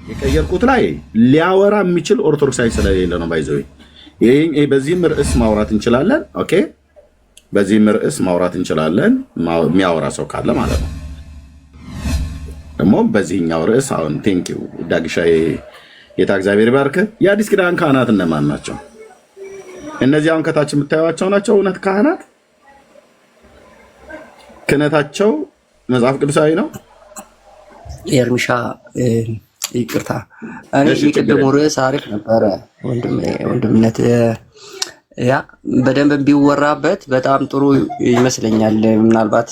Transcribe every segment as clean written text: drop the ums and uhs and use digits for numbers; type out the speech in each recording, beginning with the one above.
የቀየርኩት ላይ ሊያወራ የሚችል ኦርቶዶክሳዊ ስለሌለ ነው። ባይዘው ይሄ በዚህም ርዕስ ማውራት እንችላለን። ኦኬ፣ በዚህም ርዕስ ማውራት እንችላለን፣ የሚያወራ ሰው ካለ ማለት ነው። ደግሞ በዚህኛው ርዕስ አሁን ቴንኪው ዳግሻዬ ጌታ እግዚአብሔር ይባርክ። የአዲስ ኪዳን ካህናት እነማን ናቸው? እነዚህ አሁን ከታች የምታዩዋቸው ናቸው እውነት ካህናት? ክህነታቸው መጽሐፍ ቅዱሳዊ ነው? ኤርሚሻ ይቅርታ፣ እኔ የቅድሙ ርዕስ አሪፍ ነበረ ወንድምነት፣ ያ በደንብ ቢወራበት በጣም ጥሩ ይመስለኛል። ምናልባት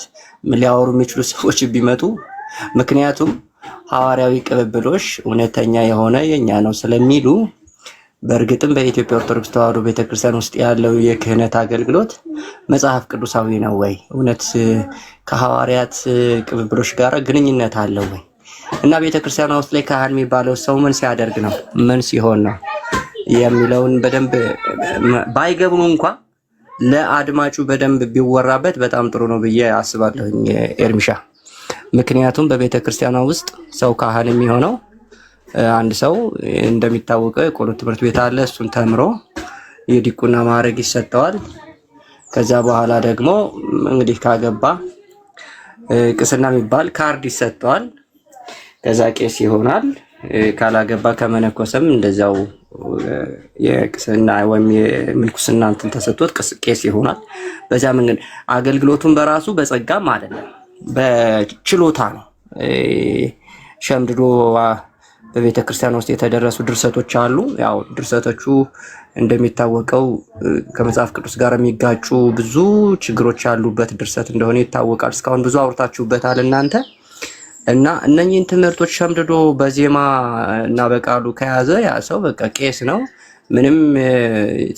ሊያወሩ የሚችሉ ሰዎች ቢመጡ፣ ምክንያቱም ሐዋርያዊ ቅብብሎሽ እውነተኛ የሆነ የኛ ነው ስለሚሉ፣ በእርግጥም በኢትዮጵያ ኦርቶዶክስ ተዋሕዶ ቤተክርስቲያን ውስጥ ያለው የክህነት አገልግሎት መጽሐፍ ቅዱሳዊ ነው ወይ? እውነት ከሐዋርያት ቅብብሎሽ ጋር ግንኙነት አለው ወይ? እና ቤተክርስቲያኗ ውስጥ ላይ ካህን የሚባለው ሰው ምን ሲያደርግ ነው፣ ምን ሲሆን ነው የሚለውን በደንብ ባይገቡ እንኳን ለአድማጩ በደንብ ቢወራበት በጣም ጥሩ ነው ብዬ አስባለሁኝ ኤርሚሻ። ምክንያቱም በቤተክርስቲያኗ ውስጥ ሰው ካህን የሚሆነው አንድ ሰው እንደሚታወቀው የቆሎ ትምህርት ቤት አለ። እሱን ተምሮ የዲቁና ማዕረግ ይሰጠዋል። ከዛ በኋላ ደግሞ እንግዲህ ካገባ ቅስና የሚባል ካርድ ይሰጠዋል። ከዛ ቄስ ይሆናል። ካላገባ ከመነኮሰም እንደዛው የቅስና ወይም የምልኩስና እንትን ተሰጥቶት ቄስ ይሆናል። በዛ መንገድ አገልግሎቱን በራሱ በጸጋም አይደለም በችሎታ ነው። ሸምድዶ በቤተ ክርስቲያን ውስጥ የተደረሱ ድርሰቶች አሉ። ያው ድርሰቶቹ እንደሚታወቀው ከመጽሐፍ ቅዱስ ጋር የሚጋጩ ብዙ ችግሮች ያሉበት ድርሰት እንደሆነ ይታወቃል። እስካሁን ብዙ አውርታችሁበታል እናንተ እና እነኚህን ትምህርቶች ሸምድዶ በዜማ እና በቃሉ ከያዘ ያ ሰው በቃ ቄስ ነው። ምንም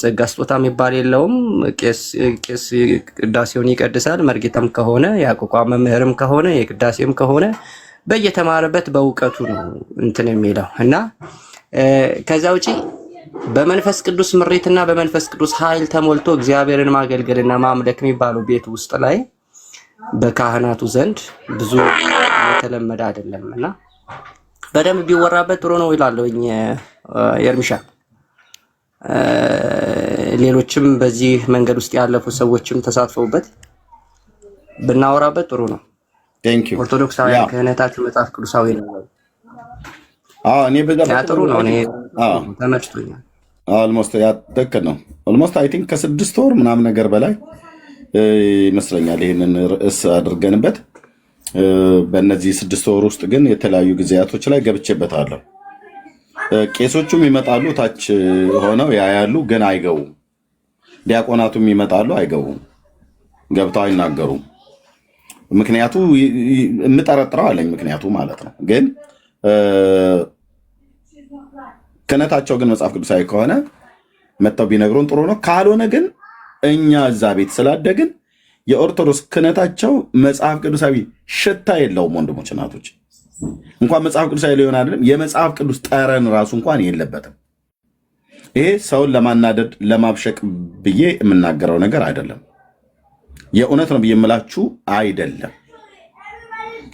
ጸጋ ስጦታ የሚባል የለውም። ቄስ ቅዳሴውን ይቀድሳል። መርጌታም ከሆነ ያቋቋም መምህርም ከሆነ የቅዳሴም ከሆነ በየተማረበት በእውቀቱ ነው እንትን የሚለው እና ከዛ ውጪ በመንፈስ ቅዱስ ምሪትና በመንፈስ ቅዱስ ኃይል ተሞልቶ እግዚአብሔርን ማገልገልና ማምለክ የሚባለው ቤት ውስጥ ላይ በካህናቱ ዘንድ ብዙ የተለመደ አይደለም እና በደንብ ቢወራበት ጥሩ ነው ይላለሁኝ ኤርሚሻ። ሌሎችም በዚህ መንገድ ውስጥ ያለፉ ሰዎችም ተሳትፈውበት ብናወራበት ጥሩ ነው። ኦርቶዶክሳውያን ክህነታችሁ መጽሐፍ ቅዱሳዊ ነው? እኔ ጥሩ ነው። እኔ ተመችቶኛል። ኦልሞስት ትክክል ነው። ኦልሞስት አይ ቲንክ ከ6 ወር ምናምን ነገር በላይ ይመስለኛል ይህንን ርዕስ አድርገንበት። በእነዚህ 6 ወር ውስጥ ግን የተለያዩ ጊዜያቶች ላይ ገብቼበታለሁ። ቄሶቹም ይመጣሉ ታች ሆነው ያያሉ፣ ግን አይገቡም። ዲያቆናቱም ይመጣሉ፣ አይገቡም፣ ገብተው አይናገሩም። ምክንያቱ የምጠረጥረው አለኝ፣ ምክንያቱ ማለት ነው። ግን ክህነታቸው ግን መጽሐፍ ቅዱሳዊ ከሆነ መጥተው ቢነግሩን ጥሩ ነው። ካልሆነ ግን እኛ እዛ ቤት ስላደግን የኦርቶዶክስ ክህነታቸው መጽሐፍ ቅዱሳዊ ሽታ የለውም። ወንድሞች እናቶች፣ እንኳን መጽሐፍ ቅዱሳዊ ሊሆን አይደለም የመጽሐፍ ቅዱስ ጠረን ራሱ እንኳን የለበትም። ይሄ ሰውን ለማናደድ ለማብሸቅ ብዬ የምናገረው ነገር አይደለም። የእውነት ነው ብዬ የምላችሁ አይደለም።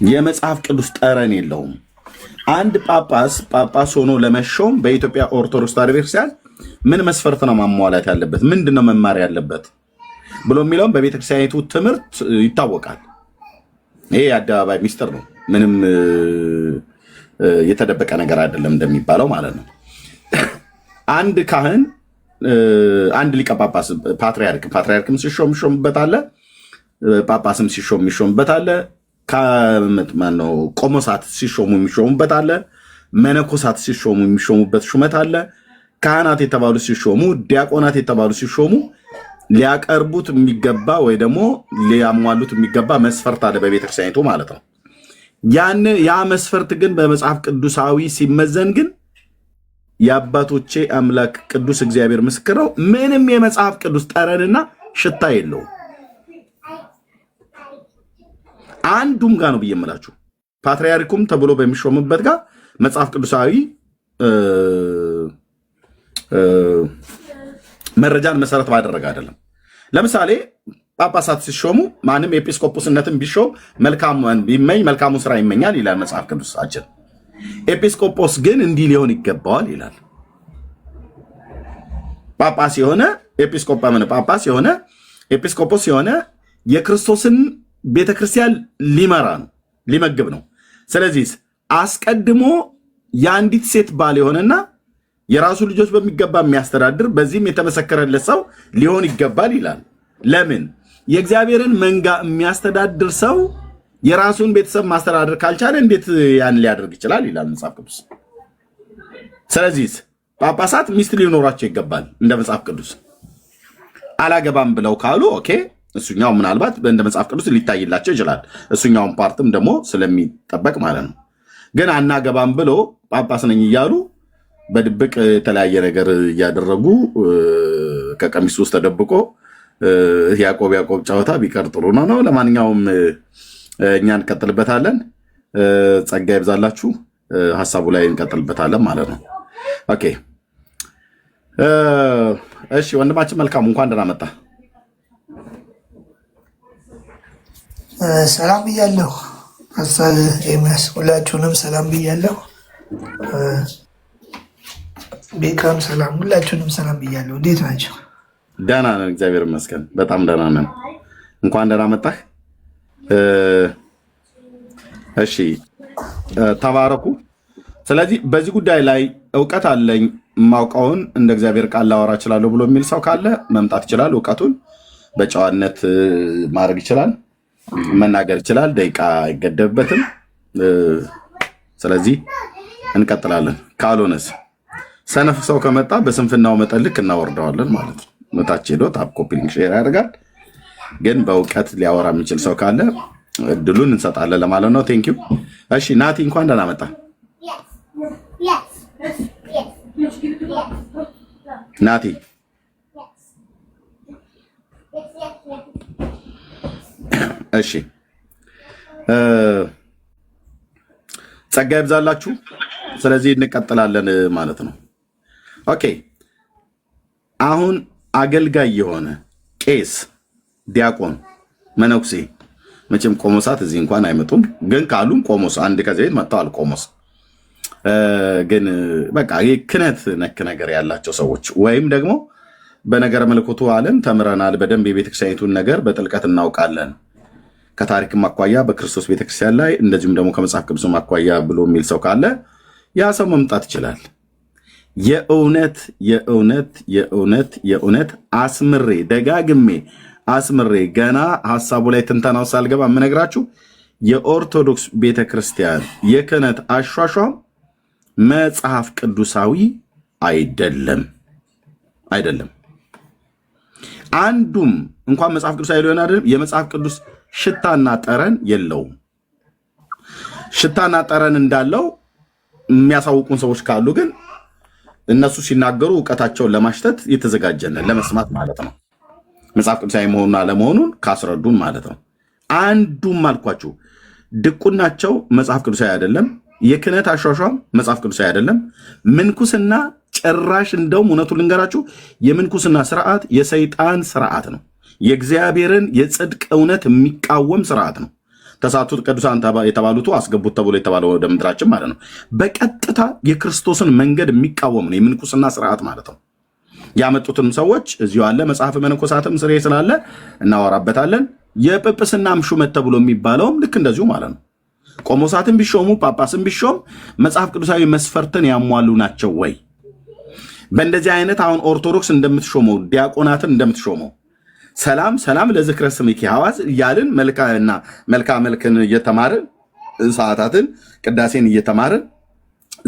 የመጽሐፍ ቅዱስ ጠረን የለውም። አንድ ጳጳስ ሆኖ ለመሾም በኢትዮጵያ ኦርቶዶክስ ተዋሕዶ ቤተክርስቲያን ምን መስፈርት ነው ማሟላት ያለበት፣ ምንድነው መማር ያለበት ብሎ የሚለውም በቤተክርስቲያኒቱ ትምህርት ይታወቃል። ይሄ የአደባባይ ሚስጥር ነው። ምንም የተደበቀ ነገር አይደለም እንደሚባለው ማለት ነው። አንድ ካህን፣ አንድ ሊቀ ጳጳስ፣ ፓትርያርክም ሲሾም የሚሾምበት አለ፣ ጳጳስም ሲሾም የሚሾምበት አለ፣ ማነው ቆሞሳት ሲሾሙ የሚሾሙበት አለ፣ መነኮሳት ሲሾሙ የሚሾሙበት ሹመት አለ። ካህናት የተባሉ ሲሾሙ፣ ዲያቆናት የተባሉ ሲሾሙ ሊያቀርቡት የሚገባ ወይ ደግሞ ሊያሟሉት የሚገባ መስፈርት አለ በቤተክርስቲያኒቱ ማለት ነው። ያ መስፈርት ግን በመጽሐፍ ቅዱሳዊ ሲመዘን ግን የአባቶቼ አምላክ ቅዱስ እግዚአብሔር ምስክር ነው፣ ምንም የመጽሐፍ ቅዱስ ጠረንና ሽታ የለውም። አንዱም ጋር ነው ብዬ የምላችሁ ፓትርያርኩም ተብሎ በሚሾምበት ጋር መጽሐፍ ቅዱሳዊ መረጃን መሰረት ባደረገ አይደለም። ለምሳሌ ጳጳሳት ሲሾሙ ማንም ኤጲስቆጶስነትን ቢሾም መልካሙን ስራ ይመኛል ይላል መጽሐፍ ቅዱሳችን። ኤጲስቆጶስ ግን እንዲህ ሊሆን ይገባዋል ይላል። ጳጳስ የሆነ ኤጲስቆጶስ የሆነ የክርስቶስን ቤተክርስቲያን ሊመራ ነው፣ ሊመግብ ነው። ስለዚህ አስቀድሞ የአንዲት ሴት ባል የሆነና የራሱ ልጆች በሚገባ የሚያስተዳድር በዚህም የተመሰከረለት ሰው ሊሆን ይገባል ይላል። ለምን? የእግዚአብሔርን መንጋ የሚያስተዳድር ሰው የራሱን ቤተሰብ ማስተዳደር ካልቻለ እንዴት ያን ሊያደርግ ይችላል ይላል መጽሐፍ ቅዱስ። ስለዚህ ጳጳሳት ሚስት ሊኖራቸው ይገባል እንደ መጽሐፍ ቅዱስ። አላገባም ብለው ካሉ ኦኬ፣ እሱኛው ምናልባት እንደ መጽሐፍ ቅዱስ ሊታይላቸው ይችላል። እሱኛውን ፓርትም ደግሞ ስለሚጠበቅ ማለት ነው። ግን አናገባም ብሎ ጳጳስ ነኝ እያሉ በድብቅ የተለያየ ነገር እያደረጉ ከቀሚስ ውስጥ ተደብቆ ያዕቆብ ጨዋታ ቢቀር ጥሩ ነው። ለማንኛውም እኛ እንቀጥልበታለን። ጸጋ ይብዛላችሁ። ሀሳቡ ላይ እንቀጥልበታለን ማለት ነው። ኦኬ እሺ፣ ወንድማችን መልካሙ እንኳን ደህና መጣ። ሰላም ብያለሁ። ሀሳብ ኤርሚያስ ሁላችሁንም ሰላም ብያለሁ። ቤካም ሰላም፣ ሁላችሁንም ሰላም ብያለሁ። እንዴት ናቸው? ደህና ነን፣ እግዚአብሔር ይመስገን፣ በጣም ደህና ነን። እንኳን ደህና መጣህ። እሺ ተባረኩ። ስለዚህ በዚህ ጉዳይ ላይ እውቀት አለኝ የማውቀውን እንደ እግዚአብሔር ቃል ላወራ እችላለሁ ብሎ የሚል ሰው ካለ መምጣት ይችላል። እውቀቱን በጨዋነት ማድረግ ይችላል፣ መናገር ይችላል። ደቂቃ አይገደብበትም። ስለዚህ እንቀጥላለን። ካልሆነስ ሰነፍ ሰው ከመጣ በስንፍናው መጠን ልክ እናወርደዋለን ማለት ነው። መታች ሄዶ ታፕ ኮፒ ሊንክ ሼር ያደርጋል። ግን በእውቀት ሊያወራ የሚችል ሰው ካለ እድሉን እንሰጣለን ለማለት ነው። ቴንኪው። እሺ ናቲ እንኳን ደህና መጣ። ናቲ እሺ፣ ጸጋ ይብዛላችሁ። ስለዚህ እንቀጥላለን ማለት ነው። ኦኬ አሁን አገልጋይ የሆነ ቄስ፣ ዲያቆን፣ መነኩሴ መቼም ቆሞሳት እዚህ እንኳን አይመጡም፣ ግን ካሉም ቆሞስ አንድ ከዚህ ቤት መጥተዋል። ቆሞስ ግን በቃ ክህነት ነክ ነገር ያላቸው ሰዎች ወይም ደግሞ በነገረ መለኮቱ ዓለም ተምረናል፣ በደንብ የቤተክርስቲያኒቱን ነገር በጥልቀት እናውቃለን፣ ከታሪክም አኳያ በክርስቶስ ቤተክርስቲያን ላይ እንደዚሁም ደግሞ ከመጽሐፍ ቅዱስም አኳያ ብሎ የሚል ሰው ካለ ያ ሰው መምጣት ይችላል። የእውነት የእውነት የእውነት የእውነት አስምሬ ደጋግሜ አስምሬ ገና ሀሳቡ ላይ ትንተናው ሳልገባ የምነግራችሁ የኦርቶዶክስ ቤተክርስቲያን የክህነት አሿሿም መጽሐፍ ቅዱሳዊ አይደለም። አንዱም እንኳን መጽሐፍ ቅዱሳዊ ሊሆን አይደለም፣ የመጽሐፍ ቅዱስ ሽታና ጠረን የለውም። ሽታና ጠረን እንዳለው የሚያሳውቁን ሰዎች ካሉ ግን እነሱ ሲናገሩ እውቀታቸውን ለማሽተት የተዘጋጀንን ለመስማት ማለት ነው። መጽሐፍ ቅዱሳዊ መሆኑን አለመሆኑን ካስረዱን ማለት ነው። አንዱም አልኳችሁ ድቁናቸው መጽሐፍ ቅዱሳዊ አይደለም። የክህነት አሿሿም መጽሐፍ ቅዱሳዊ አይደለም። ምንኩስና ጭራሽ እንደውም እውነቱን ልንገራችሁ የምንኩስና ስርዓት የሰይጣን ስርዓት ነው። የእግዚአብሔርን የጽድቅ እውነት የሚቃወም ስርዓት ነው። ተስዓቱ ቅዱሳን የተባሉት አስገቡት ተብሎ የተባለው ወደ ምድራችን ማለት ነው። በቀጥታ የክርስቶስን መንገድ የሚቃወም ነው የምንኩስና ስርዓት ማለት ነው። ያመጡትም ሰዎች እዚሁ አለ። መጽሐፍ መነኮሳትም ስሬ ስላለ እናወራበታለን። የጵጵስናም ሹመት ተብሎ የሚባለውም ልክ እንደዚሁ ማለት ነው። ቆሞሳትን ቢሾሙ ጳጳስን ቢሾም መጽሐፍ ቅዱሳዊ መስፈርትን ያሟሉ ናቸው ወይ? በእንደዚህ አይነት አሁን ኦርቶዶክስ እንደምትሾመው ዲያቆናትን እንደምትሾመው ሰላም ሰላም ለዝክረ ስምኪ ሐዋዝ እያልን መልካ መልክን እየተማርን ሰዓታትን ቅዳሴን እየተማርን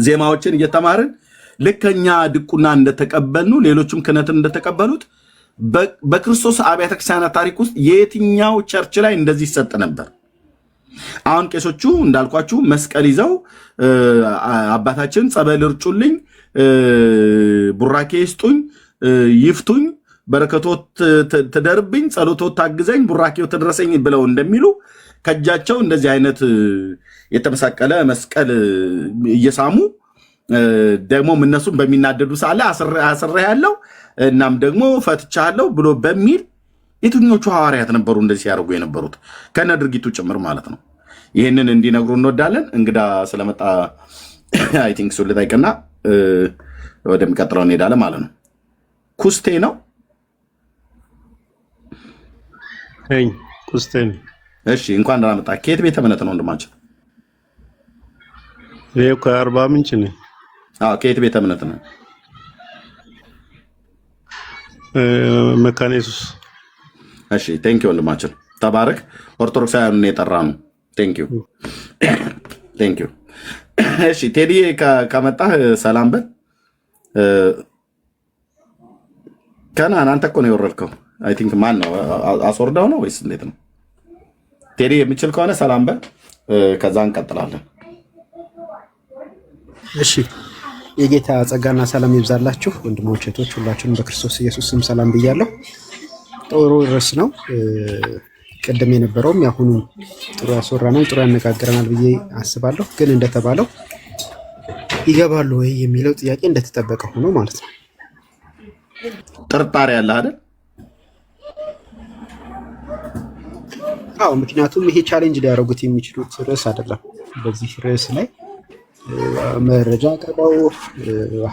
ዜማዎችን እየተማርን ልከኛ ድቁና እንደተቀበልኑ ሌሎችም ክህነትን እንደተቀበሉት በክርስቶስ አብያተ ክርስቲያናት ታሪክ ውስጥ የትኛው ቸርች ላይ እንደዚህ ይሰጥ ነበር? አሁን ቄሶቹ እንዳልኳችሁ መስቀል ይዘው አባታችን ጸበል እርጩልኝ፣ ቡራኬ ይስጡኝ፣ ይፍቱኝ፣ በረከቶት ትደርብኝ፣ ጸሎቶት ታግዘኝ፣ ቡራኬው ትድረሰኝ ብለው እንደሚሉ ከእጃቸው እንደዚህ አይነት የተመሳቀለ መስቀል እየሳሙ ደግሞ እነሱም በሚናደዱ ሳለ አስሬ ያለው እናም ደግሞ ፈትቻለሁ ብሎ በሚል የትኞቹ ሐዋርያት ነበሩ እንደዚህ ያደርጉ የነበሩት ከነ ድርጊቱ ጭምር ማለት ነው። ይህንን እንዲነግሩ እንወዳለን። እንግዳ ስለመጣ አይ ቲንክ እሱን ልጠይቅና ወደሚቀጥለው እንሄዳለን ማለት ነው። ኩስቴ ነው ኩስቴ ነው። እሺ እንኳን ደህና መጣ። ከየት ቤተ እምነት ነው ወንድማችን? እኔ ከአርባ ምንጭ ነኝ። ከየት ቤተ እምነት ነው? መካነ ኢየሱስ። እሺ ቴንኪው ወንድማችን ተባረክ። ኦርቶዶክሳውያኑን የጠራ ነው። ቴንኪው። እሺ ቴዲ ከመጣህ ሰላም በል። ከናን አንተ እኮ ነው የወረድከው። አይ ቲንክ ማን ነው አስወርዳው ነው ወይስ እንዴት ነው? ቴዲ የሚችል ከሆነ ሰላም በል፣ ከዛ እንቀጥላለን። እሺ የጌታ ጸጋና ሰላም ይብዛላችሁ ወንድሞች እህቶች፣ ሁላችሁንም በክርስቶስ ኢየሱስ ስም ሰላም ብያለሁ። ጥሩ ርዕስ ነው። ቅድም የነበረውም ያሁኑ ጥሩ ያስወራናል፣ ጥሩ ያነጋግረናል ብዬ አስባለሁ። ግን እንደተባለው ይገባሉ ወይ የሚለው ጥያቄ እንደተጠበቀ ሆኖ ማለት ነው። ጥርጣሬ ያለ አይደል? አዎ፣ ምክንያቱም ይሄ ቻሌንጅ ሊያደርጉት የሚችሉት ርዕስ አይደለም። በዚህ ርዕስ ላይ መረጃ ቀዳው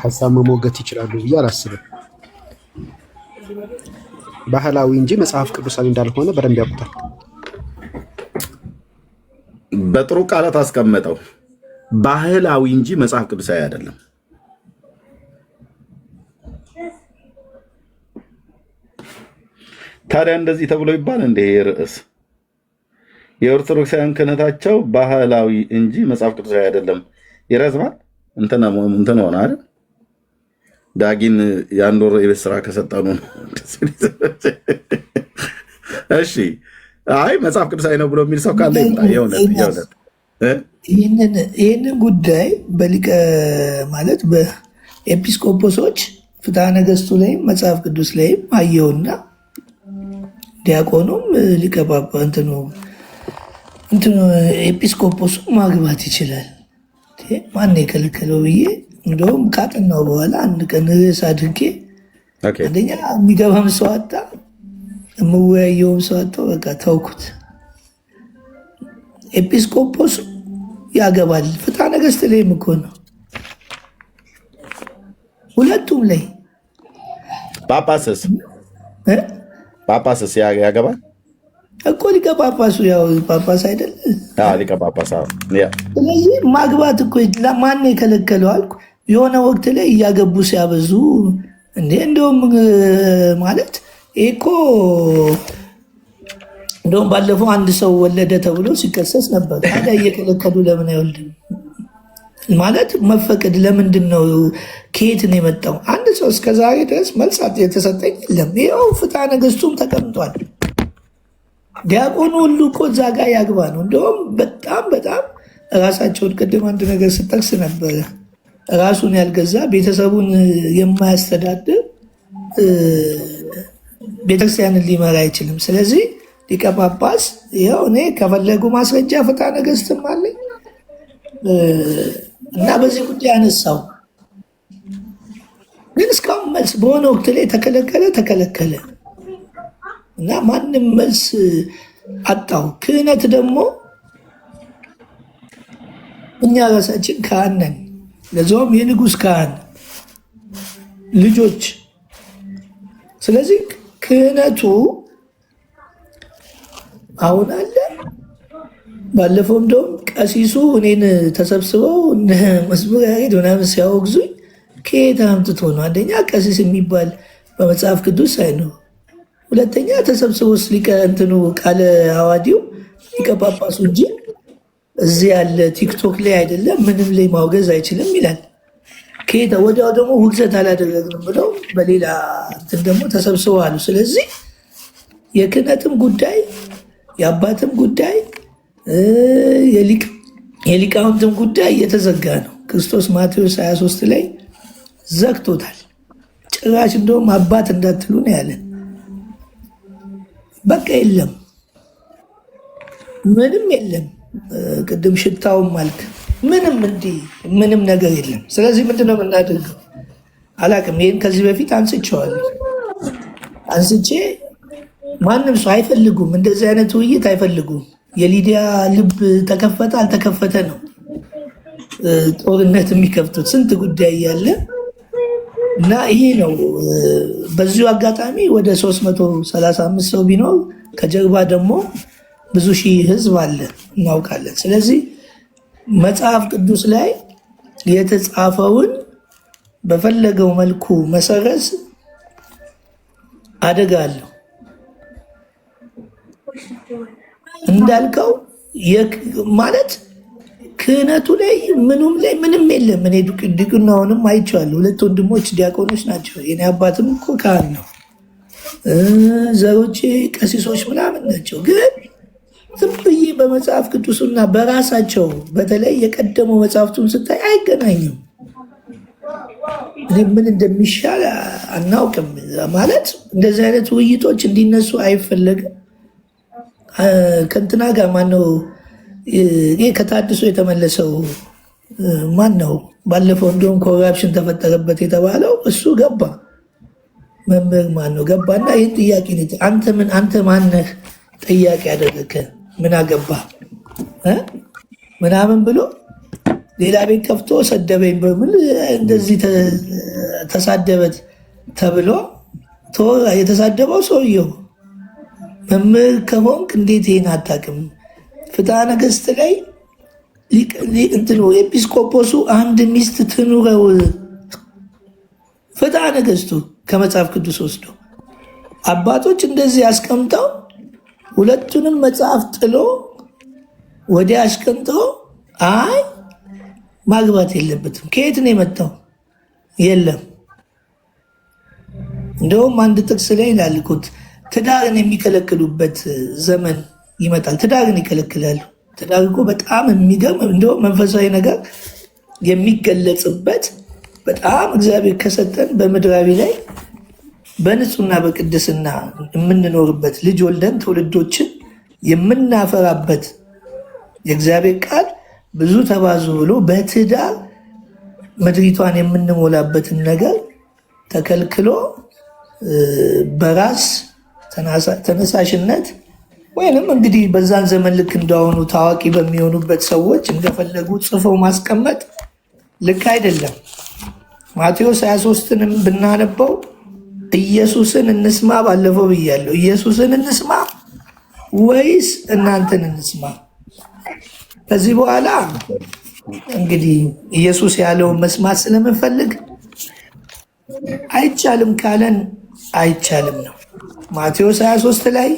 ሀሳብ መሞገት ይችላሉ ብዬ አላስብም። ባህላዊ እንጂ መጽሐፍ ቅዱሳዊ እንዳልሆነ በደንብ ያውቁታል። በጥሩ ቃላት አስቀመጠው። ባህላዊ እንጂ መጽሐፍ ቅዱሳዊ አይደለም። ታዲያ እንደዚህ ተብሎ ይባል እንደ ርዕስ የኦርቶዶክሳውያን ክህነታቸው ባህላዊ እንጂ መጽሐፍ ቅዱሳዊ አይደለም ይረዝማል። እንትን ሆነ አይደል? ዳጊን የአንድ ወር የቤት ስራ ከሰጠኑ ነው። እሺ አይ መጽሐፍ ቅዱሳዊ ነው ብሎ የሚል ሰው ካለ ይህንን ጉዳይ በሊቀ ማለት በኤጲስቆጶሶች ፍትሐ ነገሥቱ ላይም መጽሐፍ ቅዱስ ላይም አየውና ዲያቆኑም ሊቀ ጳጳ እንትኑ ኤጲስቆጶሱ ማግባት ይችላል። ማን የከለከለው ብዬ እንደውም ካጠናው በኋላ አንድ ቀን ርዕስ አድርጌ አንደኛ የሚገባም ሰው አጣ፣ የምወያየውም ሰው አጣው። በቃ ተውኩት። ኤጲስቆጶሱ ያገባል። ፍትሐ ነገሥት ላይም እኮ ነው፣ ሁለቱም ላይ። ጳጳስስ ያገባል እኮ ሊቀ ጳጳሱ ያው ጳጳስ አይደል? ሊቀ ጳጳስ። ስለዚህ ማግባት እኮ ማን የከለከለው አልኩ። የሆነ ወቅት ላይ እያገቡ ሲያበዙ እንደውም ማለት ይሄ እኮ እንደውም ባለፈው አንድ ሰው ወለደ ተብሎ ሲከሰስ ነበር። ታዲያ እየከለከሉ ለምን አይወልድም? ማለት መፈቀድ ለምንድን ነው? ከየት ነው የመጣው? አንድ ሰው እስከዛሬ ድረስ መልሳት የተሰጠኝ የለም። ይኸው ፍትሐ ነገሥቱም ተቀምጧል። ዲያቆኑ ሁሉ እኮ እዛ ጋር ያግባ ነው። እንደውም በጣም ራሳቸውን ቅድም አንድ ነገር ስጠቅስ ነበረ። ራሱን ያልገዛ ቤተሰቡን የማያስተዳድር ቤተክርስቲያንን ሊመራ አይችልም። ስለዚህ ሊቀ ጳጳስ ይኸው እኔ ከፈለጉ ማስረጃ ፍትሐ ነገሥትም አለኝ እና በዚህ ጉዳይ አነሳው። ግን እስካሁን መልስ በሆነ ወቅት ላይ ተከለከለ እና ማንም መልስ አጣው። ክህነት ደግሞ እኛ ራሳችን ካህን ነን፣ ለዛውም የንጉሥ ካህን ልጆች። ስለዚህ ክህነቱ አሁን አለ። ባለፈው እንደውም ቀሲሱ እኔን ተሰብስበው መዝሙር ያሬድ ምናምን ሲያወግዙኝ ከየት አምጥቶ ነው? አንደኛ ቀሲስ የሚባል በመጽሐፍ ቅዱስ አይኖር፣ ሁለተኛ ተሰብስቦስ ሊቀ እንትኑ ቃለ አዋዲው ሊቀ ጳጳሱ እንጂ እዚህ ያለ ቲክቶክ ላይ አይደለም ምንም ላይ ማውገዝ አይችልም ይላል። ከየት ወዲያው ደግሞ ውግዘት አላደረግንም ብለው በሌላ እንትን ደግሞ ተሰብስበዋል። ስለዚህ የክህነትም ጉዳይ የአባትም ጉዳይ የሊቃውንትም ጉዳይ እየተዘጋ ነው። ክርስቶስ ማቴዎስ 23 ላይ ዘግቶታል። ጭራሽ እንደውም አባት እንዳትሉ ነው ያለን። በቃ የለም፣ ምንም የለም። ቅድም ሽታውም ማልክ ምንም ነገር የለም። ስለዚህ ምንድነው የምናደርገው? አላቅም። ይህን ከዚህ በፊት አንስቼዋለሁ። ማንም ሰው አይፈልጉም፣ እንደዚህ አይነት ውይይት አይፈልጉም። የሊዲያ ልብ ተከፈተ አልተከፈተ ነው። ጦርነት የሚከፍቱት ስንት ጉዳይ እያለ እና ይሄ ነው። በዚሁ አጋጣሚ ወደ 335 ሰው ቢኖር ከጀርባ ደግሞ ብዙ ሺህ ህዝብ አለ እናውቃለን። ስለዚህ መጽሐፍ ቅዱስ ላይ የተጻፈውን በፈለገው መልኩ መሰረዝ አደጋ አለው። እንዳልከው ማለት ክህነቱ ላይ ምንም የለም። እኔ ዲቁናውንም አይቼዋለሁ። 2 ወንድሞች ዲያቆኖች ናቸው። የኔ አባትም እኮ ካህን ነው። ዘሮቼ ቀሲሶች ምናምን ናቸው። ግን ዝም ብዬ በመጽሐፍ ቅዱስና በራሳቸው በተለይ የቀደመው መጽሐፍቱን ስታይ አይገናኝም። እኔ ምን እንደሚሻል አናውቅም። ማለት እንደዚህ አይነት ውይይቶች እንዲነሱ አይፈለግም። ከእንትና ጋር ማነው ከታድሶ የተመለሰው ማን ነው? ባለፈው እንዲሁም ኮራፕሽን ተፈጠረበት የተባለው እሱ ገባ። መምህር ማን ነው ገባና ይህን ጥያቄ አንተ ማነህ ጥያቄ ያደረገ ምን አገባ ምናምን ብሎ ሌላ ቤት ከፍቶ ሰደበኝ በሚል እንደዚህ ተሳደበት ተብሎ የተሳደበው ሰውየው መምህር ከሆንክ እንዴት ይህን አታውቅም? ፍትሐ ነገሥት ላይ ኤጲስቆጶሱ አንድ ሚስት ትኑረው ፍትሐ ነገሥቱ ከመጽሐፍ ቅዱስ ወስዶ አባቶች እንደዚህ አስቀምጠው ሁለቱንም መጽሐፍ ጥሎ ወዲያ አሽቀንጥሮ አይ ማግባት የለበትም። ከየት ነው የመጣው? የለም። እንደውም አንድ ጥቅስ ላይ ላልኩት ትዳርን የሚከለክሉበት ዘመን ይመጣል። ትዳርን ይከለክላሉ። ትዳር እኮ በጣም የሚገርም እንደውም መንፈሳዊ ነገር የሚገለጽበት በጣም እግዚአብሔር ከሰጠን በምድራዊ ላይ በንጹህና በቅድስና የምንኖርበት ልጅ ወልደን ትውልዶችን የምናፈራበት የእግዚአብሔር ቃል ብዙ ተባዙ ብሎ በትዳር ምድሪቷን የምንሞላበትን ነገር ተከልክሎ በራስ ተነሳሽነት ወይንም እንግዲህ በዛን ዘመን ልክ እንደሆኑ ታዋቂ በሚሆኑበት ሰዎች እንደፈለጉ ጽፈው ማስቀመጥ ልክ አይደለም። ማቴዎስ 23ንም ብናነበው ኢየሱስን እንስማ ባለፈው ብያለሁ። ኢየሱስን እንስማ ወይስ እናንተን እንስማ? ከዚህ በኋላ እንግዲህ ኢየሱስ ያለውን መስማት ስለምንፈልግ አይቻልም ካለን አይቻልም ነው። ማቴዎስ 23 ላይ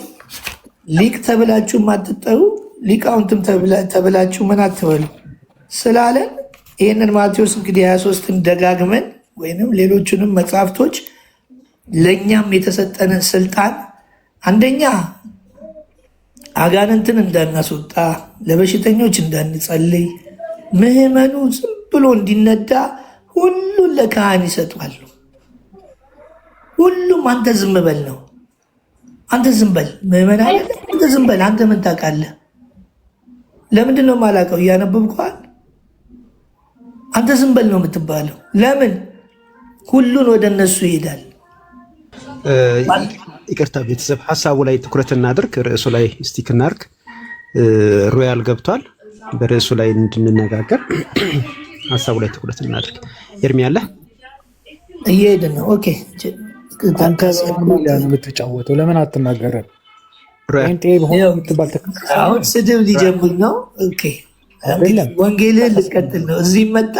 ሊቅ ተብላችሁ ማትጠሩ ሊቃውንትም ተብላችሁ ምን አትበሉ ስላለን ይህንን ማቴዎስ እንግዲህ 23ን ደጋግመን ወይንም ሌሎቹንም መጽሐፍቶች ለእኛም የተሰጠንን ስልጣን አንደኛ አጋንንትን እንዳናስወጣ፣ ለበሽተኞች እንዳንጸልይ፣ ምዕመኑ ዝም ብሎ እንዲነዳ ሁሉን ለካህን ይሰጧሉ። ሁሉም አንተ ዝም በል ነው። አንተ ዝም በል ምዕመን አለ። አንተ ዝም በል አንተ ምን ታውቃለህ? ለምንድን ነው የማላውቀው? እያነበብከዋል። አንተ ዝም በል ነው የምትባለው። ለምን? ሁሉን ወደ እነሱ ይሄዳል። ይቅርታ ቤተሰብ፣ ሀሳቡ ላይ ትኩረት እናድርግ። ርዕሱ ላይ ስቲክ እናድርግ። ሮያል ገብቷል። በርዕሱ ላይ እንድንነጋገር ሀሳቡ ላይ ትኩረት እናድርግ። ኤርሚ አለ እየሄድን ነው። ኦኬ አንተ የምትጫወተው ለምን አትናገረም? አሁን ስድብ ሊጀምር ነው። ኦኬ ወንጌልን ልቀጥል ነው። እዚህ መጣ።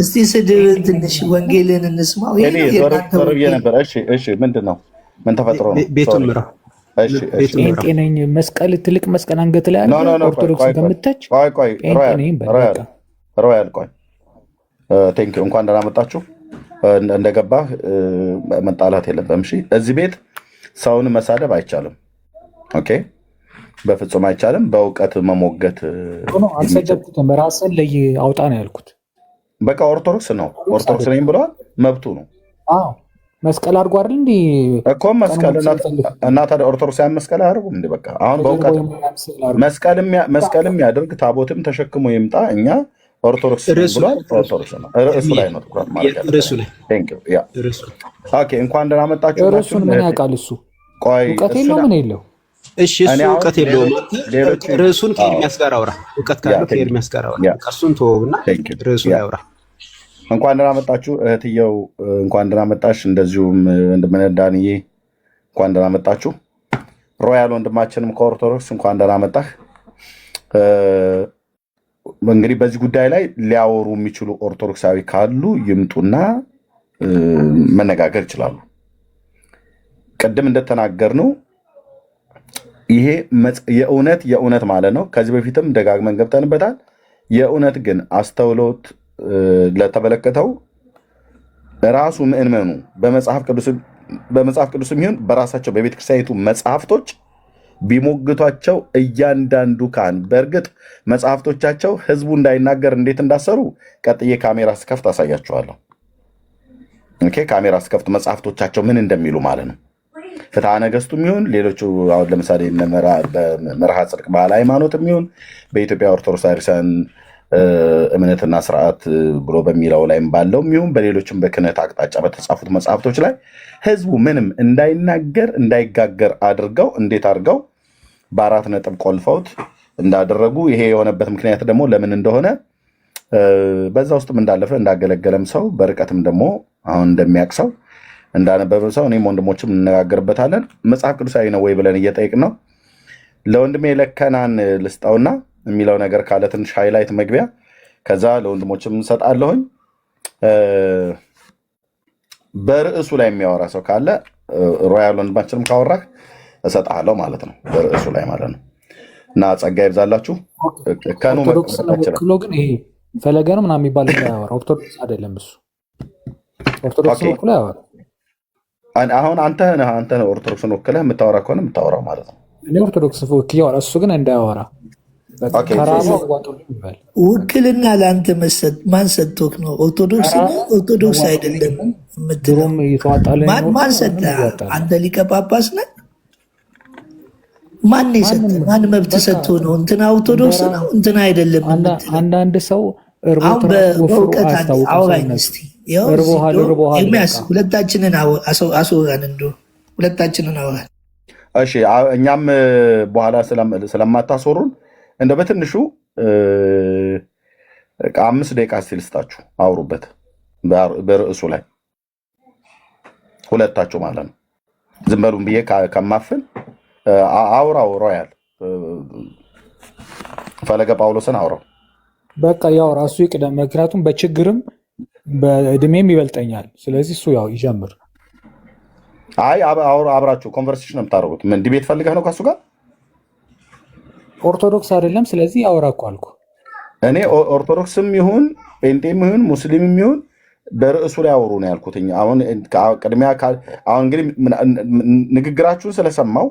እስቲ ስድብ ትንሽ ወንጌልን እንስማው። ምንድን ነው? ምን ተፈጥሮ ነው? ቤቱን ምራ። ጤነኝ መስቀል፣ ትልቅ መስቀል አንገት ላይ አለ። ኦርቶዶክስ ከምተች ሮያል ቆይ፣ ቴንኪው እንኳን ደህና መጣችሁ። እንደገባህ መጣላት የለብህም። እሺ፣ እዚህ ቤት ሰውን መሳደብ አይቻልም። ኦኬ፣ በፍጹም አይቻልም። በእውቀት መሞገት አልሰደብኩትም። ራስን ለይ አውጣ ነው ያልኩት። በቃ ኦርቶዶክስ ነው፣ ኦርቶዶክስ ነኝ ብለዋል። መብቱ ነው። መስቀል አድርጎ አይደል እንዲ እኮ መስቀል እና ታዲያ ኦርቶዶክሳውያን መስቀል አያደርጉም እንዴ? በቃ አሁን በእውቀት መስቀልም ያድርግ፣ ታቦትም ተሸክሞ ይምጣ። እኛ ኦርቶዶክስ ብሏል። ኦርቶዶክስ ነው። ርዕሱ ላይ ነው ትኩረት ማለት ኦኬ፣ እንኳን ደህና መጣችሁ። ርዕሱን ምን ያውቃል እሱ? እውቀት የለው ምን የለው። እሺ እሱ እውቀት የለውም። ርዕሱን ከኤርሚያስ ጋር አውራ። እውቀት ካለው ከኤርሚያስ ጋር አውራ። እርሱን ተወውና ርዕሱን ያውራ። እንኳን ደህና መጣችሁ እህትየው፣ እንኳን ደህና መጣሽ። እንደዚሁም ወንድምነ ዳንዬ እንኳን ደህና መጣችሁ። ሮያል ወንድማችንም ከኦርቶዶክስ እንኳን ደህና መጣህ። እንግዲህ በዚህ ጉዳይ ላይ ሊያወሩ የሚችሉ ኦርቶዶክሳዊ ካሉ ይምጡና መነጋገር ይችላሉ። ቅድም እንደተናገርነው ይሄ የእውነት ማለት ነው። ከዚህ በፊትም ደጋግመን ገብተንበታል። የእውነት ግን አስተውሎት ለተመለከተው ራሱ ምእመኑ በመጽሐፍ ቅዱስም ይሁን በራሳቸው በቤተክርስቲያኒቱ መጽሐፍቶች ቢሞግቷቸው እያንዳንዱ ካህን በእርግጥ መጽሐፍቶቻቸው ህዝቡ እንዳይናገር እንዴት እንዳሰሩ ቀጥዬ ካሜራ ስከፍት አሳያችኋለሁ። ኦኬ፣ ካሜራ ስከፍት መጽሐፍቶቻቸው ምን እንደሚሉ ማለት ነው። ፍትሐ ነገሥቱም ይሁን ሌሎቹ አሁን ለምሳሌ መርሃ ጽድቅ ባህል ሃይማኖትም ይሁን በኢትዮጵያ ኦርቶዶክስ ቤተክርስቲያን እምነትና ስርዓት ብሎ በሚለው ላይም ባለውም ይሁን በሌሎችም በክህነት አቅጣጫ በተጻፉት መጽሐፍቶች ላይ ህዝቡ ምንም እንዳይናገር እንዳይጋገር አድርገው እንዴት አድርገው በ4 ነጥብ ቆልፈውት እንዳደረጉ ይሄ የሆነበት ምክንያት ደግሞ ለምን እንደሆነ በዛ ውስጥም እንዳለፈ እንዳገለገለም ሰው በርቀትም ደግሞ አሁን እንደሚያውቅ ሰው እንዳነበበ ሰው እኔም ወንድሞችም እንነጋገርበታለን። መጽሐፍ ቅዱሳዊ ነው ወይ ብለን እየጠየቅን ነው። ለወንድሜ ለከናን ልስጠውና የሚለው ነገር ካለ ትንሽ ሃይላይት መግቢያ፣ ከዛ ለወንድሞችም እንሰጣለሁኝ። በርዕሱ ላይ የሚያወራ ሰው ካለ ሮያል ወንድማችንም ካወራህ እሰጥሃለሁ ማለት ነው። በርዕሱ ላይ ማለት ነው። እና ጸጋ ይብዛላችሁ። ከኑ ወክሎ ግን ይሄ ፈለገ ነው ምናምን የሚባል ያወራ ኦርቶዶክስ አይደለም። እሱ ኦርቶዶክስ ወክሎ ያወራ። አሁን አንተ ነህ ኦርቶዶክስን ወክለህ የምታወራ ከሆነ የምታወራው ማለት ነው። እኔ ኦርቶዶክስ ወክዬ ያወራ፣ እሱ ግን እንዳያወራ ውክልና ለአንተ ማን ሰጥቶክ ነው? ኦርቶዶክስ ኦርቶዶክስ አይደለም የምትለው ማን ሰጠህ? አንተ ሊቀ ጳጳስ ነህ? ማን የሰጠህ? ማን መብት ሰጥቶ ነው? እንትና ኦርቶዶክስ ነው እንትና አይደለም የምትለው? አንዳንድ ሰው በእውቀት አውራኝ እስኪ። ኤርሚያስ ሁለታችንን አስወራን፣ እንደው ሁለታችንን አውራን። እሺ እኛም በኋላ ስለማታስወሩን እንደ በትንሹ 5 ደቂቃ ስቲል ስጣችሁ አውሩበት በርዕሱ ላይ ሁለታችሁ ማለት ነው። ዝም በሉን ብዬ ከማፍን አውራው። ሮያል ፈለገ ጳውሎስን አውራው። በቃ ያውራ፣ እሱ ይቅደም። ምክንያቱም በችግርም በእድሜም ይበልጠኛል። ስለዚህ እሱ ያው ይጀምር። አይ አብራችሁ ኮንቨርሴሽን ነው የምታደርጉት። ምን ዲቤት ፈልገህ ነው ከሱ ጋር? ኦርቶዶክስ አይደለም። ስለዚህ ያወራ እኮ አልኩ። እኔ ኦርቶዶክስም ይሁን ጴንጤም ይሁን ሙስሊምም ይሁን በርዕሱ ላይ አውሩ ነው ያልኩት። አሁን ቅድሚያ አሁን እንግዲህ ንግግራችሁን ስለሰማው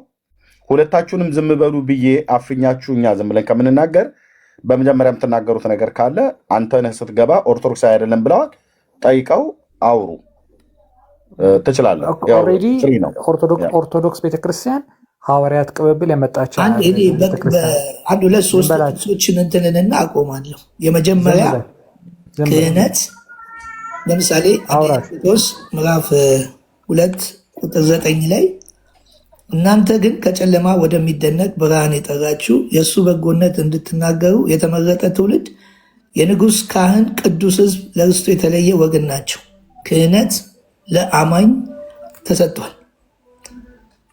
ሁለታችሁንም ዝም በሉ ብዬ አፍኛችሁ እኛ ዝም ብለን ከምንናገር በመጀመሪያ የምትናገሩት ነገር ካለ አንተ ነህ ስትገባ ኦርቶዶክስ አይደለም ብለዋል፣ ጠይቀው አውሩ። ትችላለህ። ኦርቶዶክስ ቤተክርስቲያን ሐዋርያት ቅብብል የመጣቸው አንድ 2-3 ጥቅሶችን እንትንንና አቆማለሁ። የመጀመሪያ ክህነት ለምሳሌ ጢሞቴዎስ ምዕራፍ 2 ቁጥር 9 ላይ እናንተ ግን ከጨለማ ወደሚደነቅ ብርሃን የጠራችሁ የእሱ በጎነት እንድትናገሩ የተመረጠ ትውልድ፣ የንጉሥ ካህን፣ ቅዱስ ሕዝብ፣ ለርስቱ የተለየ ወገን ናቸው። ክህነት ለአማኝ ተሰጥቷል።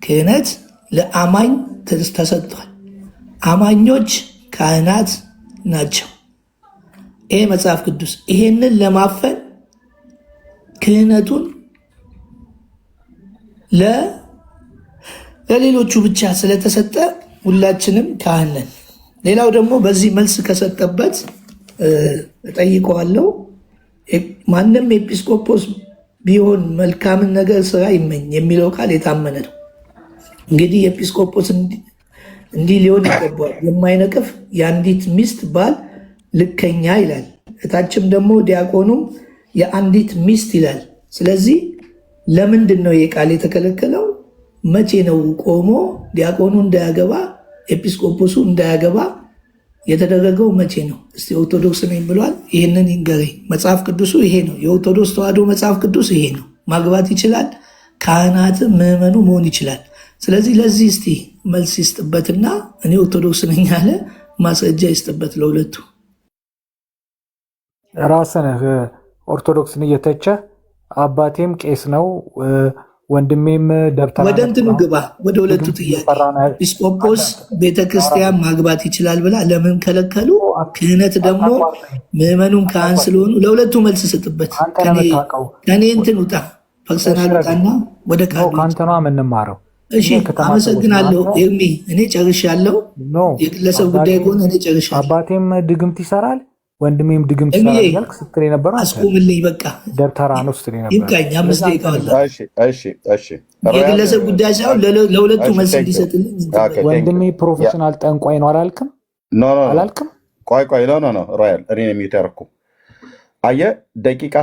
ክህነት ለአማኝ ተሰጥቷል። አማኞች ካህናት ናቸው። ይሄ መጽሐፍ ቅዱስ ይሄንን ለማፈን ክህነቱን ለሌሎቹ ብቻ ስለተሰጠ ሁላችንም ካህን ነን። ሌላው ደግሞ በዚህ መልስ ከሰጠበት እጠይቀዋለሁ። ማንም ኤጲስቆጶስ ቢሆን መልካምን ነገር ስራ ይመኝ የሚለው ቃል የታመነ ነው። እንግዲህ ኤጲስቆጶስ እንዲህ ሊሆን ይገባል፣ የማይነቅፍ የአንዲት ሚስት ባል ልከኛ ይላል። እታችም ደግሞ ዲያቆኑም የአንዲት ሚስት ይላል። ስለዚህ ለምንድን ነው ይህ ቃል የተከለከለው? መቼ ነው ቆሞ ዲያቆኑ እንዳያገባ ኤጲስቆጶሱ እንዳያገባ የተደረገው? መቼ ነው? እስቲ ኦርቶዶክስ ነኝ ብሏል፣ ይህንን ይንገረኝ። መጽሐፍ ቅዱሱ ይሄ ነው። የኦርቶዶክስ ተዋሕዶ መጽሐፍ ቅዱስ ይሄ ነው። ማግባት ይችላል፣ ካህናት ምዕመኑ መሆን ይችላል። ስለዚህ ለዚህ እስቲ መልስ ይስጥበትና እኔ ኦርቶዶክስ ነኝ ያለ ማስረጃ ይስጥበት ለሁለቱ። ራስህ ኦርቶዶክስን እየተቸ አባቴም ቄስ ነው ወንድሜም ደብተራ ወደ እንትኑ ግባ፣ ወደ ሁለቱ ጥያቄ። ኤጲስቆጶስ ቤተክርስቲያን ማግባት ይችላል ብላ ለምን ከለከሉ? ክህነት ደግሞ ምዕመኑን ካህን ስለሆኑ ለሁለቱ መልስ ስጥበት። ከኔ እንትን ውጣ፣ ፐርሰናል ውጣና ወደ ከአንተ ነው የምንማረው። እሺ አመሰግናለሁ ኤርሚ፣ እኔ ጨርሻለሁ። የግለሰብ ጉዳይ ከሆነ እኔ ጨርሻለሁ። አባቴም ድግምት ይሰራል ወንድሜም ድግምት ይሰራል ያልክ ስትል የነበረው አስቆምልኝ፣ በቃ ደብተራ ነው ስትል የነበረው ይብቃኝ። 5 ደቂቃ አለ። እሺ የግለሰብ ጉዳይ ሳይሆን ለሁለቱ መልስ እንዲሰጥልኝ። ወንድሜ ፕሮፌሽናል ጠንቋይ ነው አላልክም? አላልክም? ቆይ ኖ ሮያል እኔ ነኝ የሚተርኩ አየህ፣ ደቂቃ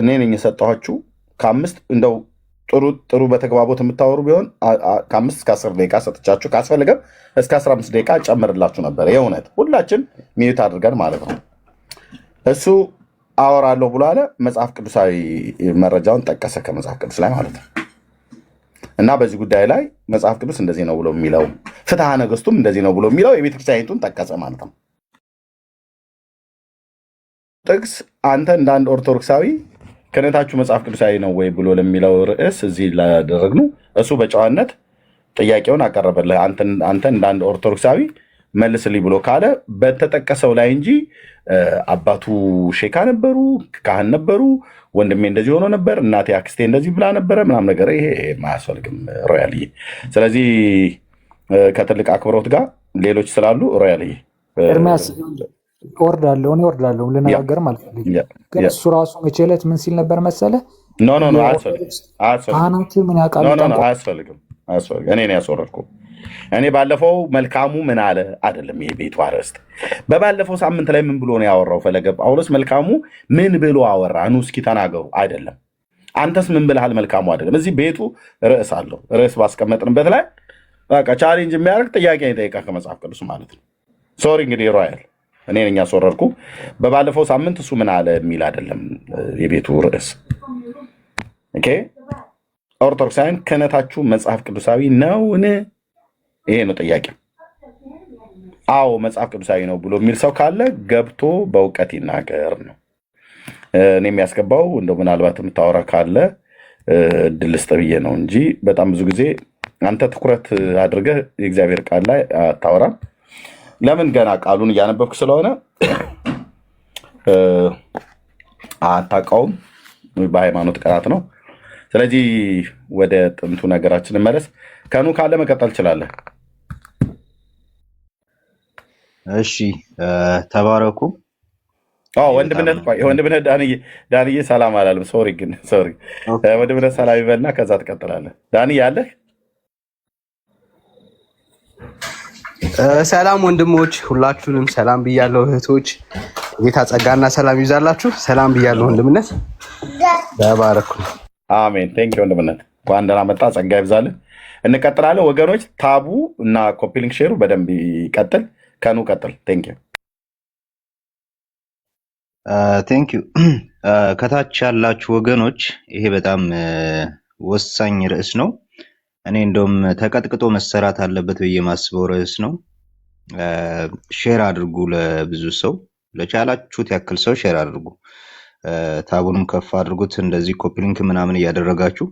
እኔ ነኝ የሰጠኋችሁ። ከ5 እንደው ጥሩ በተግባቦት የምታወሩ ቢሆን ከ5 እስከ 10 ደቂቃ ሰጥቻችሁ ካስፈልገም እስከ 15 ደቂቃ ጨምርላችሁ ነበር። የእውነት ሁላችን ሚዩት አድርገን ማለት ነው። እሱ አወራለሁ ብሎ አለ። መጽሐፍ ቅዱሳዊ መረጃውን ጠቀሰ ከመጽሐፍ ቅዱስ ላይ ማለት ነው። እና በዚህ ጉዳይ ላይ መጽሐፍ ቅዱስ እንደዚህ ነው ብሎ የሚለው ፍትሐ ነገሥቱም እንደዚህ ነው ብሎ የሚለው የቤተክርስቲያኒቱን ጠቀሰ ማለት ነው። ጥቅስ አንተ እንደ አንድ ኦርቶዶክሳዊ ክህነታችሁ መጽሐፍ ቅዱሳዊ ነው ወይ ብሎ ለሚለው ርዕስ እዚህ ላደረግኑ እሱ በጨዋነት ጥያቄውን አቀረበልህ። አንተ እንደ አንድ ኦርቶዶክሳዊ መልስልኝ ብሎ ካለ በተጠቀሰው ላይ እንጂ አባቱ ሼካ ነበሩ፣ ካህን ነበሩ፣ ወንድሜ እንደዚህ ሆኖ ነበር፣ እናቴ አክስቴ እንደዚህ ብላ ነበረ ምናምን ነገር ይሄ ማያስፈልግም ሮያልዬ። ስለዚህ ከትልቅ አክብሮት ጋር ሌሎች ስላሉ ሮያልዬ ኤርሚያስ እወርዳለሁ ልነጋገር ማለት ነው። ግን እሱ ራሱ መቼ ዕለት ምን ሲል ነበር መሰለ? ኖ አያስፈልግም። እኔ ነው ያስወረድኩ። እኔ ባለፈው መልካሙ ምን አለ አይደለም፣ ይሄ ቤቱ አርዕስት በባለፈው ሳምንት ላይ ምን ብሎ ነው ያወራው? ፈለገ ጳውሎስ መልካሙ ምን ብሎ አወራ? ኑ እስኪ ተናገሩ። አይደለም አንተስ ምን ብለሃል? መልካሙ አይደለም። እዚህ ቤቱ ርዕስ አለው። ርዕስ ባስቀመጥንበት ላይ በቃ ቻሌንጅ የሚያደርግ ጥያቄ ይጠይቃል ከመጽሐፍ ቅዱስ ማለት ነው። ሶሪ እንግዲህ ሮያል እኔ ነኝ ያስወረድኩ። በባለፈው ሳምንት እሱ ምን አለ የሚል አይደለም የቤቱ ርዕስ። ኦኬ ኦርቶዶክሳውያን ክህነታችሁ መጽሐፍ ቅዱሳዊ ነውን? ይሄ ነው ጥያቄ። አዎ መጽሐፍ ቅዱሳዊ ነው ብሎ የሚል ሰው ካለ ገብቶ በእውቀት ይናገር ነው። እኔ የሚያስገባው እንደው ምናልባት የምታወራ ካለ እድል ልስጥ ብዬ ነው እንጂ በጣም ብዙ ጊዜ አንተ ትኩረት አድርገህ የእግዚአብሔር ቃል ላይ አታወራም። ለምን? ገና ቃሉን እያነበብክ ስለሆነ አታውቀውም። በሃይማኖት ቀናት ነው። ስለዚህ ወደ ጥንቱ ነገራችን መለስ። ከኑ ካለ መቀጠል ትችላለህ። እሺ ተባረኩ። ወንድምነት ዳንዬ ሰላም አላለም። ሶሪ ወንድምነት ሰላም ይበልና ከዛ ትቀጥላለህ። ዳንዬ አለህ? ሰላም ወንድሞች፣ ሁላችሁንም ሰላም ብያለሁ። እህቶች ጌታ ጸጋና ሰላም ይዛላችሁ። ሰላም ብያለሁ። ወንድምነት ተባረኩ። አሜን። ቴንኪው ወንድምነት፣ እንኳን ደህና መጣ። ጸጋ ይብዛልህ። እንቀጥላለን ወገኖች። ታቡ እና ኮፒሊንግ ሼሩ በደንብ ይቀጥል። ከኑ ቀጥል። ቴንኪው ቴንኪው። ከታች ያላችሁ ወገኖች ይሄ በጣም ወሳኝ ርዕስ ነው። እኔ እንደውም ተቀጥቅጦ መሰራት አለበት ብዬ ማስበው ርዕስ ነው። ሼር አድርጉ ለብዙ ሰው፣ ለቻላችሁት ያክል ሰው ሼር አድርጉ። ታቡንም ከፍ አድርጉት። እንደዚህ ኮፒሊንክ ምናምን እያደረጋችሁ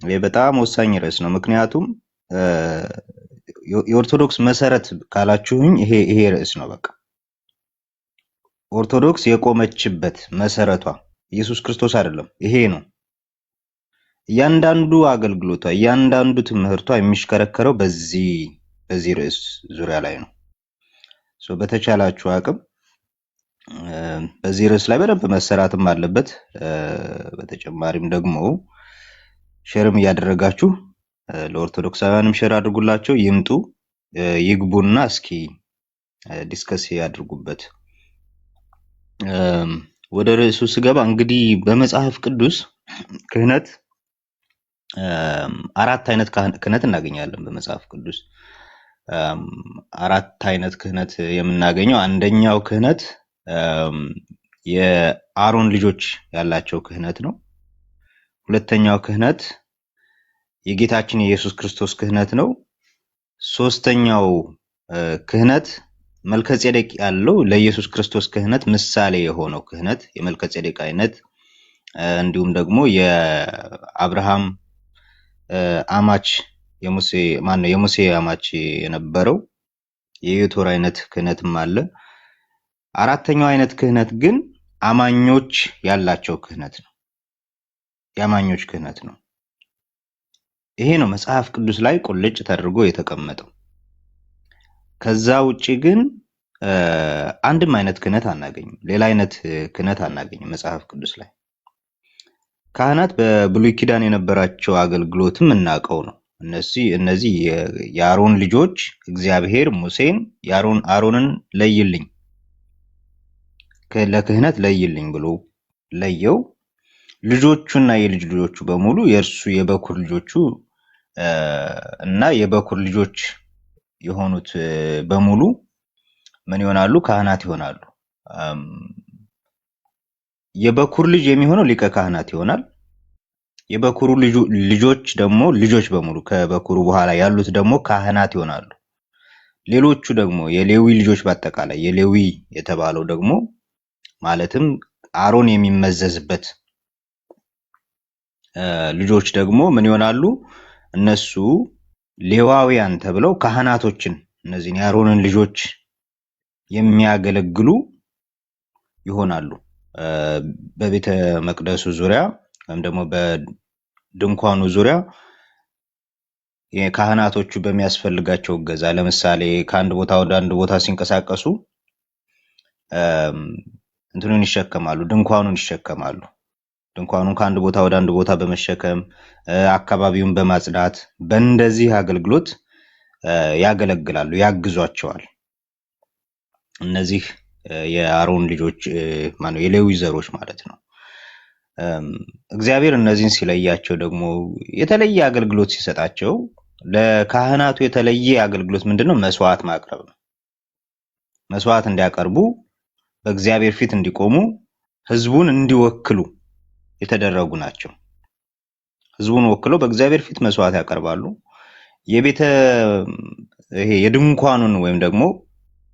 ይሄ በጣም ወሳኝ ርዕስ ነው። ምክንያቱም የኦርቶዶክስ መሰረት ካላችሁኝ ይሄ ርዕስ ነው። በቃ ኦርቶዶክስ የቆመችበት መሰረቷ ኢየሱስ ክርስቶስ አይደለም፣ ይሄ ነው። እያንዳንዱ አገልግሎቷ፣ እያንዳንዱ ትምህርቷ የሚሽከረከረው በዚህ ርዕስ ዙሪያ ላይ ነው። በተቻላችሁ አቅም በዚህ ርዕስ ላይ በደንብ መሰራትም አለበት። በተጨማሪም ደግሞ ሼርም እያደረጋችሁ ለኦርቶዶክሳውያንም ሼር አድርጉላቸው። ይምጡ ይግቡና እስኪ ዲስከስ ያድርጉበት። ወደ ርዕሱ ስገባ እንግዲህ በመጽሐፍ ቅዱስ ክህነት 4 አይነት ክህነት እናገኛለን። በመጽሐፍ ቅዱስ 4 አይነት ክህነት የምናገኘው፣ አንደኛው ክህነት የአሮን ልጆች ያላቸው ክህነት ነው። ሁለተኛው ክህነት የጌታችን የኢየሱስ ክርስቶስ ክህነት ነው። ሶስተኛው ክህነት መልከጼዴቅ ያለው ለኢየሱስ ክርስቶስ ክህነት ምሳሌ የሆነው ክህነት የመልከጼዴቅ አይነት እንዲሁም ደግሞ የአብርሃም አማች የሙሴ አማች የነበረው የዮቶር አይነት ክህነትም አለ። አራተኛው አይነት ክህነት ግን አማኞች ያላቸው ክህነት ነው። የአማኞች ክህነት ነው። ይሄ ነው መጽሐፍ ቅዱስ ላይ ቁልጭ ተደርጎ የተቀመጠው። ከዛ ውጪ ግን አንድም አይነት ክህነት አናገኝም። ሌላ አይነት ክህነት አናገኝም መጽሐፍ ቅዱስ ላይ። ካህናት በብሉይ ኪዳን የነበራቸው አገልግሎትም እናውቀው ነው። እነዚህ የአሮን ልጆች እግዚአብሔር ሙሴን አሮንን ለይልኝ ለክህነት ለይልኝ ብሎ ለየው። ልጆቹና የልጅ ልጆቹ በሙሉ የእርሱ የበኩር ልጆቹ እና የበኩር ልጆች የሆኑት በሙሉ ምን ይሆናሉ? ካህናት ይሆናሉ። የበኩር ልጅ የሚሆነው ሊቀ ካህናት ይሆናል። የበኩሩ ልጆች ደግሞ ልጆች በሙሉ ከበኩሩ በኋላ ያሉት ደግሞ ካህናት ይሆናሉ። ሌሎቹ ደግሞ የሌዊ ልጆች በአጠቃላይ የሌዊ የተባለው ደግሞ ማለትም አሮን የሚመዘዝበት ልጆች ደግሞ ምን ይሆናሉ? እነሱ ሌዋውያን ተብለው ካህናቶችን እነዚህን የአሮንን ልጆች የሚያገለግሉ ይሆናሉ። በቤተ መቅደሱ ዙሪያ ወይም ደግሞ በድንኳኑ ዙሪያ የካህናቶቹ በሚያስፈልጋቸው እገዛ ለምሳሌ ከአንድ ቦታ ወደ አንድ ቦታ ሲንቀሳቀሱ እንትኑን ይሸከማሉ፣ ድንኳኑን ይሸከማሉ። ድንኳኑን ከአንድ ቦታ ወደ አንድ ቦታ በመሸከም አካባቢውን በማጽዳት በእንደዚህ አገልግሎት ያገለግላሉ፣ ያግዟቸዋል። እነዚህ የአሮን ልጆች የሌዊ ዘሮች ማለት ነው። እግዚአብሔር እነዚህን ሲለያቸው ደግሞ የተለየ አገልግሎት ሲሰጣቸው ለካህናቱ የተለየ አገልግሎት ምንድነው? መስዋዕት ማቅረብ ነው። መስዋዕት እንዲያቀርቡ በእግዚአብሔር ፊት እንዲቆሙ ህዝቡን እንዲወክሉ የተደረጉ ናቸው። ህዝቡን ወክለው በእግዚአብሔር ፊት መስዋዕት ያቀርባሉ። የድንኳኑን ወይም ደግሞ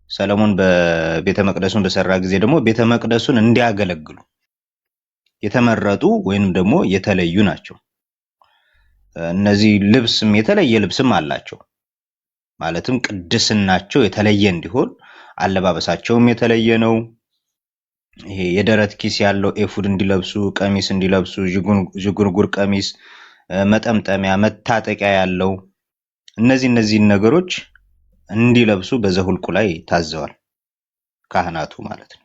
ሰለሞን በቤተ መቅደሱን በሰራ ጊዜ ደግሞ ቤተ መቅደሱን እንዲያገለግሉ የተመረጡ ወይም ደግሞ የተለዩ ናቸው። እነዚህ ልብስም የተለየ ልብስም አላቸው። ማለትም ቅድስናቸው የተለየ እንዲሆን አለባበሳቸውም የተለየ ነው። ይሄ የደረት ኪስ ያለው ኤፉድ እንዲለብሱ፣ ቀሚስ እንዲለብሱ፣ ዥጉርጉር ቀሚስ፣ መጠምጠሚያ፣ መታጠቂያ ያለው እነዚህ ነገሮች እንዲለብሱ በዘሁልቁ ላይ ታዘዋል ካህናቱ ማለት ነው።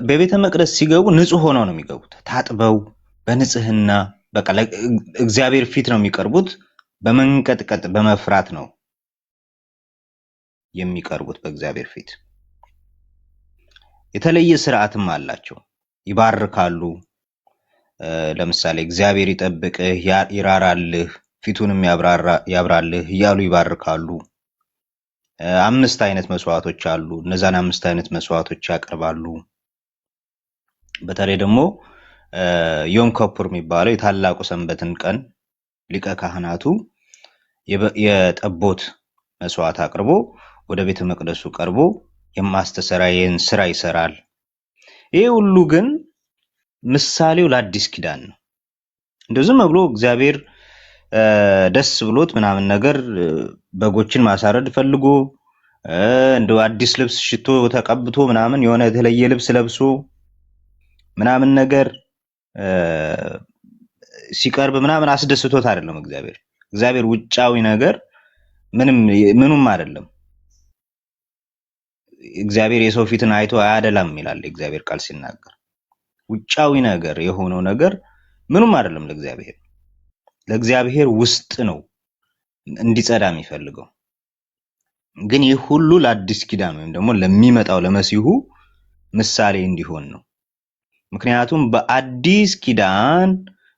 በቤተ መቅደስ ሲገቡ ንጹህ ሆነው ነው የሚገቡት። ታጥበው በንጽህና በቃ እግዚአብሔር ፊት ነው የሚቀርቡት። በመንቀጥቀጥ በመፍራት ነው የሚቀርቡት በእግዚአብሔር ፊት። የተለየ ስርዓትም አላቸው። ይባርካሉ። ለምሳሌ እግዚአብሔር ይጠብቅህ፣ ይራራልህ፣ ፊቱንም ያብራልህ እያሉ ይባርካሉ። 5 አይነት መስዋዕቶች አሉ። እነዛን 5 አይነት መስዋዕቶች ያቀርባሉ። በተለይ ደግሞ ዮም ከፑር የሚባለው የታላቁ ሰንበትን ቀን ሊቀ ካህናቱ የጠቦት መስዋዕት አቅርቦ ወደ ቤተ መቅደሱ ቀርቦ የማስተሰሪያን ስራ ይሰራል። ይሄ ሁሉ ግን ምሳሌው ለአዲስ ኪዳን ነው። እንደዚህም ብሎ እግዚአብሔር ደስ ብሎት ምናምን ነገር በጎችን ማሳረድ ፈልጎ እንደው አዲስ ልብስ ሽቶ ተቀብቶ ምናምን የሆነ የተለየ ልብስ ለብሶ ምናምን ነገር ሲቀርብ ምናምን አስደስቶት አይደለም። እግዚአብሔር ውጫዊ ነገር ምኑም አይደለም። እግዚአብሔር የሰው ፊትን አይቶ አያደላም ይላል እግዚአብሔር ቃል ሲናገር። ውጫዊ ነገር የሆነው ነገር ምኑም አይደለም ለእግዚአብሔር ውስጥ ነው እንዲጸዳ የሚፈልገው። ግን ይህ ሁሉ ለአዲስ ኪዳን ወይም ደግሞ ለሚመጣው ለመሲሁ ምሳሌ እንዲሆን ነው። ምክንያቱም በአዲስ ኪዳን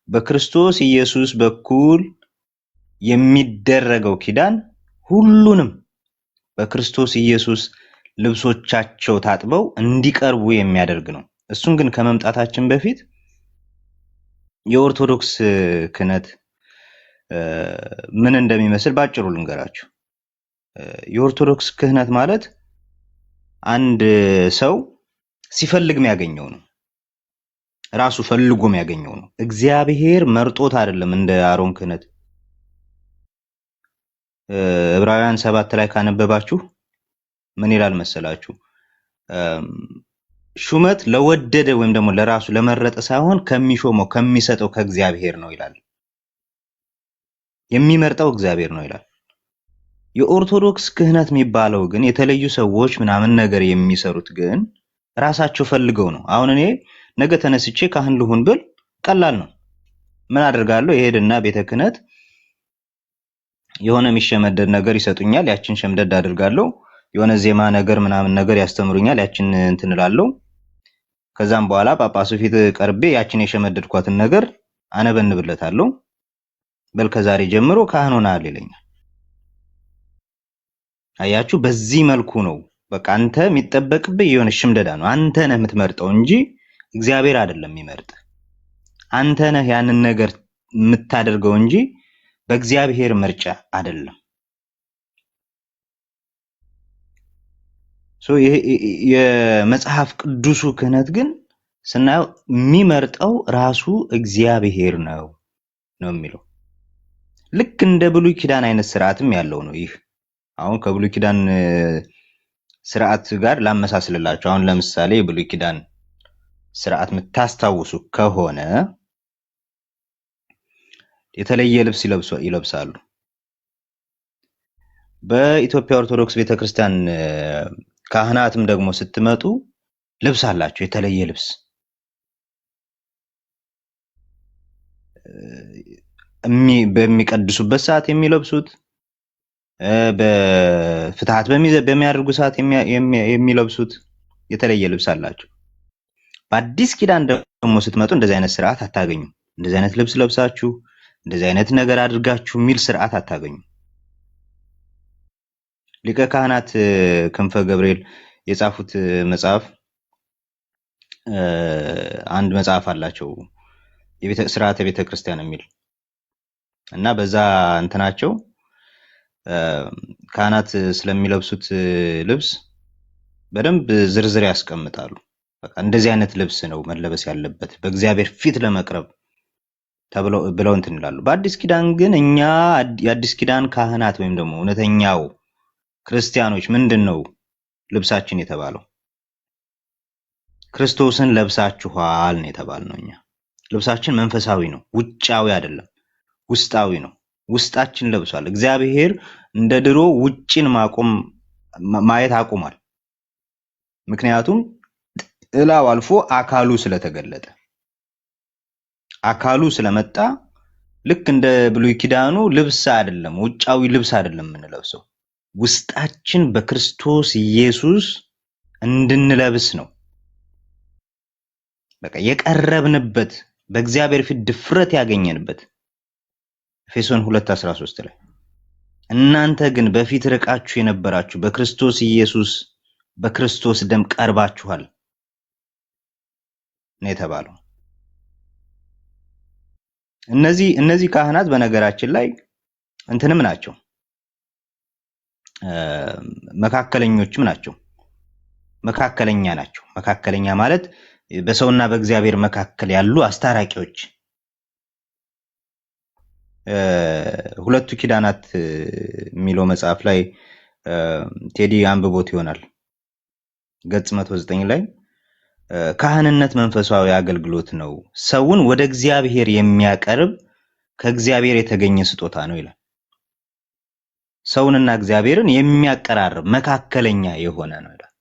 በክርስቶስ ኢየሱስ በኩል የሚደረገው ኪዳን ሁሉንም በክርስቶስ ኢየሱስ ልብሶቻቸው ታጥበው እንዲቀርቡ የሚያደርግ ነው። እሱን ግን ከመምጣታችን በፊት የኦርቶዶክስ ክህነት ምን እንደሚመስል ባጭሩ ልንገራችሁ። የኦርቶዶክስ ክህነት ማለት አንድ ሰው ሲፈልግ የሚያገኘው ነው። ራሱ ፈልጎ የሚያገኘው ነው። እግዚአብሔር መርጦት አይደለም። እንደ አሮን ክህነት ዕብራውያን 7 ላይ ካነበባችሁ ምን ይላል መሰላችሁ? ሹመት ለወደደ ወይም ደግሞ ለራሱ ለመረጠ ሳይሆን ከሚሾመው ከሚሰጠው ከእግዚአብሔር ነው ይላል። የሚመርጠው እግዚአብሔር ነው ይላል። የኦርቶዶክስ ክህነት የሚባለው ግን የተለዩ ሰዎች ምናምን ነገር የሚሰሩት ግን ራሳቸው ፈልገው ነው። አሁን እኔ ነገ ተነስቼ ካህን ልሁን ብል ቀላል ነው። ምን አደርጋለሁ? ይሄድና ቤተ ክህነት የሆነ የሚሸመደድ ነገር ይሰጡኛል። ያችን ሸምደድ አድርጋለሁ። የሆነ ዜማ ነገር ምናምን ነገር ያስተምሩኛል። ያችን እንትን እላለሁ። ከዛም በኋላ ጳጳሱ ፊት ቀርቤ ያችን የሸመደድኳትን ነገር አነበንብለታለሁ። በል ከዛሬ ጀምሮ ካህን ሆነሃል ይለኛል። አያችሁ፣ በዚህ መልኩ ነው። በቃ አንተ የሚጠበቅብህ የሆነ ሽምደዳ ነው። አንተ ነህ የምትመርጠው እንጂ እግዚአብሔር አይደለም የሚመርጥ። አንተ ነህ ያንን ነገር የምታደርገው እንጂ በእግዚአብሔር ምርጫ አይደለም። ይሄ የመጽሐፍ ቅዱሱ ክህነት ግን ስናየው የሚመርጠው ራሱ እግዚአብሔር ነው የሚለው። ልክ እንደ ብሉይ ኪዳን አይነት ስርዓትም ያለው ነው። ይህ አሁን ከብሉይ ኪዳን ስርዓት ጋር ላመሳስልላችሁ። አሁን ለምሳሌ የብሉይ ኪዳን ስርዓት የምታስታውሱ ከሆነ የተለየ ልብስ ይለብሳሉ። በኢትዮጵያ ኦርቶዶክስ ቤተክርስቲያን ካህናትም ደግሞ ስትመጡ ልብስ አላቸው፣ የተለየ ልብስ። በሚቀድሱበት ሰዓት የሚለብሱት፣ በፍትሐት በሚያደርጉ ሰዓት የሚለብሱት የተለየ ልብስ አላቸው። በአዲስ ኪዳን ደግሞ ስትመጡ እንደዚህ አይነት ስርዓት አታገኙም። እንደዚህ አይነት ልብስ ለብሳችሁ እንደዚህ አይነት ነገር አድርጋችሁ የሚል ስርዓት አታገኙም። ሊቀ ካህናት ክንፈ ገብርኤል የጻፉት መጽሐፍ አንድ መጽሐፍ አላቸው፣ ስርዓተ ቤተ ክርስቲያን የሚል እና በዛ እንትናቸው ካህናት ስለሚለብሱት ልብስ በደንብ ዝርዝር ያስቀምጣሉ። በቃ እንደዚህ አይነት ልብስ ነው መለበስ ያለበት በእግዚአብሔር ፊት ለመቅረብ ብለው እንትን ይላሉ። በአዲስ ኪዳን ግን እኛ የአዲስ ኪዳን ካህናት ወይም ደግሞ እውነተኛው ክርስቲያኖች ምንድን ነው ልብሳችን የተባለው? ክርስቶስን ለብሳችኋል ነው የተባልነው። እኛ ልብሳችን መንፈሳዊ ነው፣ ውጫዊ አይደለም፣ ውስጣዊ ነው። ውስጣችን ለብሷል። እግዚአብሔር እንደ ድሮ ውጭን ማየት አቁሟል። ምክንያቱም ጥላው አልፎ አካሉ ስለተገለጠ፣ አካሉ ስለመጣ ልክ እንደ ብሉይ ኪዳኑ ልብስ አይደለም፣ ውጫዊ ልብስ አይደለም የምንለብሰው፣ ውስጣችን በክርስቶስ ኢየሱስ እንድንለብስ ነው። በቃ የቀረብንበት በእግዚአብሔር ፊት ድፍረት ያገኘንበት ኤፌሶን 2:13 ላይ እናንተ ግን በፊት ርቃችሁ የነበራችሁ በክርስቶስ ኢየሱስ በክርስቶስ ደም ቀርባችኋል ነው የተባለው። እነዚህ ካህናት በነገራችን ላይ እንትንም ናቸው፣ መካከለኞችም ናቸው። መካከለኛ ናቸው። መካከለኛ ማለት በሰውና በእግዚአብሔር መካከል ያሉ አስታራቂዎች። ሁለቱ ኪዳናት የሚለው መጽሐፍ ላይ ቴዲ አንብቦት ይሆናል። ገጽ 109 ላይ ካህንነት መንፈሳዊ አገልግሎት ነው፣ ሰውን ወደ እግዚአብሔር የሚያቀርብ ከእግዚአብሔር የተገኘ ስጦታ ነው ይላል። ሰውንና እግዚአብሔርን የሚያቀራርብ መካከለኛ የሆነ ነው ይላል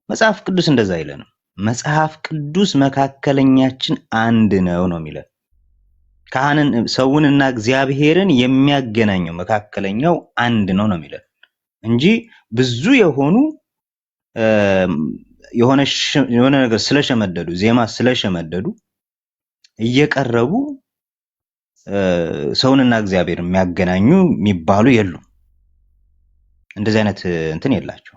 መጽሐፍ ቅዱስ። እንደዛ ይለንም መጽሐፍ ቅዱስ መካከለኛችን አንድ ነው የሚለው። ካህንን ሰውንና እግዚአብሔርን የሚያገናኘው መካከለኛው አንድ ነው የሚለው እንጂ ብዙ የሆነ ነገር ስለሸመደዱ ዜማ ስለሸመደዱ እየቀረቡ ሰውንና እግዚአብሔር የሚያገናኙ የሚባሉ የሉም። እንደዚህ አይነት እንትን የላቸው።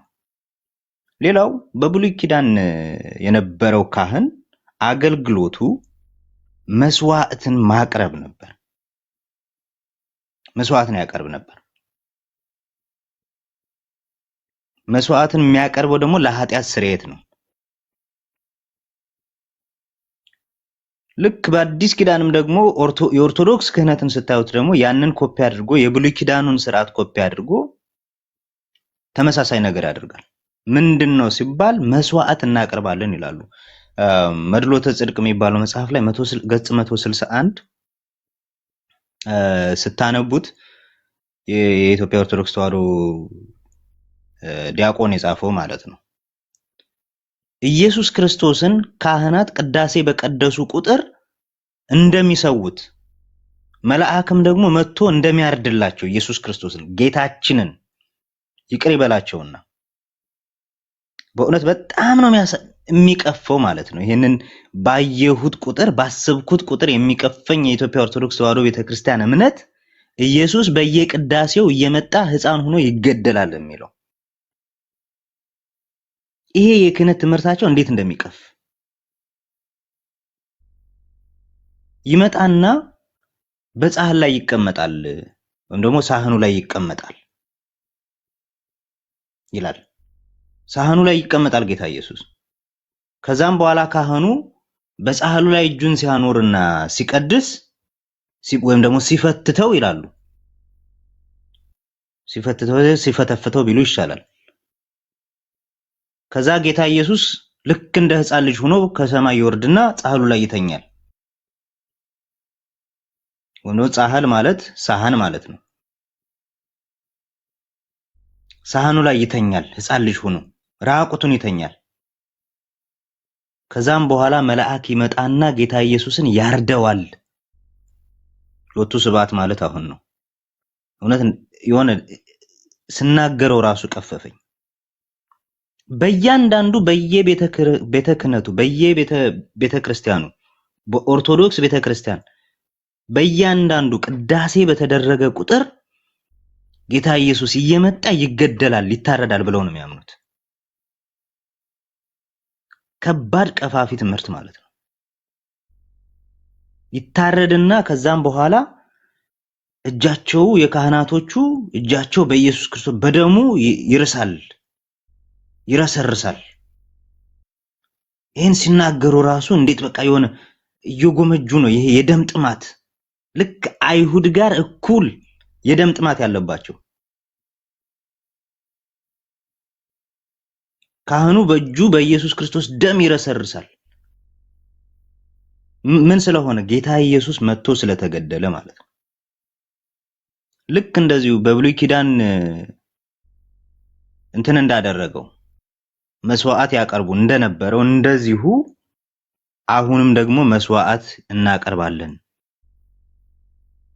ሌላው በብሉይ ኪዳን የነበረው ካህን አገልግሎቱ መስዋዕትን ማቅረብ ነበር። መስዋዕትን ያቀርብ ነበር። መስዋዕትን የሚያቀርበው ደግሞ ለኃጢአት ስርየት ነው። ልክ በአዲስ ኪዳንም ደግሞ የኦርቶዶክስ ክህነትን ስታዩት ደግሞ ያንን ኮፒ አድርጎ የብሉይ ኪዳኑን ስርዓት ኮፒ አድርጎ ተመሳሳይ ነገር ያደርጋል። ምንድነው ሲባል መስዋዕት እናቀርባለን ይላሉ። መድሎተ ጽድቅ የሚባለው መጽሐፍ ላይ ገጽ 161 ስታነቡት የኢትዮጵያ ኦርቶዶክስ ተዋሕዶ ዲያቆን የጻፈው ማለት ነው። ኢየሱስ ክርስቶስን ካህናት ቅዳሴ በቀደሱ ቁጥር እንደሚሰውት መልአክም ደግሞ መጥቶ እንደሚያርድላቸው ኢየሱስ ክርስቶስን ጌታችንን ይቅር ይበላቸውና በእውነት በጣም ነው የሚቀፈው ማለት ነው። ይሄንን ባየሁት ቁጥር ባሰብኩት ቁጥር የሚቀፈኝ የኢትዮጵያ ኦርቶዶክስ ተዋሕዶ ቤተክርስቲያን እምነት ኢየሱስ በየቅዳሴው እየመጣ ሕፃን ሆኖ ይገደላል የሚለው ይሄ የክህነት ትምህርታቸው እንዴት እንደሚቀፍ ይመጣና በጻሕል ላይ ይቀመጣል ወይም ደግሞ ሳህኑ ላይ ይቀመጣል ይላል። ሳህኑ ላይ ይቀመጣል ጌታ ኢየሱስ። ከዛም በኋላ ካህኑ በጻሕሉ ላይ እጁን ሲያኖርና ሲቀድስ ወይም ደግሞ ሲፈትተው ይላሉ። ሲፈተፍተው ቢሉ ይሻላል። ከዛ ጌታ ኢየሱስ ልክ እንደ ሕፃን ልጅ ሆኖ ከሰማይ ይወርድና ጻሕሉ ላይ ይተኛል። ወይም ጻሕል ማለት ሳህን ማለት ነው። ሳህኑ ላይ ይተኛል ሕፃን ልጅ ሆኖ ራቁቱን ይተኛል። ከዛም በኋላ መልአክ ይመጣና ጌታ ኢየሱስን ያርደዋል። ሎቱ ስብሐት ማለት አሁን ነው። እውነት የሆነ ስናገረው ራሱ ቀፈፈኝ። በእያንዳንዱ በየቤተ ክህነቱ በየቤተ ክርስቲያኑ በኦርቶዶክስ ቤተ ክርስቲያን በእያንዳንዱ ቅዳሴ በተደረገ ቁጥር ጌታ ኢየሱስ እየመጣ ይገደላል፣ ይታረዳል ብለው ነው የሚያምኑት። ከባድ ቀፋፊ ትምህርት ማለት ነው። ይታረድና ከዛም በኋላ እጃቸው የካህናቶቹ እጃቸው በኢየሱስ ክርስቶስ በደሙ ይርሳል፣ ይረሰርሳል። ይሄን ሲናገሩ ራሱ እንዴት በቃ የሆነ እየጎመጁ ነው። ይሄ የደም ጥማት ልክ አይሁድ ጋር እኩል የደም ጥማት ያለባቸው ካህኑ በእጁ በኢየሱስ ክርስቶስ ደም ይረሰርሳል። ምን ስለሆነ ጌታ ኢየሱስ መጥቶ ስለተገደለ ማለት ነው። ልክ እንደዚሁ በብሉይ ኪዳን እንትን እንዳደረገው መስዋዕት ያቀርቡ እንደነበረው እንደዚሁ አሁንም ደግሞ መስዋዕት እናቀርባለን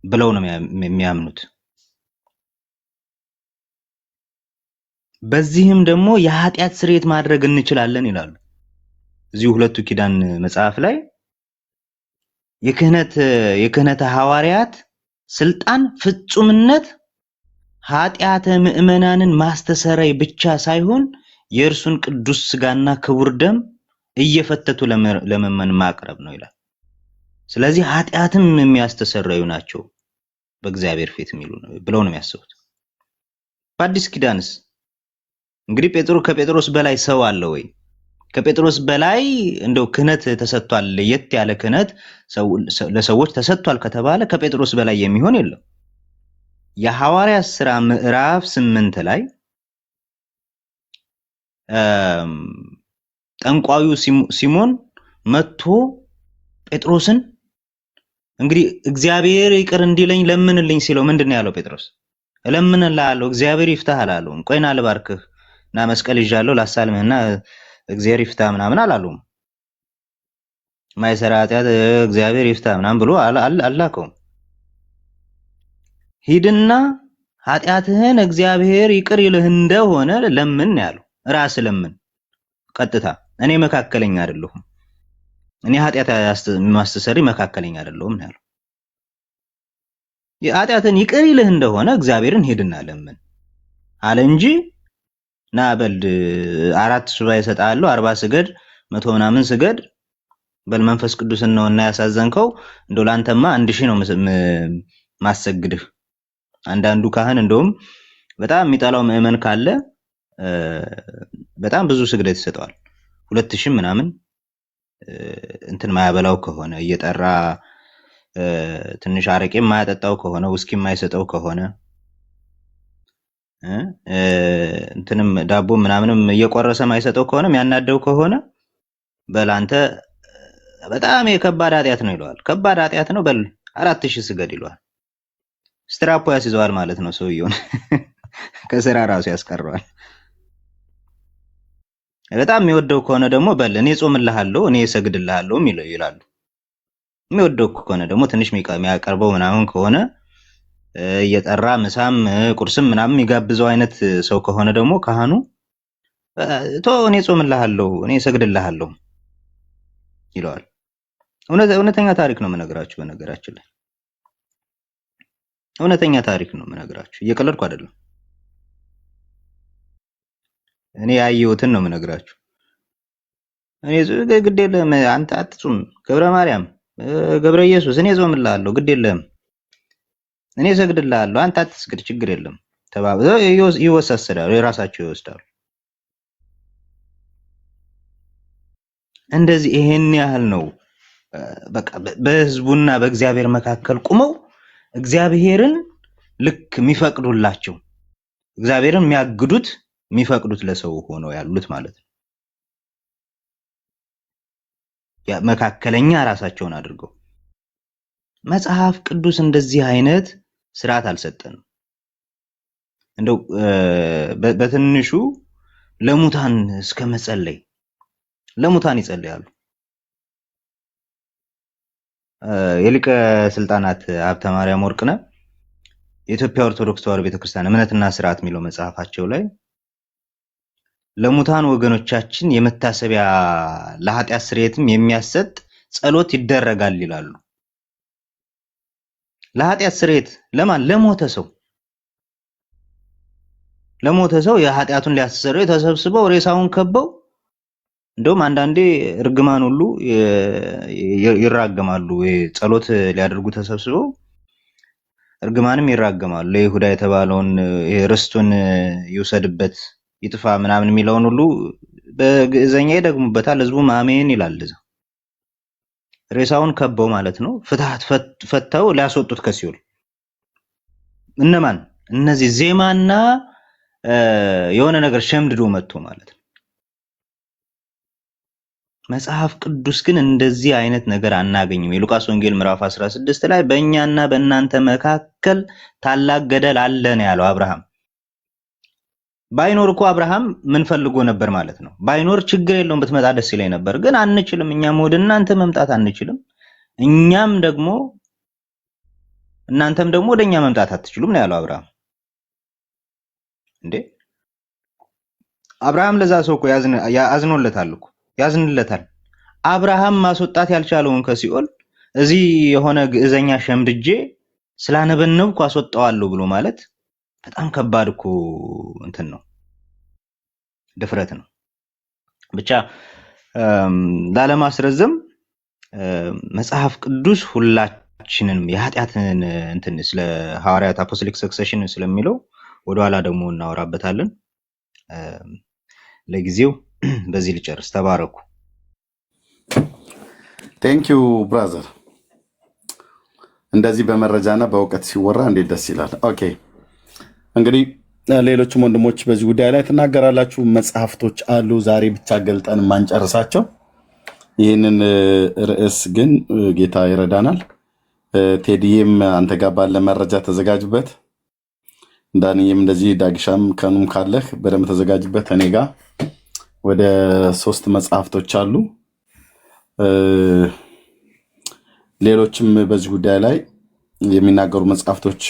ብለው ነው የሚያምኑት። በዚህም ደግሞ የኃጢአት ስርየት ማድረግ እንችላለን ይላሉ። እዚሁ ሁለቱ ኪዳን መጽሐፍ ላይ የክህነተ ሐዋርያት ስልጣን ፍጹምነት ኃጢአተ ምእመናንን ማስተሰረይ ብቻ ሳይሆን የእርሱን ቅዱስ ስጋና ክቡር ደም እየፈተቱ ለመመን ማቅረብ ነው ይላል። ስለዚህ ኃጢአትም የሚያስተሰረዩ ናቸው በእግዚአብሔር ፊት የሚሉ ነው ብለው ነው የሚያስቡት። በአዲስ ኪዳንስ እንግዲህ ከጴጥሮስ በላይ ሰው አለ ወይ? ከጴጥሮስ በላይ እንደው ክህነት ተሰጥቷል፣ ለየት ያለ ክህነት ለሰዎች ተሰጥቷል ከተባለ ከጴጥሮስ በላይ የሚሆን የለም። የሐዋርያት ሥራ ምዕራፍ 8 ላይ ጠንቋዩ ሲሞን መጥቶ ጴጥሮስን እንግዲህ እግዚአብሔር ይቅር እንዲለኝ ለምንልኝ ሲለው ምንድነው ያለው? ጴጥሮስ እለምንልሃለሁ እግዚአብሔር ይፍታህ አላለው። ቆይና ልባርክህ እና መስቀል ይዣለሁ ላሳልምህና እግዚአብሔር ይፍታህ ምናምን አላለውም። ማይሰራ ኃጢአት እግዚአብሔር ይፍታህ ምናምን ብሎ አላከውም። ሂድና ኃጢአትህን እግዚአብሔር ይቅር ይልህ እንደሆነ ለምን ያለው። ራስ ለምን ቀጥታ እኔ መካከለኛ አይደለሁም፣ እኔ ኃጢአት ማስተሰሪ መካከለኛ አይደለሁም ነው ያለው። የኃጢአትን ይቅር ይልህ እንደሆነ እግዚአብሔርን ሄድና ለምን አለ እንጂ ና በል 4 ሱባኤ እሰጥሃለሁ 40 ስገድ 100 ምናምን ስገድ በል መንፈስ ቅዱስን ነውና ያሳዘንከው እንደው ላንተማ 1000 ነው ማሰግድህ አንዳንዱ ካህን እንደውም በጣም የሚጠላው ምዕመን ካለ በጣም ብዙ ስግደት ይሰጠዋል። 2000 ምናምን እንትን ማያበላው ከሆነ እየጠራ ትንሽ አረቄ ማያጠጣው ከሆነ ውስኪ ማይሰጠው ከሆነ እንትንም ዳቦ ምናምንም እየቆረሰ ማይሰጠው ከሆነ የሚያናደው ከሆነ በላንተ በጣም የከባድ ኃጢአት ነው ይለዋል። ከባድ ኃጢአት ነው በል 4000 ስገድ ይለዋል። ስትራፖ ያስይዘዋል ማለት ነው። ሰውየውን ከስራ ራሱ ያስቀረዋል። በጣም የሚወደው ከሆነ ደግሞ በል እኔ ጾምልሃለሁ እኔ እሰግድልሃለሁ ይላሉ። የሚወደው ከሆነ ደግሞ ትንሽ የሚያቀርበው ምናምን ከሆነ እየጠራ ምሳም ቁርስም ምናምን የሚጋብዘው አይነት ሰው ከሆነ ደግሞ ካህኑ እኔ ጾምልሃለሁ እኔ እሰግድልሃለሁ ይለዋል። እውነተኛ ታሪክ ነው የምነግራችሁ። በነገራችን ላይ እውነተኛ ታሪክ ነው የምነግራችሁ፣ እየቀለድኩ አይደለም። እኔ ያየሁትን ነው የምነግራችሁ። እኔ ግድ የለም አንተ አትጹም፣ ገብረ ማርያም ገብረ ኢየሱስ እኔ ጾምልሃለሁ ግድ የለም እኔ እሰግድልሃለሁ አንተ አትስግድ ችግር የለም ተባብለው ይወሳሰዳሉ፣ የራሳቸው ይወስዳሉ። እንደዚህ ይሄን ያህል ነው በቃ በህዝቡና በእግዚአብሔር መካከል ቁመው እግዚአብሔርን ልክ የሚፈቅዱላቸው እግዚአብሔርን የሚያግዱት የሚፈቅዱት ለሰው ሆነው ያሉት ማለት ነው። ያ መካከለኛ ራሳቸውን አድርገው መጽሐፍ ቅዱስ እንደዚህ አይነት ስርዓት አልሰጠንም። እንደው በትንሹ ለሙታን እስከ መጸለይ ለሙታን ይጸልያሉ። የሊቀ ስልጣናት ሀብተ ማርያም ወርቅነህ የኢትዮጵያ ኦርቶዶክስ ተዋሕዶ ቤተክርስቲያን እምነትና ስርዓት የሚለው መጽሐፋቸው ላይ ለሙታን ወገኖቻችን የመታሰቢያ ለኃጢአት ስርየትም የሚያሰጥ ጸሎት ይደረጋል ይላሉ። ለኃጢአት ስርየት ለማን? ለሞተ ሰው የኃጢአቱን ሊያስተሰርዩ ተሰብስበው ሬሳውን ከበው እንደውም አንዳንዴ እርግማን ሁሉ ይራገማሉ። ጸሎት ሊያደርጉ ተሰብስበው እርግማንም ይራገማሉ። ለይሁዳ የተባለውን ርስቱን ይውሰድበት ይጥፋ ምናምን የሚለውን ሁሉ በግዕዘኛ ይደግሙበታል። ህዝቡም አሜን ይላል። ሬሳውን ከበው ማለት ነው። ፍትሐት ፈተው ሊያስወጡት ከሲኦል እነማን? እነዚህ ዜማና የሆነ ነገር ሸምድዶ መጥቶ ማለት ነው። መጽሐፍ ቅዱስ ግን እንደዚህ አይነት ነገር አናገኝም። የሉቃስ ወንጌል ምዕራፍ 16 ላይ በእኛና በእናንተ መካከል ታላቅ ገደል አለ ነው ያለው። አብርሃም ባይኖር እኮ አብርሃም ምን ፈልጎ ነበር ማለት ነው? ባይኖር ችግር የለውም ብትመጣ ደስ ይለኝ ነበር፣ ግን አንችልም፣ እኛም ወደ እናንተ መምጣት አንችልም፣ እኛም ደግሞ እናንተም ደግሞ ወደኛ መምጣት አትችሉም ነው ያለው አብርሃም። እንዴ አብርሃም ለዛ ሰው እኮ ያዝኖለታል እኮ ያዝንለታል። አብርሃም ማስወጣት ያልቻለውን ከሲኦል እዚህ የሆነ ግዕዘኛ ሸምድጄ ስላነበነብኩ አስወጣዋለሁ ብሎ ማለት በጣም ከባድ እኮ እንትን ነው፣ ድፍረት ነው። ብቻ ላለማስረዘም መጽሐፍ ቅዱስ ሁላችንንም የኃጢአትን እንትን ስለ ሐዋርያት አፖስቶሊክ ሰክሰሽን ስለሚለው ወደኋላ ደግሞ እናወራበታለን። ለጊዜው በዚህ ልጨርስ። ተባረኩ። ቴንኪዩ ብራዘር። እንደዚህ በመረጃና በእውቀት ሲወራ እንዴት ደስ ይላል። ኦኬ እንግዲህ ሌሎችም ወንድሞች በዚህ ጉዳይ ላይ ትናገራላችሁ። መጽሐፍቶች አሉ ዛሬ ብቻ ገልጠን ማንጨርሳቸው። ይህንን ርዕስ ግን ጌታ ይረዳናል። ቴዲዬም አንተ ጋር ባለ መረጃ ተዘጋጅበት። ዳንዬም እንደዚህ ዳግሻም ከኑም ካለህ በደንብ ተዘጋጅበት። እኔ ጋር ወደ 3 መጽሐፍቶች አሉ። ሌሎችም በዚህ ጉዳይ ላይ የሚናገሩ መጽሐፍቶች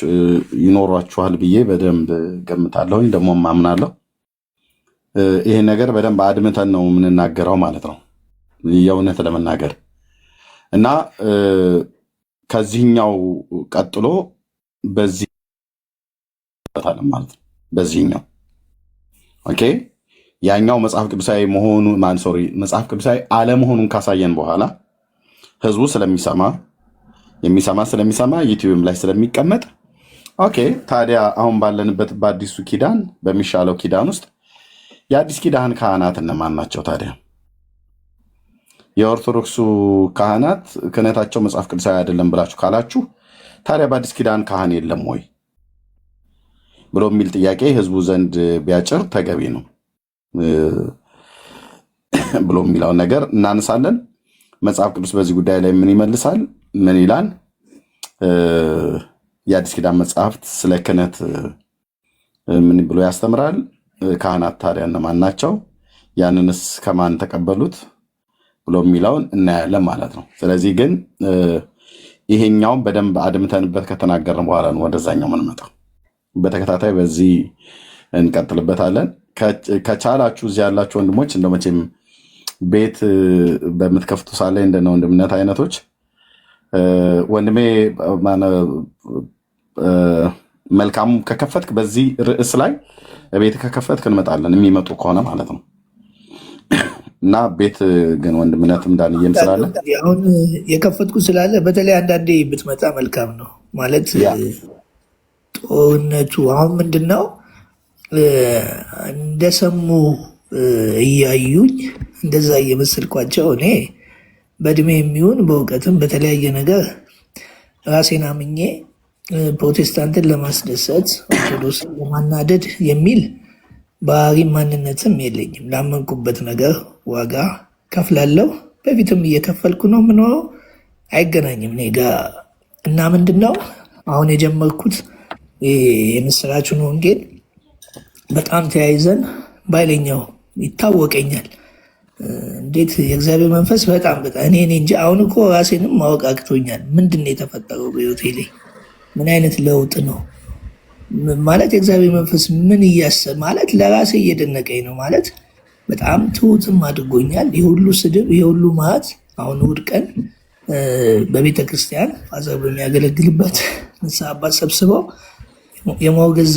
ይኖሯችኋል ብዬ በደንብ ገምታለሁኝ፣ ደግሞ ማምናለሁ። ይሄ ነገር በደንብ አድምተን ነው የምንናገረው ማለት ነው፣ የእውነት ለመናገር እና ከዚህኛው ቀጥሎ በዚህ ማለት ነው። በዚህኛው ኦኬ ያኛው መጽሐፍ ቅዱሳዊ መሆኑ መጽሐፍ ቅዱሳዊ አለመሆኑን ካሳየን በኋላ ህዝቡ ስለሚሰማ ዩቲዩብም ላይ ስለሚቀመጥ ኦኬ ታዲያ አሁን ባለንበት በአዲሱ ኪዳን በሚሻለው ኪዳን ውስጥ የአዲስ ኪዳን ካህናት እነማን ናቸው ታዲያ? የኦርቶዶክሱ ካህናት ክህነታቸው መጽሐፍ ቅዱሳዊ አይደለም ብላችሁ ካላችሁ ታዲያ በአዲስ ኪዳን ካህን የለም ወይ ብሎ የሚል ጥያቄ ህዝቡ ዘንድ ቢያጭር ተገቢ ነው ብሎ የሚለውን ነገር እናነሳለን። መጽሐፍ ቅዱስ በዚህ ጉዳይ ላይ ምን ይመልሳል? ምን ይላል? የአዲስ ኪዳን መጽሐፍት ስለ ክህነት ምን ብሎ ያስተምራል? ካህናት ታዲያ እነማን ናቸው? ያንንስ ከማን ተቀበሉት ብሎ የሚለውን እናያለን ማለት ነው። ስለዚህ ግን ይሄኛውን በደንብ አድምተንበት ከተናገርን በኋላ ነው ወደዛኛው የምንመጣው። በተከታታይ በዚህ እንቀጥልበታለን። ከቻላችሁ እዚህ ያላችሁ ወንድሞች እንደው መቼም ቤት በምትከፍቱ ሳለ እንደነ ወንድምነት አይነቶች ወንድሜ መልካሙ ከከፈትክ በዚህ ርዕስ ላይ ቤት ከከፈትክ እንመጣለን የሚመጡ ከሆነ ማለት ነው። እና ቤት ግን ወንድምነት እንዳንየም ስላለ አሁን የከፈትኩ ስላለ በተለይ አንዳንዴ ብትመጣ መልካም ነው ማለት ጦርነቱ አሁን ምንድን ነው እንደሰሙ እያዩኝ እንደዛ እየመሰልኳቸው እኔ በእድሜ የሚሆን በእውቀትም በተለያየ ነገር ራሴን አምኜ ፕሮቴስታንትን ለማስደሰት ኦርቶዶክስን ለማናደድ የሚል ባህሪ ማንነትም የለኝም። ላመንኩበት ነገር ዋጋ ከፍላለሁ። በፊትም እየከፈልኩ ነው የምኖረው። አይገናኝም እኔ ጋ እና ምንድን ነው አሁን የጀመርኩት የምስራቹን ወንጌል በጣም ተያይዘን ባይለኛው ይታወቀኛል። እንዴት የእግዚአብሔር መንፈስ በጣም እኔ እንጂ አሁን እኮ ራሴንም ማወቅ አቅቶኛል። ምንድን ነው የተፈጠረው በሕይወቴ ላይ? ምን አይነት ለውጥ ነው ማለት የእግዚአብሔር መንፈስ ምን እያሰብ ማለት ለራሴ እየደነቀኝ ነው ማለት በጣም ትሁትም አድርጎኛል። የሁሉ ስድብ የሁሉ መዓት አሁን እሑድ ቀን በቤተ ክርስቲያን ፋዘር በሚያገለግልበት ንስሐ አባት ሰብስበው የማውገዝ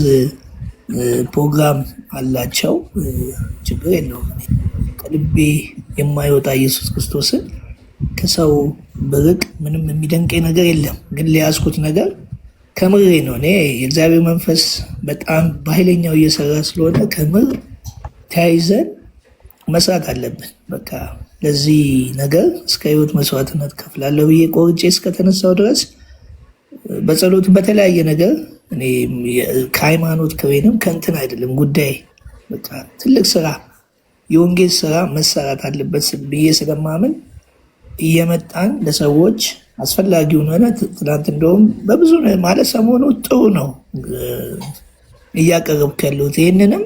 ፕሮግራም አላቸው። ችግር የለውም። ከልቤ የማይወጣ ኢየሱስ ክርስቶስን ከሰው ብርቅ ምንም የሚደንቀኝ ነገር የለም። ግን ሊያዝኩት ነገር ከምሬ ነው። እኔ የእግዚአብሔር መንፈስ በጣም በኃይለኛው እየሰራ ስለሆነ ከምር ተያይዘን መስራት አለብን። በቃ ለዚህ ነገር እስከ ህይወት መስዋዕትነት ከፍላለሁ ብዬ ቆርጬ እስከተነሳው ድረስ በጸሎት በተለያየ ነገር እኔ ከሃይማኖት ከወይንም ከእንትን አይደለም ጉዳይ በቃ ትልቅ ስራ የወንጌል ስራ መሰራት አለበት ብዬ ስለማምን እየመጣን ለሰዎች አስፈላጊውን ሆነ ትናንት እንደውም በብዙ ማለት ሰሞኑ ጥሩ ነው እያቀረብኩ ያለሁት። ይህንንም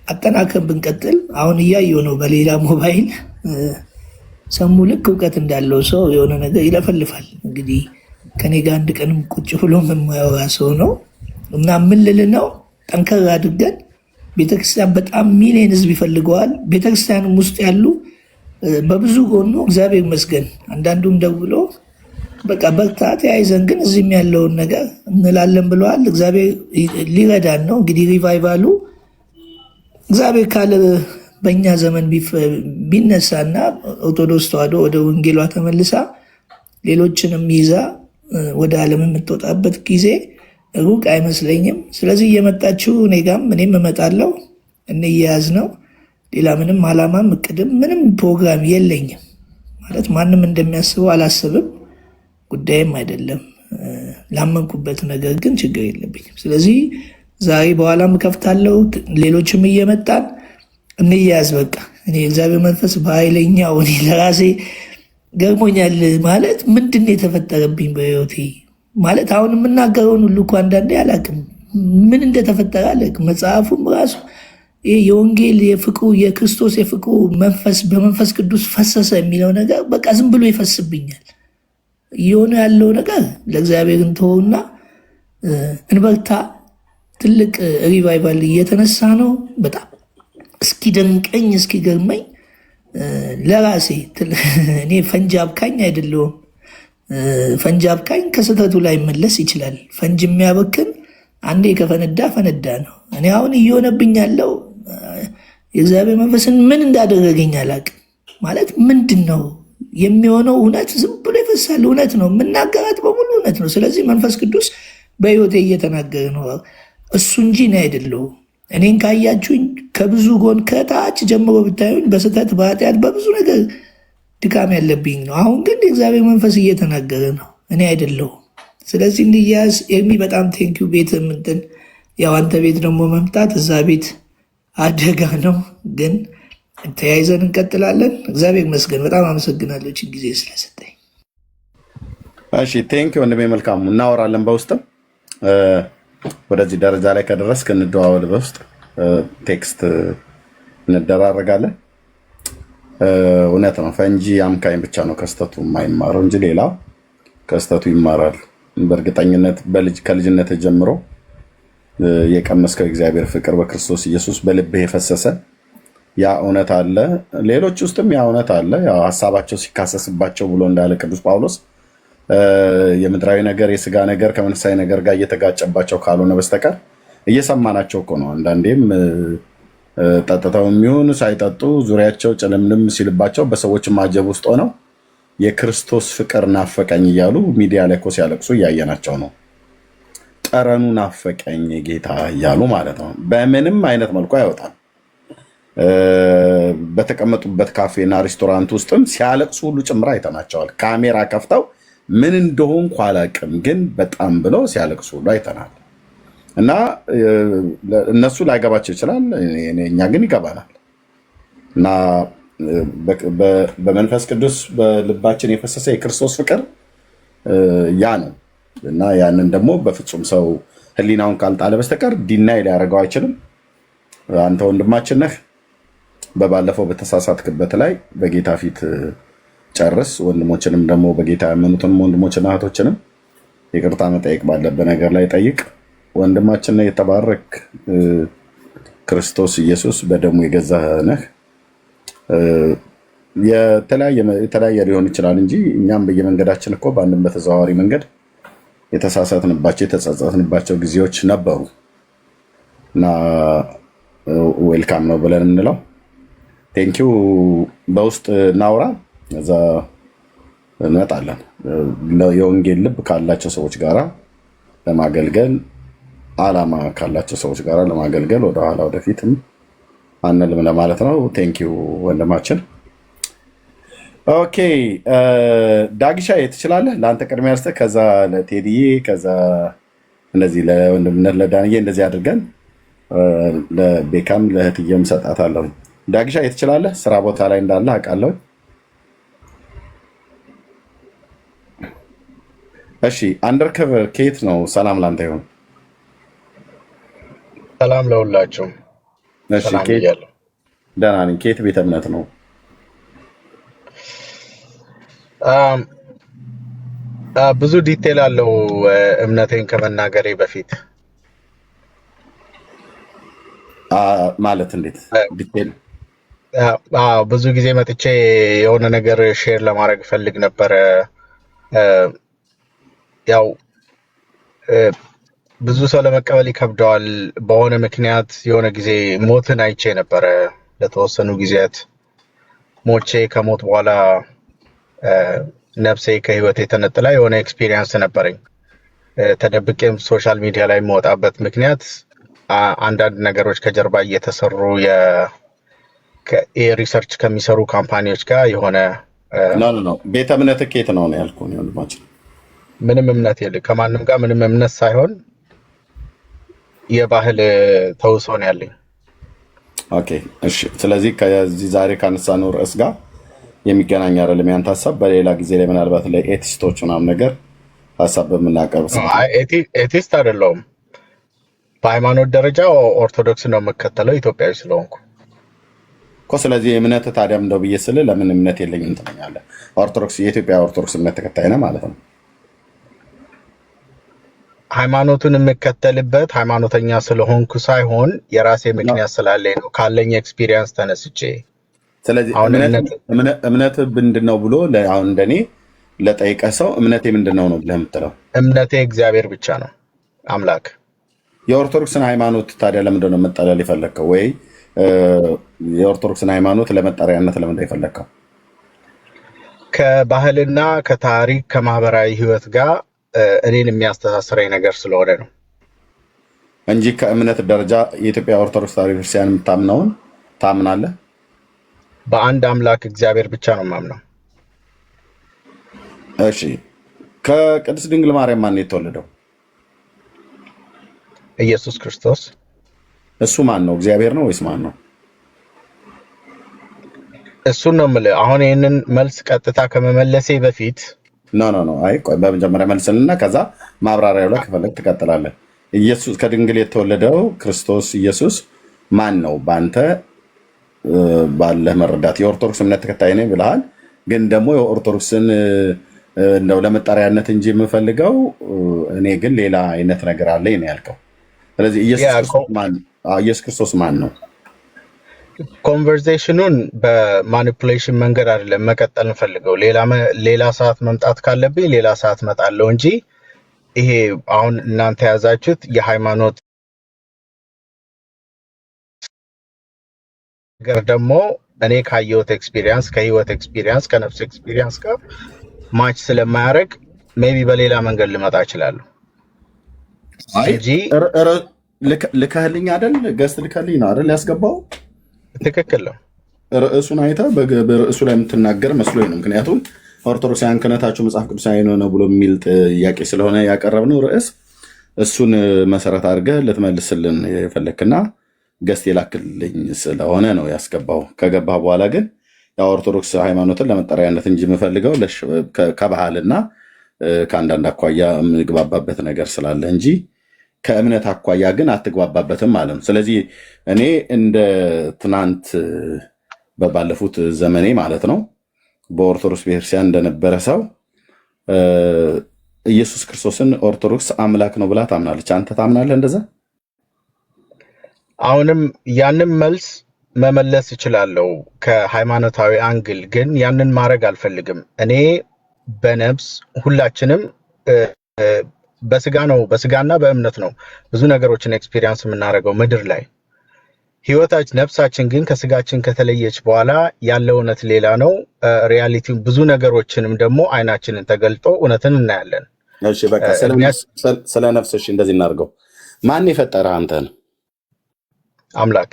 አጠናከን ብንቀጥል አሁን እያየሁ ነው። በሌላ ሞባይል ሰሙ ልክ እውቀት እንዳለው ሰው የሆነ ነገር ይለፈልፋል። እንግዲህ ከኔ ጋር አንድ ቀንም ቁጭ ብሎ የማያወራ ሰው ነው እና ምን ልል ነው ጠንከር አድርገን ቤተክርስቲያን በጣም ሚሊዮን ህዝብ ይፈልገዋል። ቤተክርስቲያንም ውስጥ ያሉ በብዙ ጎኑ እግዚአብሔር ይመስገን አንዳንዱም ደውሎ በቃ በርታ ተያይዘን ግን እዚህም ያለውን ነገር እንላለን ብለዋል። እግዚአብሔር ሊረዳን ነው። እንግዲህ ሪቫይቫሉ እግዚአብሔር ካለ በእኛ ዘመን ቢነሳና ኦርቶዶክስ ተዋሕዶ ወደ ወንጌሏ ተመልሳ ሌሎችንም ይዛ ወደ ዓለም የምትወጣበት ጊዜ ሩቅ አይመስለኝም። ስለዚህ እየመጣችሁ እኔ ጋም እኔም እመጣለሁ፣ እንያያዝ ነው። ሌላ ምንም አላማም እቅድም ምንም ፕሮግራም የለኝም። ማለት ማንም እንደሚያስበው አላስብም፣ ጉዳይም አይደለም። ላመንኩበት ነገር ግን ችግር የለብኝም። ስለዚህ ዛሬ በኋላም እከፍታለሁ፣ ሌሎችም እየመጣን እንያያዝ። በቃ እኔ እግዚአብሔር መንፈስ በኃይለኛው እኔ ለራሴ ገርሞኛል። ማለት ምንድን ነው የተፈጠረብኝ በሕይወቴ ማለት አሁን የምናገረውን ሁሉ እኮ አንዳንዴ አላውቅም ምን እንደተፈጠረ አላውቅም። መጽሐፉም ራሱ የወንጌል የፍቅሩ የክርስቶስ የፍቅሩ መንፈስ በመንፈስ ቅዱስ ፈሰሰ የሚለው ነገር በቃ ዝም ብሎ ይፈስብኛል። እየሆነ ያለው ነገር ለእግዚአብሔር እንተወውና እንበርታ። ትልቅ ሪቫይቫል እየተነሳ ነው። በጣም እስኪደንቀኝ እስኪገርመኝ ለራሴ እኔ ፈንጂ አብካኝ አይደለሁም። ፈንጂ አብካኝ ከስህተቱ ላይ መለስ ይችላል። ፈንጂ የሚያበክን አንዴ ከፈነዳ ፈነዳ ነው። እኔ አሁን እየሆነብኝ ያለው የእግዚአብሔር መንፈስን ምን እንዳደረገኝ አላውቅም። ማለት ምንድን ነው የሚሆነው? እውነት ዝም ብሎ ይፈሳል። እውነት ነው፣ የምናገራት በሙሉ እውነት ነው። ስለዚህ መንፈስ ቅዱስ በህይወቴ እየተናገረ ነው እሱ እንጂ እኔ አይደለሁም። እኔን ካያችሁኝ ከብዙ ጎን ከታች ጀምሮ ብታዩኝ በስህተት በኃጢአት በብዙ ነገር ድካም ያለብኝ ነው። አሁን ግን የእግዚአብሔር መንፈስ እየተናገረ ነው፣ እኔ አይደለሁም። ስለዚህ እንዲያዝ ኤርሚ በጣም ቴንኪው። ቤት ምንትን ያው አንተ ቤት ደግሞ መምጣት እዛ ቤት አደጋ ነው፣ ግን ተያይዘን እንቀጥላለን። እግዚአብሔር ይመስገን። በጣም አመሰግናለሁ ችን ጊዜ ስለሰጠኝ። እሺ ቴንኪው ወንድሜ፣ መልካሙ እናወራለን በውስጥም ወደዚህ ደረጃ ላይ ከደረስክ እንደዋወል፣ በውስጥ ቴክስት እንደራረጋለን። እውነት ነው፣ ፈንጂ አምካኝ ብቻ ነው ከስተቱ የማይማረው እንጂ ሌላው ከስተቱ ይማራል። በእርግጠኝነት ከልጅነት ጀምሮ የቀመስከው እግዚአብሔር ፍቅር በክርስቶስ ኢየሱስ በልብህ የፈሰሰ ያ እውነት አለ። ሌሎች ውስጥም ያ እውነት አለ። ያው ሀሳባቸው ሲካሰስባቸው ብሎ እንዳለ ቅዱስ ጳውሎስ የምድራዊ ነገር የስጋ ነገር ከመንፈሳዊ ነገር ጋር እየተጋጨባቸው ካልሆነ በስተቀር እየሰማናቸው እኮ ነው። አንዳንዴም ጠጥተው የሚሆን ሳይጠጡ ዙሪያቸው ጭልምልም ሲልባቸው በሰዎች ማጀብ ውስጥ ሆነው የክርስቶስ ፍቅር ናፈቀኝ እያሉ ሚዲያ ላይ እኮ ሲያለቅሱ እያየናቸው ነው። ጠረኑ ናፈቀኝ ጌታ እያሉ ማለት ነው። በምንም አይነት መልኩ አይወጣም። በተቀመጡበት ካፌና ሬስቶራንት ውስጥም ሲያለቅሱ ሁሉ ጭምር አይተናቸዋል። ካሜራ ከፍተው ምን እንደሆንኩ አላውቅም ግን በጣም ብለው ሲያለቅሱ ሁሉ አይተናል። እና እነሱ ላይገባቸው ይችላል፣ እኛ ግን ይገባናል። እና በመንፈስ ቅዱስ በልባችን የፈሰሰ የክርስቶስ ፍቅር ያ ነው። እና ያንን ደግሞ በፍጹም ሰው ሕሊናውን ካልጣለ በስተቀር ዲናይ ሊያደርገው አይችልም። አንተ ወንድማችን ነህ። በባለፈው በተሳሳትክበት ላይ በጌታ ፊት ጨርስ። ወንድሞችንም ደግሞ በጌታ ያመኑትን ወንድሞችና እህቶችንም ይቅርታ መጠየቅ ባለበት ነገር ላይ ጠይቅ። ወንድማችን ነህ፣ የተባረክ ክርስቶስ ኢየሱስ በደሙ የገዛህ ነህ። የተለያየ ሊሆን ይችላል እንጂ እኛም በየመንገዳችን እኮ በአንድም በተዘዋዋሪ መንገድ የተሳሳትንባቸው የተጸጸትንባቸው ጊዜዎች ነበሩ እና ዌልካም ነው ብለን እንለው። ቴንኪው። በውስጥ እናውራ፣ እዛ እንመጣለን። የወንጌል ልብ ካላቸው ሰዎች ጋራ ለማገልገል አላማ ካላቸው ሰዎች ጋራ ለማገልገል ወደኋላ ወደፊትም አንልም ለማለት ነው። ቴንኪው ወንድማችን። ኦኬ ዳግሻ ትችላለህ። ለአንተ ቅድሚያ ስጠህ፣ ከዛ ለቴዲዬ፣ ከዛ እንደዚህ ለወንድምነት ለዳንዬ እንደዚህ አድርገን ለቤካም ለእህትዬም ሰጣታለሁ። ዳግሻ ትችላለህ። ስራ ቦታ ላይ እንዳለ አውቃለሁ። እሺ አንደርከቨር ከየት ነው? ሰላም ላንተ ይሁን። ሰላም ለሁላችሁ። እሺ ደህና ነኝ። ከየት ቤተ እምነት ነው? ብዙ ዲቴል አለው እምነቴን ከመናገሬ በፊት ማለት እንዴት ዲቴል? ብዙ ጊዜ መጥቼ የሆነ ነገር ሼር ለማድረግ ፈልግ ነበረ። ያው ብዙ ሰው ለመቀበል ይከብደዋል። በሆነ ምክንያት የሆነ ጊዜ ሞትን አይቼ ነበረ። ለተወሰኑ ጊዜያት ሞቼ ከሞት በኋላ ነፍሴ ከህይወት የተነጥላ የሆነ ኤክስፒሪየንስ ነበረኝ። ተደብቄም ሶሻል ሚዲያ ላይ የምወጣበት ምክንያት አንዳንድ ነገሮች ከጀርባ እየተሰሩ የሪሰርች ከሚሰሩ ካምፓኒዎች ጋር የሆነ ነው። ቤተ እምነት ከየት ነው ያልኩህ ወንድማችን? ምንም እምነት የለም። ከማንም ጋር ምንም እምነት ሳይሆን የባህል ተውሶ ነው ያለኝ። ኦኬ እሺ። ስለዚህ ከዚህ ዛሬ ካነሳነው ርዕስ ጋር የሚገናኝ አይደለም ያንተ ሀሳብ። በሌላ ጊዜ ላይ ምናልባት ለኤቲስቶች ምናምን ነገር ሀሳብ በምናቀርብ ኤቲስት አይደለሁም። በሃይማኖት ደረጃ ኦርቶዶክስ ነው የምከተለው ኢትዮጵያዊ ስለሆንኩ እኮ። ስለዚህ እምነት ታዲያ እንደው ብዬ ስል ለምን እምነት የለኝም ትለኛለህ? ኦርቶዶክስ የኢትዮጵያ ኦርቶዶክስ እምነት ተከታይ ነህ ማለት ነው? ሃይማኖቱን የምከተልበት ሃይማኖተኛ ስለሆንኩ ሳይሆን የራሴ ምክንያት ስላለኝ ነው፣ ካለኝ ኤክስፒሪየንስ ተነስቼ። ስለዚህ እምነት ምንድን ነው ብሎ አሁን እንደኔ ለጠይቀ ሰው እምነቴ ምንድን ነው ብለህ የምትለው? እምነቴ እግዚአብሔር ብቻ ነው አምላክ። የኦርቶዶክስን ሃይማኖት ታዲያ ለምንድን ነው መጠለል የፈለግከው? ወይ የኦርቶዶክስን ሃይማኖት ለመጠሪያነት ለምንድን ነው የፈለግከው? ከባህልና ከታሪክ ከማህበራዊ ህይወት ጋር እኔን የሚያስተሳስረኝ ነገር ስለሆነ ነው እንጂ ከእምነት ደረጃ የኢትዮጵያ ኦርቶዶክስ ተዋሕዶ ቤተክርስቲያን የምታምነውን ታምናለህ? በአንድ አምላክ እግዚአብሔር ብቻ ነው የማምነው። እሺ፣ ከቅድስት ድንግል ማርያም ማን ነው የተወለደው? ኢየሱስ ክርስቶስ። እሱ ማን ነው? እግዚአብሔር ነው ወይስ ማን ነው? እሱን ነው የምልህ። አሁን ይህንን መልስ ቀጥታ ከመመለሴ በፊት ኖ አይ ቆይ፣ በመጀመሪያ መልስንና ከዛ ማብራሪያው ላይ ከፈለግ ትቀጥላለህ። ኢየሱስ ከድንግል የተወለደው ክርስቶስ ኢየሱስ ማን ነው? በአንተ ባለህ መረዳት የኦርቶዶክስ እምነት ተከታይ ነኝ ብለሃል። ግን ደግሞ የኦርቶዶክስን እንደው ለመጠሪያነት እንጂ የምፈልገው እኔ ግን ሌላ አይነት ነገር አለኝ ነው ያልከው። ስለዚህ ኢየሱስ ክርስቶስ ማን ነው? ኮንቨርሴሽኑን በማኒፑሌሽን መንገድ አይደለም መቀጠል እንፈልገው። ሌላ ሰዓት መምጣት ካለብኝ ሌላ ሰዓት መጣለው እንጂ ይሄ አሁን እናንተ የያዛችሁት የሃይማኖት ነገር ደግሞ እኔ ካየሁት ኤክስፒሪየንስ፣ ከህይወት ኤክስፒሪየንስ፣ ከነፍስ ኤክስፒሪየንስ ጋር ማች ስለማያደርግ ሜቢ በሌላ መንገድ ልመጣ እችላለሁ እንጂ ልከህልኝ አይደል? ገስት ልከህልኝ ነው አይደል ያስገባው? ትክክል ነው። ርዕሱን አይተህ በርዕሱ ላይ የምትናገር መስሎኝ ነው። ምክንያቱም ኦርቶዶክሳውያን ክህነታቸው መጽሐፍ ቅዱሳዊ ነው ብሎ የሚል ጥያቄ ስለሆነ ያቀረብነው ርዕስ እሱን መሰረት አድርገህ ልትመልስልን የፈለክና ገስት የላክልኝ ስለሆነ ነው ያስገባው። ከገባህ በኋላ ግን የኦርቶዶክስ ሃይማኖትን ለመጠሪያነት እንጂ የምፈልገው ከባህልና ከአንዳንድ አኳያ የምግባባበት ነገር ስላለ እንጂ ከእምነት አኳያ ግን አትግባባበትም ማለት ነው። ስለዚህ እኔ እንደ ትናንት ባለፉት ዘመኔ ማለት ነው በኦርቶዶክስ ቤተክርስቲያን እንደነበረ ሰው ኢየሱስ ክርስቶስን ኦርቶዶክስ አምላክ ነው ብላ ታምናለች። አንተ ታምናለህ እንደዛ? አሁንም ያንን መልስ መመለስ እችላለሁ ከሃይማኖታዊ አንግል፣ ግን ያንን ማድረግ አልፈልግም። እኔ በነፍስ ሁላችንም በስጋና በእምነት ነው ብዙ ነገሮችን ኤክስፒሪየንስ የምናደርገው ምድር ላይ። ህይወታችን ነፍሳችን ግን ከስጋችን ከተለየች በኋላ ያለው እውነት ሌላ ነው። ሪያሊቲው ብዙ ነገሮችንም ደግሞ አይናችንን ተገልጦ እውነትን እናያለን። እሺ በቃ ስለ ነፍስሽ እንደዚህ እናድርገው። ማን የፈጠረህ አንተን? አምላክ።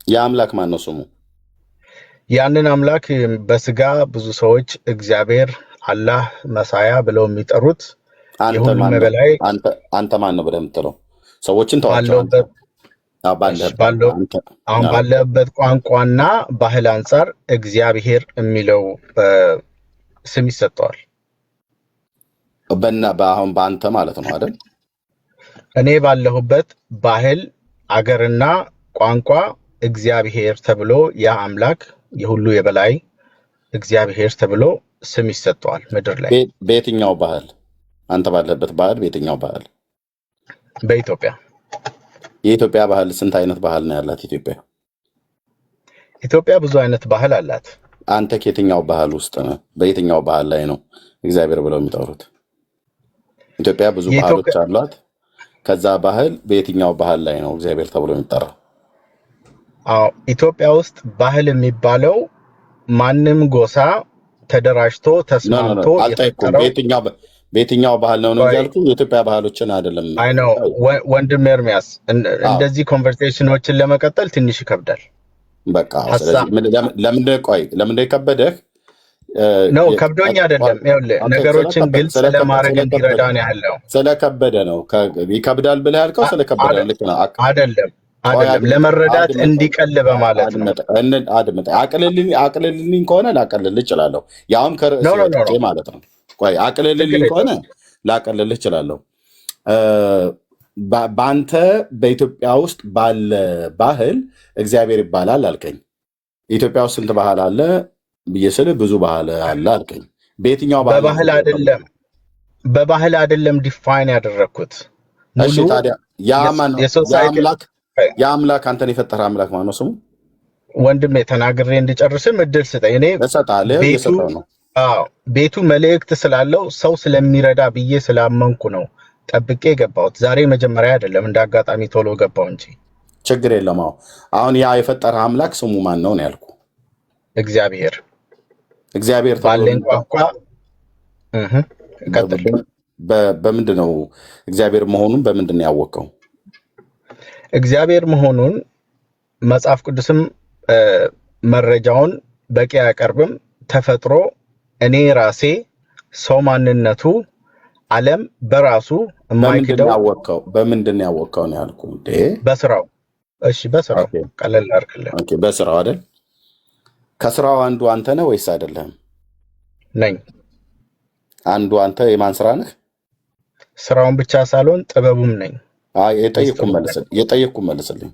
የአምላክ ማን ነው ስሙ? ያንን አምላክ በስጋ ብዙ ሰዎች እግዚአብሔር፣ አላህ፣ መሳያ ብለው የሚጠሩት የሁሉም በላይ አንተ ማን ነው ብለህ የምትለው? ሰዎችን ተዋቸው። አሁን ባለበት ቋንቋና ባህል አንጻር እግዚአብሔር የሚለው ስም ይሰጠዋል። አሁን በአንተ ማለት ነው አይደል? እኔ ባለሁበት ባህል አገርና ቋንቋ እግዚአብሔር ተብሎ ያ አምላክ የሁሉ የበላይ እግዚአብሔር ተብሎ ስም ይሰጠዋል ምድር ላይ። በየትኛው ባህል? አንተ ባለበት ባህል በየትኛው ባህል? በኢትዮጵያ። የኢትዮጵያ ባህል ስንት አይነት ባህል ነው ያላት ኢትዮጵያ? ኢትዮጵያ ብዙ አይነት ባህል አላት። አንተ ከየትኛው ባህል ውስጥ ነው? በየትኛው ባህል ላይ ነው እግዚአብሔር ብለው የሚጠሩት? ኢትዮጵያ ብዙ ባህሎች አሏት። ከዛ ባህል በየትኛው ባህል ላይ ነው እግዚአብሔር ተብሎ የሚጠራው? ኢትዮጵያ ውስጥ ባህል የሚባለው ማንም ጎሳ ተደራጅቶ ተስማምቶ በየትኛው ባህል ነው ያልኩ? የኢትዮጵያ ባህሎችን አይደለም። አይ ነው ወንድም ኤርሚያስ፣ እንደዚህ ኮንቨርሴሽኖችን ለመቀጠል ትንሽ ይከብዳል። በቃ ለምንድን የከበደህ? ነው ከብዶኝ አይደለም። ይኸውልህ ነገሮችን ግልጽ ለማድረግ እንዲረዳን ያለው ስለከበደ ነው። ይከብዳል ብለህ ያልከው ስለከበደ ልክ ነው አይደለም። ለመረዳት እንዲቀል በማለት ነው። አቅልልኝ ከሆነ ላቀልልህ እችላለሁ። ያውም ከርዕስ ማለት ነው። ቆይ አቅልልኝ ከሆነ ላቀልልህ እችላለሁ። በአንተ በኢትዮጵያ ውስጥ ባለ ባህል እግዚአብሔር ይባላል አልከኝ። ኢትዮጵያ ውስጥ ስንት ባህል አለ ብዬ ስልህ ብዙ ባህል አለ አልከኝ። በየትኛው በባህል አይደለም ዲፋይን ያደረግኩት። እሺ ታዲያ የአምላክ አንተን የፈጠረ አምላክ ማን ነው ስሙ? ወንድሜ ተናግሬ እንድጨርስም እድል ስጠኝ። እኔ ቤቱ መልእክት ስላለው ሰው ስለሚረዳ ብዬ ስላመንኩ ነው ጠብቄ ገባሁት። ዛሬ መጀመሪያ አይደለም፣ እንደ አጋጣሚ ቶሎ ገባው እንጂ ችግር የለም። አሁን ያ የፈጠረ አምላክ ስሙ ማን ነው ያልኩ? እግዚአብሔር። እግዚአብሔር ባለን ቋንቋ በምንድን ነው እግዚአብሔር መሆኑን በምንድን ነው ያወቀው? እግዚአብሔር መሆኑን መጽሐፍ ቅዱስም መረጃውን በቂ አያቀርብም። ተፈጥሮ፣ እኔ ራሴ፣ ሰው ማንነቱ፣ ዓለም በራሱ የማይክደው በምንድን ነው ያወቀው ነው ያልኩ። በስራው። እሺ በስራው ቀለል አድርግልህ። ኦኬ በስራው አይደል? ከስራው አንዱ አንተ ነህ ወይስ አይደለም? ነኝ። አንዱ አንተ የማን ስራ ነህ? ስራውን ብቻ ሳልሆን ጥበቡም ነኝ። የጠየቅኩ መልስልኝ።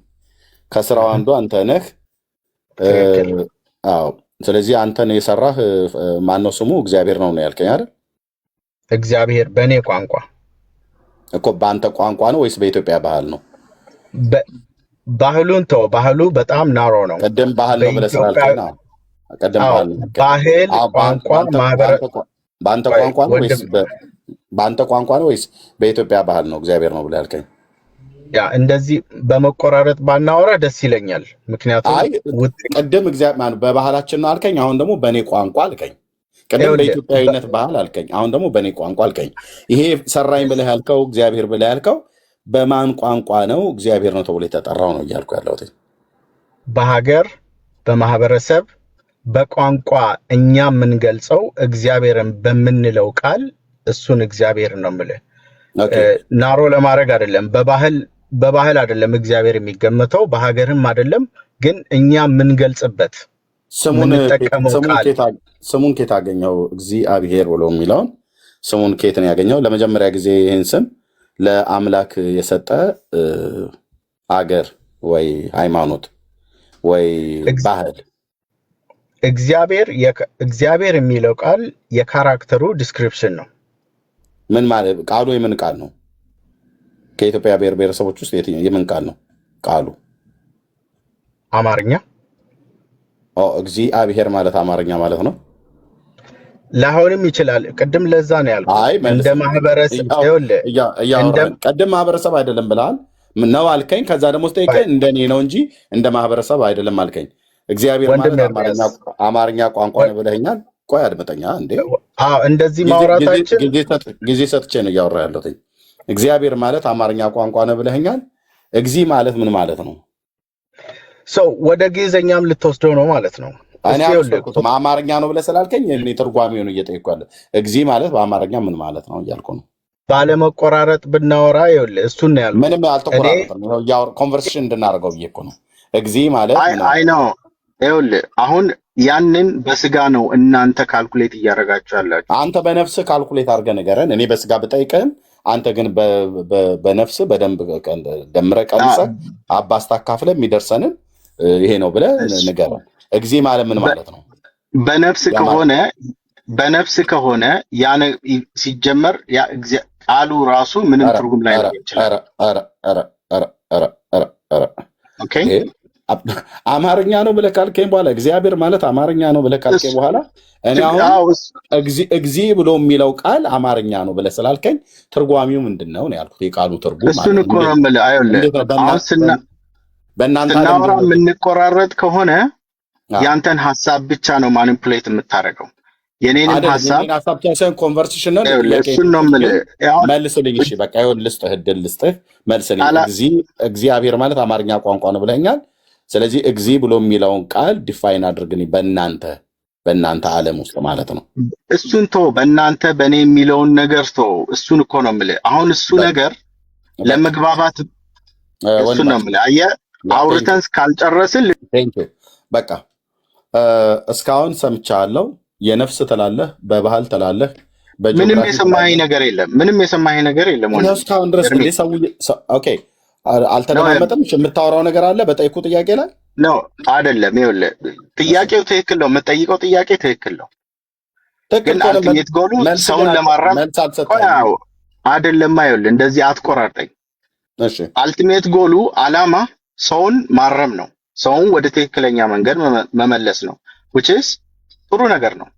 ከስራው አንዱ አንተ ነህ። አዎ። ስለዚህ አንተን የሰራህ ማነው? ስሙ እግዚአብሔር ነው ያልከኝ አይደል? እግዚአብሔር በእኔ ቋንቋ እኮ በአንተ ቋንቋ ነው ወይስ በኢትዮጵያ ባህል ነው? ባህሉን ተው። ባህሉ በጣም ናሮ ነው። ቀደም ባህል ነው ብለህ ስላልከኝ ነው። ቀደም ባህል ቋንቋ በአንተ ቋንቋ ነው ወይስ በኢትዮጵያ ባህል ነው እግዚአብሔር ነው ብለህ ያልከኝ? ያ እንደዚህ በመቆራረጥ ባናወራ ደስ ይለኛል። ምክንያቱም ቅድም በባህላችን ነው አልከኝ፣ አሁን ደግሞ በእኔ ቋንቋ አልከኝ። ቅድም በኢትዮጵያዊነት ባህል አልከኝ፣ አሁን ደግሞ በእኔ ቋንቋ አልከኝ። ይሄ ሰራኝ ብለህ ያልከው እግዚአብሔር ብለህ ያልከው በማን ቋንቋ ነው እግዚአብሔር ነው ተብሎ የተጠራው ነው እያልኩ ያለሁት። በሀገር፣ በማህበረሰብ፣ በቋንቋ እኛ የምንገልጸው እግዚአብሔርን በምንለው ቃል እሱን እግዚአብሔር ነው የምልህ። ናሮ ለማድረግ አይደለም። በባህል አይደለም እግዚአብሔር የሚገመተው፣ በሀገርም አይደለም። ግን እኛ የምንገልጽበት ስሙን ኬት አገኘው? እግዚአብሔር ብሎ የሚለውን ስሙን ኬት ነው ያገኘው? ለመጀመሪያ ጊዜ ይህን ስም ለአምላክ የሰጠ አገር ወይ ሃይማኖት ወይ ባህል? እግዚአብሔር የሚለው ቃል የካራክተሩ ዲስክሪፕሽን ነው። ምን ማለት ቃሉ? የምን ቃል ነው? ከኢትዮጵያ ብሔር ብሔረሰቦች ውስጥ የምን ቃል ነው ቃሉ? አማርኛ። እግዚአብሔር ማለት አማርኛ ማለት ነው? ላይሆንም ይችላል። ቅድም ለዛ ነው ያልኩት። እንደ ማህበረሰብ ቀደም ማህበረሰብ አይደለም ብለሃል ነው አልከኝ። ከዛ ደግሞ ስጠይቀኝ እንደኔ ነው እንጂ እንደ ማህበረሰብ አይደለም አልከኝ። እግዚአብሔር ማለት አማርኛ ቋንቋ ነው ብለኸኛል። ቆይ አድምጠኛ እንዴ። እንደዚህ ማውራታችን ጊዜ ሰጥቼ ነው እያወራ ያለሁት። እግዚአብሔር ማለት አማርኛ ቋንቋ ነው ብለኸኛል። ማለት ምን ማለት ነው? ሰው ወደ ግዕዝኛም ልትወስደው ነው ማለት ነው። አማርኛ ነው ብለህ ስላልከኝ እኔ ትርጓሜውን እየጠየኩ ያለ ማለት በአማርኛ ምን ማለት ነው እያልኩ ነው። ባለመቆራረጥ ብናወራ ይኸውልህ፣ እሱን ነው ያልኩት። ምንም አልተቆራረጥም። ኮንቨርሴሽን እንድናደርገው ብዬ እኮ ነው። ማለት አይ ነው ይኸውልህ፣ አሁን ያንን በስጋ ነው እናንተ ካልኩሌት እያደረጋችሁ ያላችሁ። አንተ በነፍስ ካልኩሌት አድርገህ ንገረን። እኔ በስጋ ብጠይቅህም አንተ ግን በነፍስ በደንብ ደምረህ ቀንሰህ አባስታካፍለህ የሚደርሰንን ይሄ ነው ብለህ ንገረን። ማለት ምን ማለት ነው? በነፍስ ከሆነ ያ ሲጀመር ቃሉ ራሱ ምንም ትርጉም ላይ ነው ይችላል። ኦኬ አማርኛ ነው ብለህ ካልከኝ በኋላ እግዚአብሔር ማለት አማርኛ ነው ብለህ ካልከኝ በኋላ እኔ አሁን ብሎ የሚለው ቃል አማርኛ ነው ብለህ ስላልከኝ ትርጓሚው ምንድን ነው ያልኩት። የቃሉ ትርጉም እሱን እኮ ነው የምልህ። አይደለም በእናንተ ስናወራ የምንቆራረጥ ከሆነ ያንተን ሀሳብ ብቻ ነው ማኒፑሌት የምታደርገው። የኔንም ሀሳብ ብቻ ኮንቨርሴሽን ነው። እሱን ነው የምልህ። መልስልኝ። እሺ በቃ ይሁን፣ እድል ልስጥህ፣ መልስልኝ። እግዚአብሔር ማለት አማርኛ ቋንቋ ነው ብለኛል። ስለዚህ ብሎ የሚለውን ቃል ዲፋይን አድርግልኝ በእናንተ ዓለም ውስጥ ማለት ነው። እሱን በእናንተ በእኔ የሚለውን ነገር እሱን እኮ ነው የምልህ። አሁን እሱ ነገር ለመግባባት እሱን ነው የምልህ። አየህ አውርተን ካልጨረስን በቃ እስካሁን ሰምቻለሁ። የነፍስ ትላለህ፣ በባህል ትላለህ፣ ምንም የሰማኸኝ ነገር የለም። እስካሁን ድረስ ኦኬ አልተደማመጠም። የምታወራው ነገር አለ በጠይቁ ጥያቄ ላይ ነው አይደለም? ይኸውልህ ጥያቄው ትክክል ነው፣ የምጠይቀው ጥያቄ ትክክል ነው። ግን አልቲሜት ጎሉ ሰውን ለማረም አይደለም። ይኸውልህ እንደዚህ አትቆራርጠኝ። አልቲሜት ጎሉ አላማ ሰውን ማረም ነው፣ ሰውን ወደ ትክክለኛ መንገድ መመለስ ነው። which is ጥሩ ነገር ነው።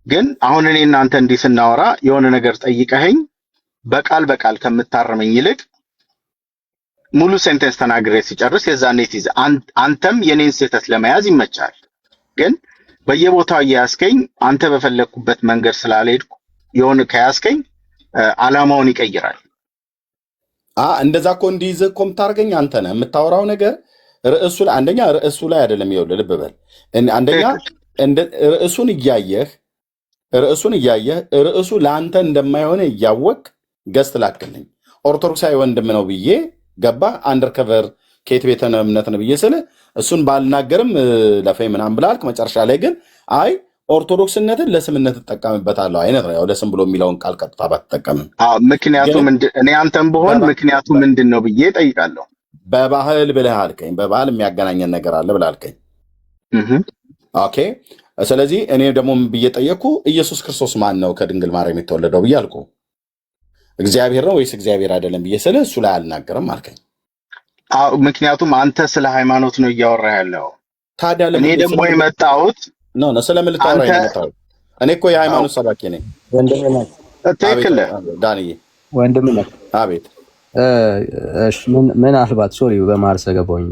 ግን አሁን እኔ እናንተ እንዲህ ስናወራ የሆነ ነገር ጠይቀኸኝ በቃል ከምታረመኝ ይልቅ ሙሉ ሴንቴንስ ተናግሬ ሲጨርስ የዛኔ አንተም የኔን ስህተት ለመያዝ ይመቻል። ግን በየቦታው እያያዝከኝ አንተ በፈለግኩበት መንገድ ስላልሄድኩ የሆነ ከያዝከኝ ዓላማውን ይቀይራል። እንደዛ እኮ እንዲይዝህ እኮ የምታደርገኝ አንተ ነህ። የምታወራው ነገር ርዕሱ ላይ አንደኛ ርዕሱ ላይ አይደለም። ይኸውልህ ልብ በል አንደኛ ርዕሱን እያየህ ርዕሱ ለአንተ እንደማይሆን እያወቅ ገዝት ላክልኝ። ኦርቶዶክሳዊ ወንድም ነው ብዬ ገባ አንደርከቨር ከየት ቤተ እምነት ነው ብዬ ስል እሱን ባልናገርም ለፈይ ምናምን ብላልክ መጨረሻ ላይ ግን አይ ኦርቶዶክስነትን ለስምነት ትጠቀምበታለሁ አይነት ነው። ያው ለስም ብሎ የሚለውን ቃል ቀጥታ ባትጠቀምም ምክንያቱም እኔ አንተም ብሆን ምክንያቱ ምንድን ነው ብዬ ጠይቃለሁ። በባህል ብለህ አልከኝ። በባህል የሚያገናኘን ነገር አለ ብለህ አልከኝ። ኦኬ። ስለዚህ እኔ ደግሞ ምን ብዬ ጠየቅኩ? ኢየሱስ ክርስቶስ ማን ነው ከድንግል ማርያም የተወለደው ብዬ አልኩ። እግዚአብሔር ነው ወይስ እግዚአብሔር አይደለም ብዬ ስለ እሱ ላይ አልናገርም አልከኝ። ምክንያቱም አንተ ስለ ሃይማኖት ነው እያወራ ያለው። ታዲያ እኔ ደግሞ የመጣሁት ስለምን ልታወራ የመጣሁት? እኔ እኮ የሃይማኖት ሰባኪ ነኝ። ትክክል ዳንዬ፣ ወንድምነት። አቤት። ምን አልባት ሶሪ በማር ስለገባሁኝ።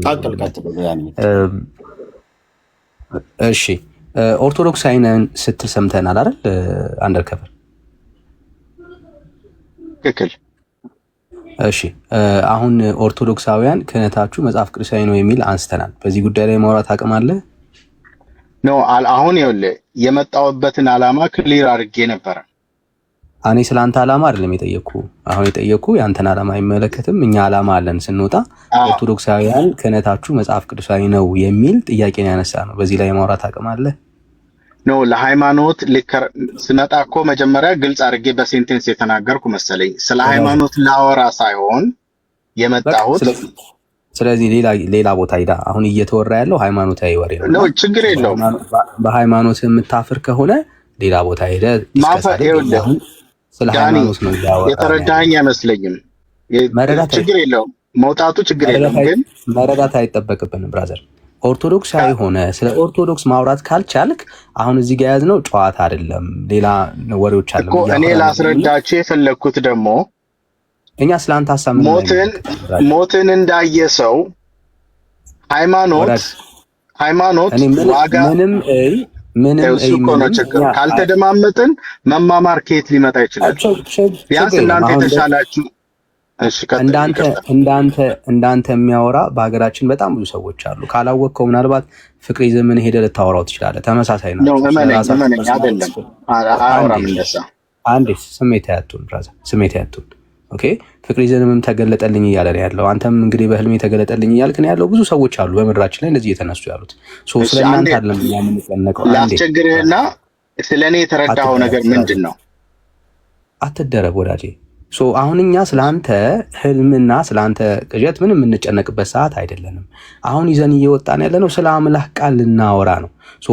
እሺ ኦርቶዶክሳዊ ነን ስትል ሰምተናል አይደል? አንደርከቨር ትክክል። እሺ አሁን ኦርቶዶክሳውያን ክህነታችሁ መጽሐፍ ቅዱሳዊ ነው የሚል አንስተናል። በዚህ ጉዳይ ላይ ማውራት አቅም አለ ነው? አሁን ይኸውልህ የመጣሁበትን ዓላማ ክሊር አድርጌ ነበረ። እኔ ስለ አንተ ዓላማ አይደለም የጠየቅኩ። አሁን የጠየቅኩ የአንተን ዓላማ አይመለከትም። እኛ ዓላማ አለን ስንወጣ ኦርቶዶክሳውያን ክህነታችሁ መጽሐፍ ቅዱሳዊ ነው የሚል ጥያቄን ያነሳ ነው። በዚህ ላይ ማውራት አቅም አለ ነው? ለሃይማኖት ስመጣ እኮ መጀመሪያ ግልጽ አድርጌ በሴንቴንስ የተናገርኩ መሰለኝ። ስለ ሃይማኖት ላወራ ሳይሆን የመጣሁት። ስለዚህ ሌላ ቦታ ሄዳ አሁን እየተወራ ያለው ሃይማኖታዊ ወሬ ነው። ችግር የለውም። በሃይማኖት የምታፍር ከሆነ ሌላ ቦታ ሄደ ስለ ሃይማኖት ነው ያወራ። የተረዳኸኝ አይመስለኝም። ችግር የለውም። መውጣቱ ችግር የለውም። ግን መረዳት አይጠበቅብንም ብራዘር። ኦርቶዶክሳዊ ሆነ ስለ ኦርቶዶክስ ማውራት ካልቻልክ አሁን እዚህ ጋር ያዝነው ጨዋታ አይደለም፣ ሌላ ወሬዎች አሉ። እኔ ላስረዳችሁ የፈለግኩት ደግሞ እኛ ስላንተ ሐሳብ ሞትን እንዳየ ሰው ሃይማኖት ዋጋ ምንም ችግር ካልተደማመጥን መማማር ከየት ሊመጣ ይችላል? ቢያንስ እናንተ የተሻላችሁ እንዳንተ የሚያወራ በሀገራችን በጣም ብዙ ሰዎች አሉ። ካላወቅከው ምናልባት ፍቅር ዘመን ሄደህ ልታወራው ትችላለህ። ተመሳሳይ ነው። አንዴ ስሜት ያቱን ኦኬ። ፍቅር ዘመንም ተገለጠልኝ እያለ ነው ያለው። አንተም እንግዲህ በህልሜ ተገለጠልኝ እያልክ ነው ያለው። ብዙ ሰዎች አሉ በምድራችን ላይ እንደዚህ እየተነሱ ያሉት። ስለእናንተ አይደለም የምንጨነቀው። ላስቸግርህና ስለእኔ የተረዳኸው ነገር ምንድን ነው? አትደረብ ወዳጄ። አሁን እኛ ስለአንተ ህልምና ስለአንተ ቅዠት ምንም የምንጨነቅበት ሰዓት አይደለንም። አሁን ይዘን እየወጣን ያለነው ስለ አምላክ ቃል ልናወራ ነው።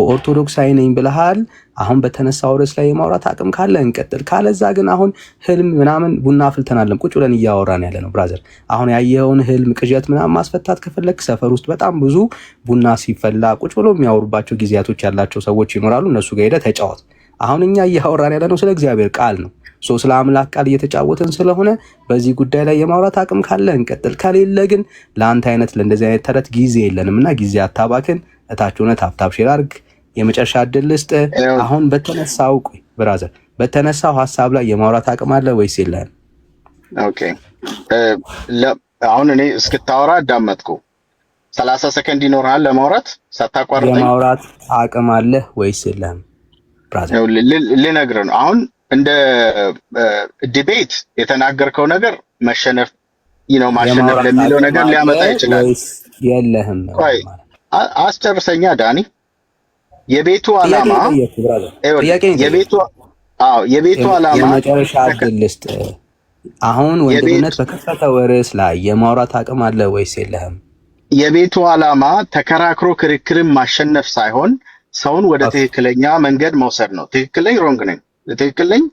ኦርቶዶክሳዊ ነኝ ብለሃል። አሁን በተነሳው ርዕስ ላይ የማውራት አቅም ካለ እንቀጥል፣ ካለዛ ግን አሁን ህልም ምናምን ቡና አፍልተናለም ቁጭ ብለን እያወራን ያለ ነው ብራዘር። አሁን ያየኸውን ህልም ቅዠት ምናምን ማስፈታት ከፈለክ ሰፈር ውስጥ በጣም ብዙ ቡና ሲፈላ ቁጭ ብሎ የሚያወሩባቸው ጊዜያቶች ያላቸው ሰዎች ይኖራሉ። እነሱ ጋር ሄደህ ተጫወት። አሁን እኛ እያወራን ያለ ነው ስለ እግዚአብሔር ቃል ነው። ስለ አምላክ ቃል እየተጫወትን ስለሆነ በዚህ ጉዳይ ላይ የማውራት አቅም ካለ እንቀጥል፣ ከሌለ ግን ለአንተ አይነት ለእንደዚህ አይነት ተረት ጊዜ የለንም እና ጊዜ አታባክን። እታች ሆነ ታፕታፕ ሼር አድርግ። የመጨረሻ እድል ልስጥ። አሁን በተነሳው ብራዘር በተነሳው ሀሳብ ላይ የማውራት አቅም አለ ወይስ የለህም? ኦኬ አሁን እኔ እስክታወራ አዳመጥኩ። 30 ሰከንድ ይኖርሃል ለማውራት ሳታቋርጠኝ። የማውራት አቅም አለ ወይስ የለህም ብራዘር? ልነግርህ ነው። አሁን እንደ ዲቤት የተናገርከው ነገር መሸነፍ ማሸነፍ ለሚለው ነገር ሊያመጣ ይችላል። የለህም አስጨርሰኛ ዳኒ። የቤቱ ዓላማ የቤቱ ዓላማ የመጨረሻ እድል ልስጥ። አሁን ወንድምነት በከፈተው ርዕስ ላይ የማውራት አቅም አለ ወይስ የለህም? የቤቱ ዓላማ ተከራክሮ ክርክርን ማሸነፍ ሳይሆን ሰውን ወደ ትክክለኛ መንገድ መውሰድ ነው። ትክክለኝ ሮንግ ነኝ? ትክክለኝ።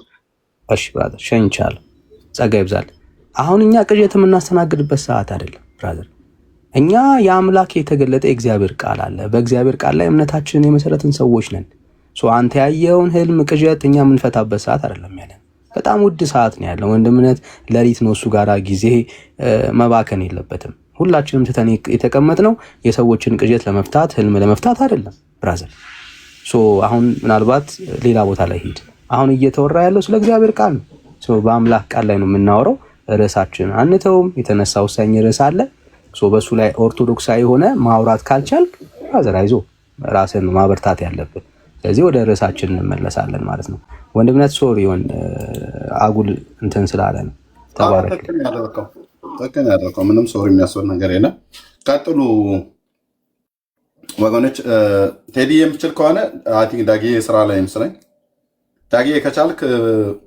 እሺ ብራዘር ሸኝቻለሁ። ጸጋ ይብዛል። አሁን እኛ ቅዠት የምናስተናግድበት ሰዓት አይደለም ብራዘር። እኛ የአምላክ የተገለጠ የእግዚአብሔር ቃል አለ። በእግዚአብሔር ቃል ላይ እምነታችንን የመሰረትን ሰዎች ነን። አንተ ያየውን ህልም ቅዠት እኛ የምንፈታበት ሰዓት አይደለም ያለን። በጣም ውድ ሰዓት ነው ያለው ወንድምነት። ሌሊት ነው እሱ ጋራ ጊዜ መባከን የለበትም። ሁላችንም ትተን የተቀመጥነው የሰዎችን ቅዠት ለመፍታት ህልም ለመፍታት አይደለም ብራዘር። አሁን ምናልባት ሌላ ቦታ ላይ ሂድ። አሁን እየተወራ ያለው ስለ እግዚአብሔር ቃል ነው። በአምላክ ቃል ላይ ነው የምናወራው። ርዕሳችን አንተውም። የተነሳ ወሳኝ ርዕስ አለ። በሱ ላይ ኦርቶዶክሳዊ ሆነ ማውራት ካልቻልክ አዘራይዞ ራስን ማበርታት ያለብን። ስለዚህ ወደ ርዕሳችን እንመለሳለን ማለት ነው። ወንድምነት ሶሪ አጉል እንትን ስላለ ነው። ተባረክ። ተከን ያደረከው ምንም ሶሪ የሚያስወር ነገር የለም። ቀጥሉ ወገኖች። ቴዲ የምችል ከሆነ አይ ቲንክ ዳጊ ስራ ላይ ይመስለኝ። ዳጊ ከቻልክ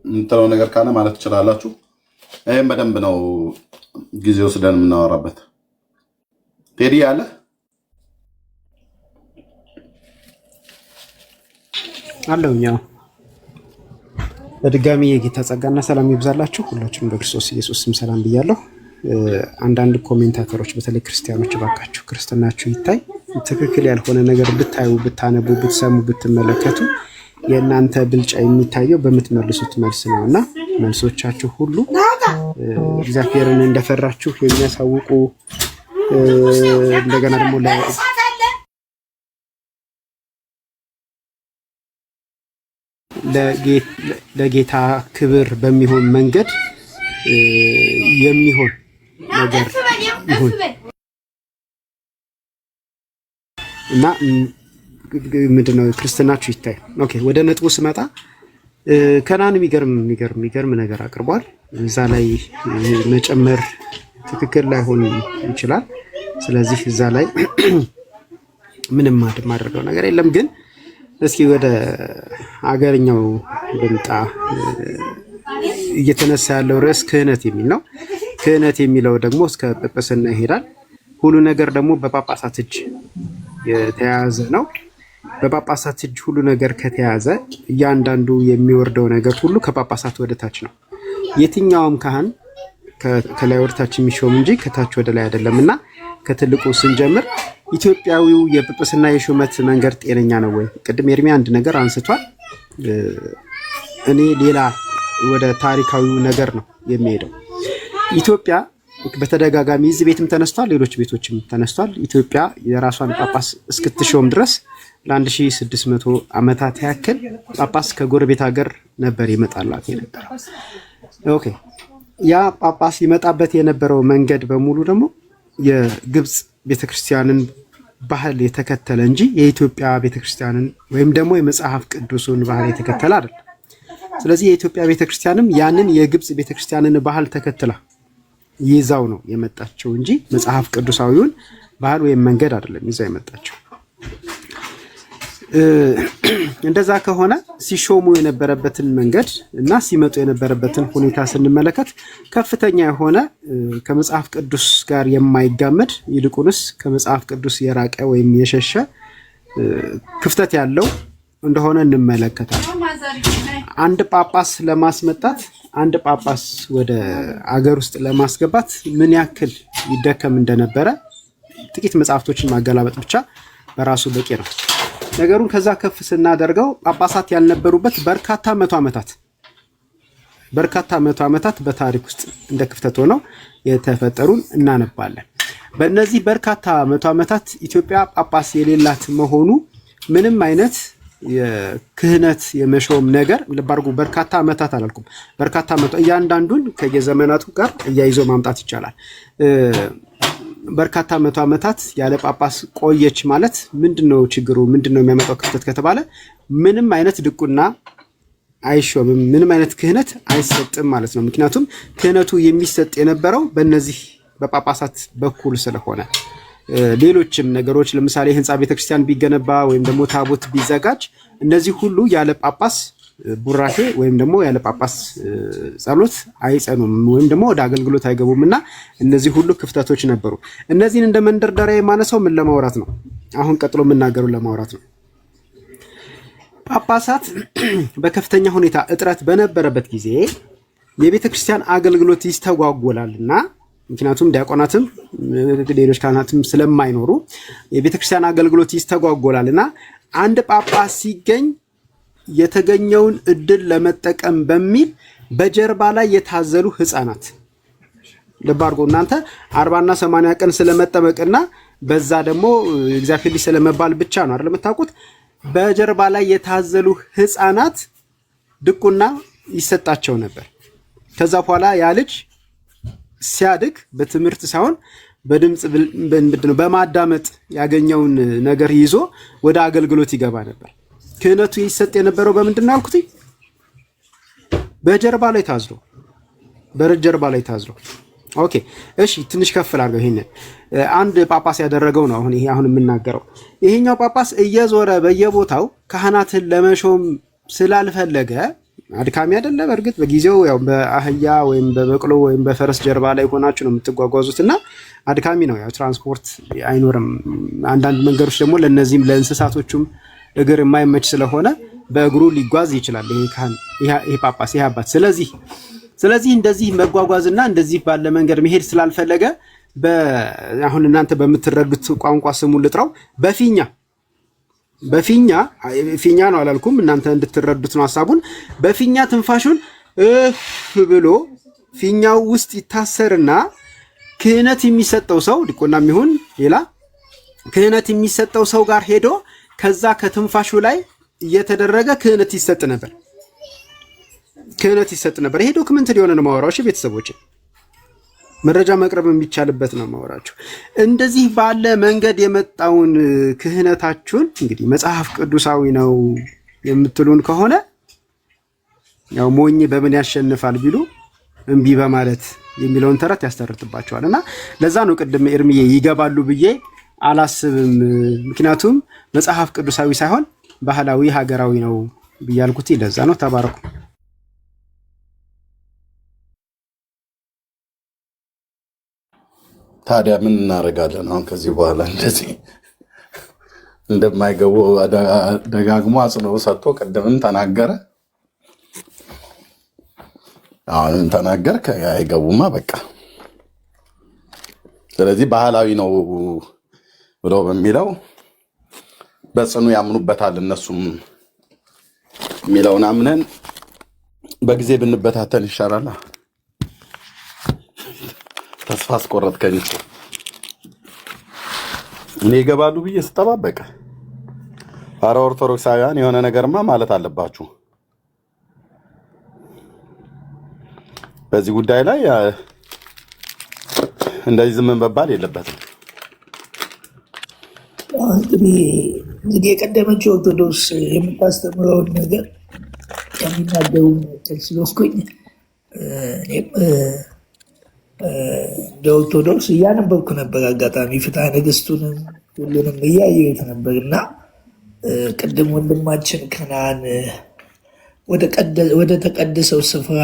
የምትለው ነገር ካለ ማለት ትችላላችሁ። ይህም በደንብ ነው ጊዜ ወስደን የምናወራበት። ቴዲ ያለ አለውኛ። በድጋሚ የጌታ ጸጋና ሰላም ይብዛላችሁ። ሁላችሁም በክርስቶስ ኢየሱስ ስም ሰላም ብያለሁ። አንዳንድ ኮሜንታተሮች በተለይ ክርስቲያኖች እባካችሁ ክርስትናችሁ ይታይ። ትክክል ያልሆነ ነገር ብታዩ፣ ብታነቡ፣ ብትሰሙ፣ ብትመለከቱ የእናንተ ብልጫ የሚታየው በምትመልሱት መልስ ነው እና መልሶቻችሁ ሁሉ እግዚአብሔርን እንደፈራችሁ የሚያሳውቁ እንደገና ደግሞ ለጌታ ክብር በሚሆን መንገድ የሚሆን ነገር ይሁን እና ምንድነው ክርስትናችሁ ይታይ። ኦኬ ወደ ነጥቡ ስመጣ ከናን የሚገርም ነገር አቅርቧል። እዛ ላይ መጨመር ትክክል ላይሆን ይችላል። ስለዚህ እዛ ላይ ምንም ማድረገው ነገር የለም። ግን እስኪ ወደ አገርኛው ልምጣ። እየተነሳ ያለው ርዕስ ክህነት የሚል ነው። ክህነት የሚለው ደግሞ እስከ ጵጵስና ይሄዳል። ሁሉ ነገር ደግሞ በጳጳሳት እጅ የተያዘ ነው። በጳጳሳት እጅ ሁሉ ነገር ከተያዘ እያንዳንዱ የሚወርደው ነገር ሁሉ ከጳጳሳት ወደ ታች ነው። የትኛውም ካህን ከላይ ወደ ታች የሚሾም እንጂ ከታች ወደ ላይ አይደለም እና ከትልቁ ስንጀምር ኢትዮጵያዊው የጵጵስና የሹመት መንገድ ጤነኛ ነው ወይ? ቅድም ኤርሚያ አንድ ነገር አንስቷል። እኔ ሌላ ወደ ታሪካዊው ነገር ነው የሚሄደው። ኢትዮጵያ በተደጋጋሚ እዚህ ቤትም ተነስቷል፣ ሌሎች ቤቶችም ተነስቷል። ኢትዮጵያ የራሷን ጳጳስ እስክትሾም ድረስ ለ1600 ዓመታት ያክል ጳጳስ ከጎረቤት ሀገር ነበር ይመጣላት የነበረው። ኦኬ ያ ጳጳስ ይመጣበት የነበረው መንገድ በሙሉ ደግሞ የግብጽ ቤተክርስቲያንን ባህል የተከተለ እንጂ የኢትዮጵያ ቤተክርስቲያንን ወይም ደግሞ የመጽሐፍ ቅዱሱን ባህል የተከተለ አይደለም። ስለዚህ የኢትዮጵያ ቤተክርስቲያንም ያንን የግብጽ ቤተክርስቲያንን ባህል ተከትላ ይዛው ነው የመጣቸው እንጂ መጽሐፍ ቅዱሳዊውን ባህል ወይም መንገድ አይደለም ይዛው የመጣቸው። እንደዛ ከሆነ ሲሾሙ የነበረበትን መንገድ እና ሲመጡ የነበረበትን ሁኔታ ስንመለከት ከፍተኛ የሆነ ከመጽሐፍ ቅዱስ ጋር የማይጋመድ ይልቁንስ ከመጽሐፍ ቅዱስ የራቀ ወይም የሸሸ ክፍተት ያለው እንደሆነ እንመለከታለን። አንድ ጳጳስ ለማስመጣት አንድ ጳጳስ ወደ አገር ውስጥ ለማስገባት ምን ያክል ይደከም እንደነበረ ጥቂት መጽሐፍቶችን ማገላበጥ ብቻ በራሱ በቂ ነው። ነገሩን ከዛ ከፍ ስናደርገው ጳጳሳት ያልነበሩበት በርካታ መቶ ዓመታት በታሪክ ውስጥ እንደ ክፍተት ሆነው የተፈጠሩን እናነባለን። በእነዚህ በርካታ መቶ ዓመታት ኢትዮጵያ ጳጳስ የሌላት መሆኑ ምንም አይነት የክህነት የመሾም ነገር ለባርጉ በርካታ ዓመታት አላልኩም፣ በርካታ ዓመት እያንዳንዱን ከየዘመናቱ ጋር እያይዞ ማምጣት ይቻላል። በርካታ መቶ ዓመታት ያለ ጳጳስ ቆየች ማለት ምንድነው ችግሩ? ምንድነው የሚያመጣው ክፍተት ከተባለ ምንም አይነት ድቁና አይሾምም፣ ምንም አይነት ክህነት አይሰጥም ማለት ነው። ምክንያቱም ክህነቱ የሚሰጥ የነበረው በእነዚህ በጳጳሳት በኩል ስለሆነ ሌሎችም ነገሮች ለምሳሌ ህንፃ ቤተክርስቲያን ቢገነባ ወይም ደግሞ ታቦት ቢዘጋጅ እነዚህ ሁሉ ያለ ጳጳስ ቡራኬ ወይም ደግሞ ያለ ጳጳስ ጸሎት አይጸኑም ወይም ደግሞ ወደ አገልግሎት አይገቡም እና እነዚህ ሁሉ ክፍተቶች ነበሩ። እነዚህን እንደ መንደርደሪያ የማነሳው ምን ለማውራት ነው? አሁን ቀጥሎ የምናገረው ለማውራት ነው። ጳጳሳት በከፍተኛ ሁኔታ እጥረት በነበረበት ጊዜ የቤተክርስቲያን አገልግሎት ይስተጓጎላልና ምክንያቱም ዲያቆናትም ሌሎች ካህናትም ስለማይኖሩ የቤተክርስቲያን አገልግሎት ይስተጓጎላልና አንድ ጳጳስ ሲገኝ የተገኘውን እድል ለመጠቀም በሚል በጀርባ ላይ የታዘሉ ህፃናት ለባርጎ እናንተ 40 እና 80 ቀን ስለመጠመቅና በዛ ደግሞ እግዚአብሔር ልጅ ስለመባል ብቻ ነው አይደል የምታውቁት። በጀርባ ላይ የታዘሉ ህፃናት ድቁና ይሰጣቸው ነበር። ከዛ በኋላ ያ ልጅ ሲያድግ በትምህርት ሳይሆን በድምጽ በማዳመጥ ያገኘውን ነገር ይዞ ወደ አገልግሎት ይገባ ነበር። ክህነቱ ይሰጥ የነበረው በምንድነው አልኩት? በጀርባ ላይ ታዝሎ በጀርባ ላይ ታዝሎ። ኦኬ እሺ፣ ትንሽ ከፍል አድርገው። ይሄን አንድ ጳጳስ ያደረገው ነው አሁን የምናገረው። ይሄኛው ጳጳስ እየዞረ በየቦታው ካህናትን ለመሾም ስላልፈለገ አድካሚ አይደለ? በእርግጥ በጊዜው ያው በአህያ ወይም በበቅሎ ወይም በፈረስ ጀርባ ላይ ሆናችሁ ነው የምትጓጓዙትና አድካሚ ነው። ያው ትራንስፖርት አይኖርም። አንዳንድ መንገዶች ደግሞ ለነዚህም ለእንስሳቶቹም እግር የማይመች ስለሆነ በእግሩ ሊጓዝ ይችላል ይሄ ካህን፣ ይሄ ጳጳስ፣ ይሄ አባት። ስለዚህ እንደዚህ መጓጓዝና እንደዚህ ባለ መንገድ መሄድ ስላልፈለገ አሁን እናንተ በምትረዱት ቋንቋ ስሙን ልጥራው፣ ፊኛ ነው አላልኩም፣ እናንተ እንድትረዱት ነው ሐሳቡን። በፊኛ ትንፋሹን ብሎ ፊኛው ውስጥ ይታሰርና ክህነት የሚሰጠው ሰው ዲቆናም ይሁን ሌላ ክህነት የሚሰጠው ሰው ጋር ሄዶ ከዛ ከትንፋሹ ላይ እየተደረገ ክህነት ይሰጥ ነበር። ይሄ ዶክመንት ሊሆነ ነው ማወራው። እሺ ቤተሰቦች፣ መረጃ መቅረብ የሚቻልበት ነው ማወራችሁ። እንደዚህ ባለ መንገድ የመጣውን ክህነታችሁን እንግዲህ መጽሐፍ ቅዱሳዊ ነው የምትሉን ከሆነ ያው ሞኝ በምን ያሸንፋል ቢሉ እምቢ በማለት የሚለውን ተረት ያስተርትባቸዋል። እና ለዛ ነው ቅድም ኤርሚዬ ይገባሉ ብዬ አላስብም። ምክንያቱም መጽሐፍ ቅዱሳዊ ሳይሆን ባህላዊ ሀገራዊ ነው ብያልኩት ለዛ ነው። ተባረኩ። ታዲያ ምን እናደርጋለን? አሁን ከዚህ በኋላ እንደዚህ እንደማይገቡ ደጋግሞ አጽንኦ ሰጥቶ ቅድምም ተናገረ፣ አሁንም ተናገር። አይገቡማ በቃ። ስለዚህ ባህላዊ ነው ብለው በሚለው በጽኑ ያምኑበታል። እነሱም የሚለውን አምነን በጊዜ ብንበታተን ይሻላል። ተስፋ አስቆረጥከኝ። እኔ ይገባሉ ብዬ ስጠባበቅ፣ አረ ኦርቶዶክሳውያን የሆነ ነገርማ ማለት አለባችሁ በዚህ ጉዳይ ላይ። እንደዚህ ዝም መባል የለበትም። እንግዲህ የቀደመችው ኦርቶዶክስ የምታስተምረውን ነገር ከሚናገሩ ስለሆንኩኝ እኔም እንደ ኦርቶዶክስ እያነበብኩ ነበር። አጋጣሚ ፍትሐ ነገሥቱንም ሁሉንም እያየሁት ነበር እና ቅድም ወንድማችን ከነዓን ወደ ተቀደሰው ስፍራ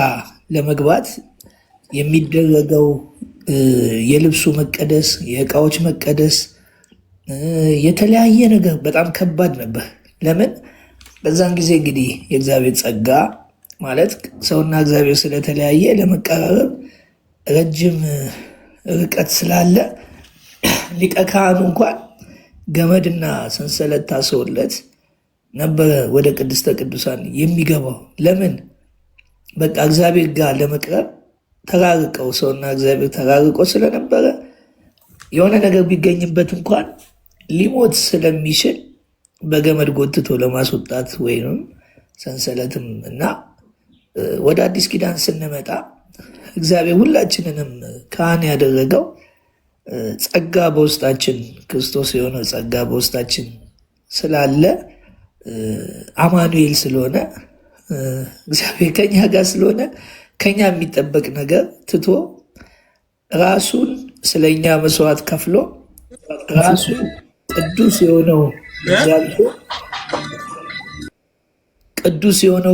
ለመግባት የሚደረገው የልብሱ መቀደስ፣ የእቃዎች መቀደስ፣ የተለያየ ነገር በጣም ከባድ ነበር። ለምን? በዛን ጊዜ እንግዲህ የእግዚአብሔር ጸጋ ማለት ሰውና እግዚአብሔር ስለተለያየ ለመቀራረብ ረጅም ርቀት ስላለ ሊቀ ካህኑ እንኳን ገመድና ሰንሰለት ታስሮለት ነበረ ወደ ቅድስተ ቅዱሳን የሚገባው። ለምን? በቃ እግዚአብሔር ጋር ለመቅረብ ተራርቀው ሰውና እግዚአብሔር ተራርቀው ስለነበረ የሆነ ነገር ቢገኝበት እንኳን ሊሞት ስለሚችል በገመድ ጎትቶ ለማስወጣት ወይም ሰንሰለትም እና ወደ አዲስ ኪዳን ስንመጣ እግዚአብሔር ሁላችንንም ካህን ያደረገው ጸጋ በውስጣችን ክርስቶስ የሆነው ጸጋ በውስጣችን ስላለ አማኑኤል ስለሆነ እግዚአብሔር ከኛ ጋር ስለሆነ ከኛ የሚጠበቅ ነገር ትቶ ራሱን ስለኛ መስዋዕት ከፍሎ ራሱ ቅዱስ የሆነው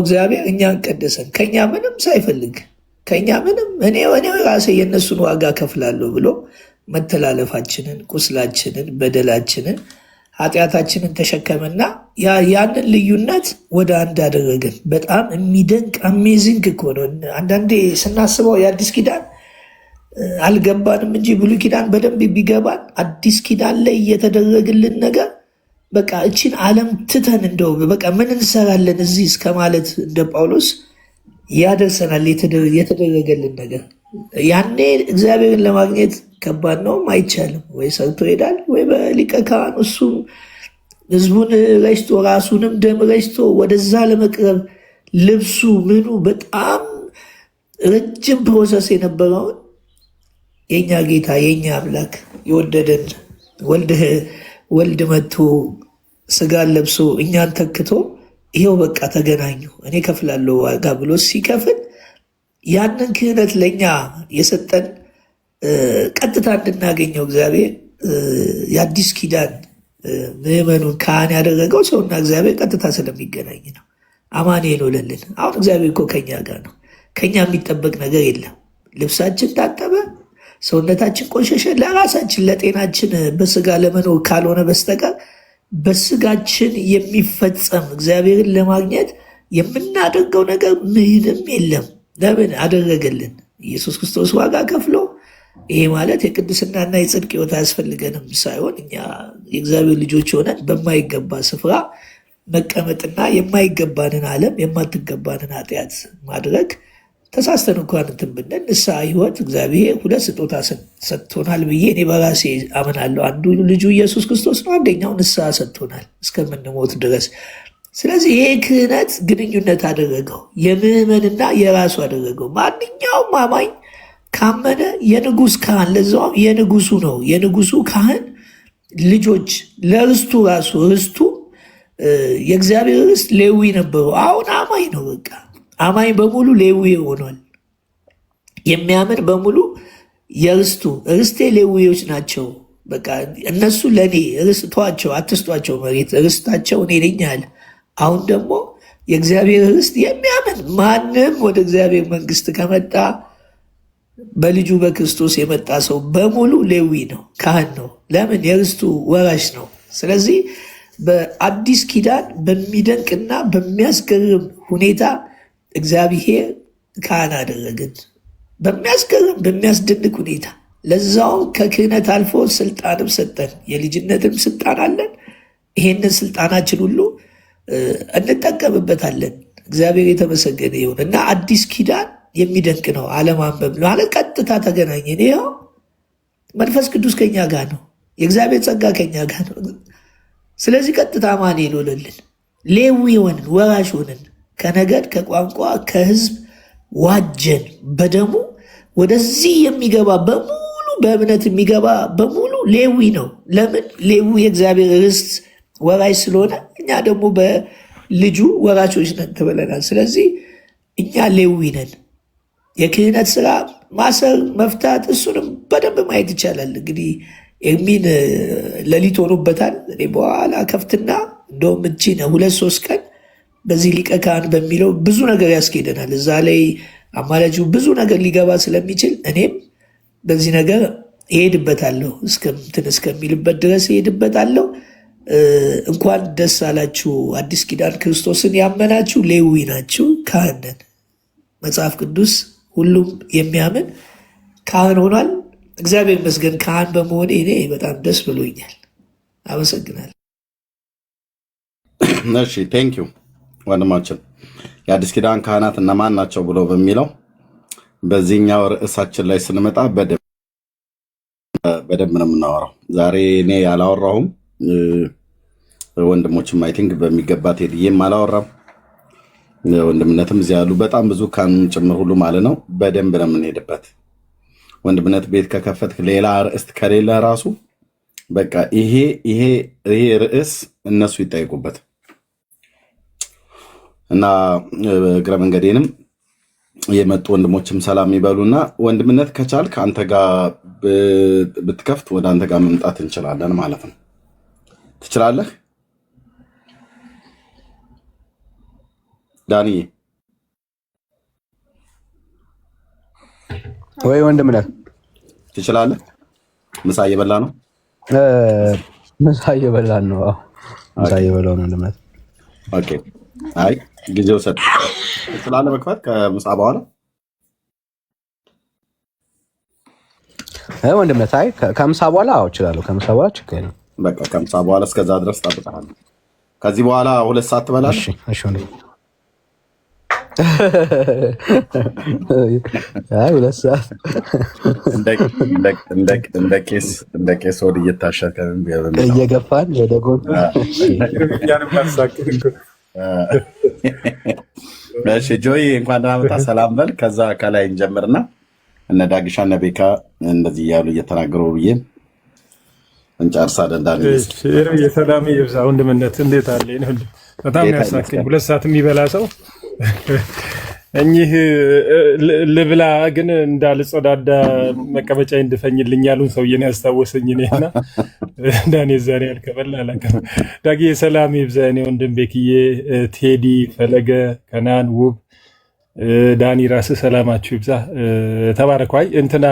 እግዚአብሔር እኛን ቀደሰን። ከኛ ምንም ሳይፈልግ ከኛ ምንም እኔ ራሴ የእነሱን ዋጋ ከፍላለሁ ብሎ መተላለፋችንን፣ ቁስላችንን፣ በደላችንን፣ ኃጢአታችንን ተሸከመና ያንን ልዩነት ወደ አንድ አደረገን። በጣም የሚደንቅ አሜዚንግ እኮ ነው። አንዳንዴ ስናስበው የአዲስ ኪዳን አልገባንም እንጂ ብሉይ ኪዳን በደንብ ቢገባን አዲስ ኪዳን ላይ እየተደረግልን ነገር በቃ እቺን ዓለም ትተን እንደው በቃ ምን እንሰራለን እዚህ እስከ ማለት እንደ ጳውሎስ ያደርሰናል የተደረገልን ነገር። ያኔ እግዚአብሔርን ለማግኘት ከባድ ነው፣ አይቻልም። ወይ ሰርቶ ይሄዳል ወይ በሊቀ ካህኑ እሱ ህዝቡን ረጭቶ ራሱንም ደም ረጭቶ ወደዛ ለመቅረብ ልብሱ ምኑ በጣም ረጅም ፕሮሰስ የነበረውን የእኛ ጌታ የእኛ አምላክ የወደደን ወልድ መጥቶ ስጋን ለብሶ እኛን ተክቶ ይሄው በቃ ተገናኙ እኔ ከፍላለሁ ዋጋ ብሎ ሲከፍል ያንን ክህነት ለእኛ የሰጠን ቀጥታ እንድናገኘው እግዚአብሔር የአዲስ ኪዳን ምዕመኑን ካህን ያደረገው ሰውና እግዚአብሔር ቀጥታ ስለሚገናኝ ነው። አማኑኤል ሆነልን። አሁን እግዚአብሔር እኮ ከኛ ጋር ነው። ከኛ የሚጠበቅ ነገር የለም። ልብሳችን ታጠበ፣ ሰውነታችን ቆሸሸ፣ ለራሳችን ለጤናችን በስጋ ለመኖር ካልሆነ በስተቀር በስጋችን የሚፈጸም እግዚአብሔርን ለማግኘት የምናደርገው ነገር ምንም የለም። ለምን አደረገልን? ኢየሱስ ክርስቶስ ዋጋ ከፍሎ። ይሄ ማለት የቅድስናና የጽድቅ ሕይወት አያስፈልገንም ሳይሆን እኛ የእግዚአብሔር ልጆች ሆነን በማይገባ ስፍራ መቀመጥና የማይገባንን ዓለም የማትገባንን ኃጢአት ማድረግ ተሳስተን እንኳን እንትን ብንል ንስሐ ሕይወት እግዚአብሔር ሁለት ስጦታ ሰጥቶናል ብዬ እኔ በራሴ አምናለሁ። አንዱ ልጁ ኢየሱስ ክርስቶስ ነው፣ አንደኛው ንስሐ ሰጥቶናል እስከምንሞት ድረስ። ስለዚህ ይሄ ክህነት ግንኙነት አደረገው፣ የምዕመንና የራሱ አደረገው። ማንኛውም አማኝ ካመነ የንጉሥ ካህን ለዛውም የንጉሱ ነው። የንጉሱ ካህን ልጆች ለርስቱ ራሱ ርስቱ የእግዚአብሔር ርስት ሌዊ ነበሩ። አሁን አማኝ ነው። በቃ አማኝ በሙሉ ሌዊ ሆኗል። የሚያምን በሙሉ የርስቱ ርስቴ ሌዊዎች ናቸው። በቃ እነሱ ለእኔ ርስቷቸው አትስጧቸው፣ መሬት ርስታቸው እኔ ነኝ አለ። አሁን ደግሞ የእግዚአብሔር ርስት የሚያምን ማንም ወደ እግዚአብሔር መንግስት ከመጣ በልጁ በክርስቶስ የመጣ ሰው በሙሉ ሌዊ ነው፣ ካህን ነው። ለምን? የርስቱ ወራሽ ነው። ስለዚህ በአዲስ ኪዳን በሚደንቅና በሚያስገርም ሁኔታ እግዚአብሔር ካህን አደረግን። በሚያስገርም በሚያስደንቅ ሁኔታ ለዛውም ከክህነት አልፎ ስልጣንም ሰጠን። የልጅነትም ስልጣን አለን። ይሄንን ስልጣናችን ሁሉ እንጠቀምበታለን። እግዚአብሔር የተመሰገነ ይሁን እና አዲስ ኪዳን የሚደንቅ ነው። አለማንበብ ማለት ቀጥታ ተገናኘን። ይኸው መንፈስ ቅዱስ ከኛ ጋር ነው። የእግዚአብሔር ጸጋ ከኛ ጋር ነው። ስለዚህ ቀጥታ አማኑኤል ሆነልን፣ ሌዊ ሆንን፣ ወራሽ ሆንን፣ ከነገድ ከቋንቋ ከህዝብ ዋጀን በደሙ። ወደዚህ የሚገባ በሙሉ በእምነት የሚገባ በሙሉ ሌዊ ነው። ለምን? ሌዊ የእግዚአብሔር ርስት ወራሽ ስለሆነ እኛ ደግሞ በልጁ ወራሾች ነን ተብለናል። ስለዚህ እኛ ሌዊ ነን። የክህነት ስራ ማሰር፣ መፍታት እሱንም በደንብ ማየት ይቻላል። እንግዲህ ኤርሚን ሌሊት ሆኖበታል። እኔ በኋላ ከፍትና እንደውም እቺን 2-3 ቀን በዚህ ሊቀ ካህን በሚለው ብዙ ነገር ያስኬደናል። እዛ ላይ አማላጁ ብዙ ነገር ሊገባ ስለሚችል እኔም በዚህ ነገር እሄድበታለሁ እንትን እስከሚልበት ድረስ እሄድበታለሁ። እንኳን ደስ አላችሁ አዲስ ኪዳን ክርስቶስን ያመናችሁ ሌዊ ናችሁ፣ ካህን ነን። መጽሐፍ ቅዱስ ሁሉም የሚያምን ካህን ሆኗል። እግዚአብሔር ይመስገን ካህን በመሆኔ እኔ በጣም ደስ ብሎኛል። አመሰግናለሁ። እሺ ቴንኪው ወንድማችን። የአዲስ ኪዳን ካህናት እነማን ናቸው ብሎ በሚለው በዚህኛው ርዕሳችን ላይ ስንመጣ በደንብ ነው የምናወራው። ዛሬ እኔ ያላወራሁም ወንድሞችም አይ ቲንክ በሚገባ ቴድዬም አላወራም፣ ወንድምነትም እዚያ ያሉ በጣም ብዙ ካህን ጭምር ሁሉ ማለት ነው። በደንብ ነው የምንሄድበት። ወንድምነት ቤት ከከፈትክ ሌላ ርዕስ ከሌለ ራሱ በቃ ይሄ ርዕስ እነሱ ይጠይቁበት እና እግረ መንገዴንም የመጡ ወንድሞችም ሰላም ይበሉና ወንድምነት ከቻልክ አንተ ጋር ብትከፍት ወደ አንተ ጋር መምጣት እንችላለን ማለት ነው። ትችላለህ ዳንዬ? ወይ ወንድምነት ትችላለህ? ምሳ እየበላ ነው? ምሳ እየበላን ነው። ምሳ እየበላው ነው ወንድምነት። ኦኬ። አይ ጊዜው ሰጥ ትችላለህ መክፈት ከምሳ በኋላ? ወንድምነት አይ ከምሳ በኋላ እችላለሁ። ከምሳ በኋላ ችግር የለም። በቃ ከምሳ በኋላ እስከዛ ድረስ እጠብቅሃለሁ። ከዚህ በኋላ 2 ሰዓት ትበላለህ? እሺ ወንድም። አይ 2 ሰዓት እንደ ቄስ ወደ እየታሸከ እየገፋን ወደ ጎን እሺ ጆይ እንኳን ደህና መጣ። ሰላም በል። ከዛ ከላይ እንጀምርና እነ ዳግሻ እነ ቤካ እንደዚህ እያሉ እየተናገሩ ብዬ እንጨርሳለን። የሰላም ይብዛ። ወንድምነት እንዴት አለ? በጣም ያሳከኝ 2 ሰዓት የሚበላ ሰው እኚህ ልብላ ግን እንዳልጸዳዳ መቀመጫ እንድፈኝልኝ ያሉን ሰውዬን ያስታወሰኝ እኔና ዳኔ ዛሬ ያልከበላ አላውቅም። ዳጊ የሰላም ይብዛ። እኔ ወንድም ቤክዬ፣ ቴዲ፣ ፈለገ፣ ከናን፣ ውብ፣ ዳኒ ራስ ሰላማችሁ ይብዛ። ተባረኳይ። እንትና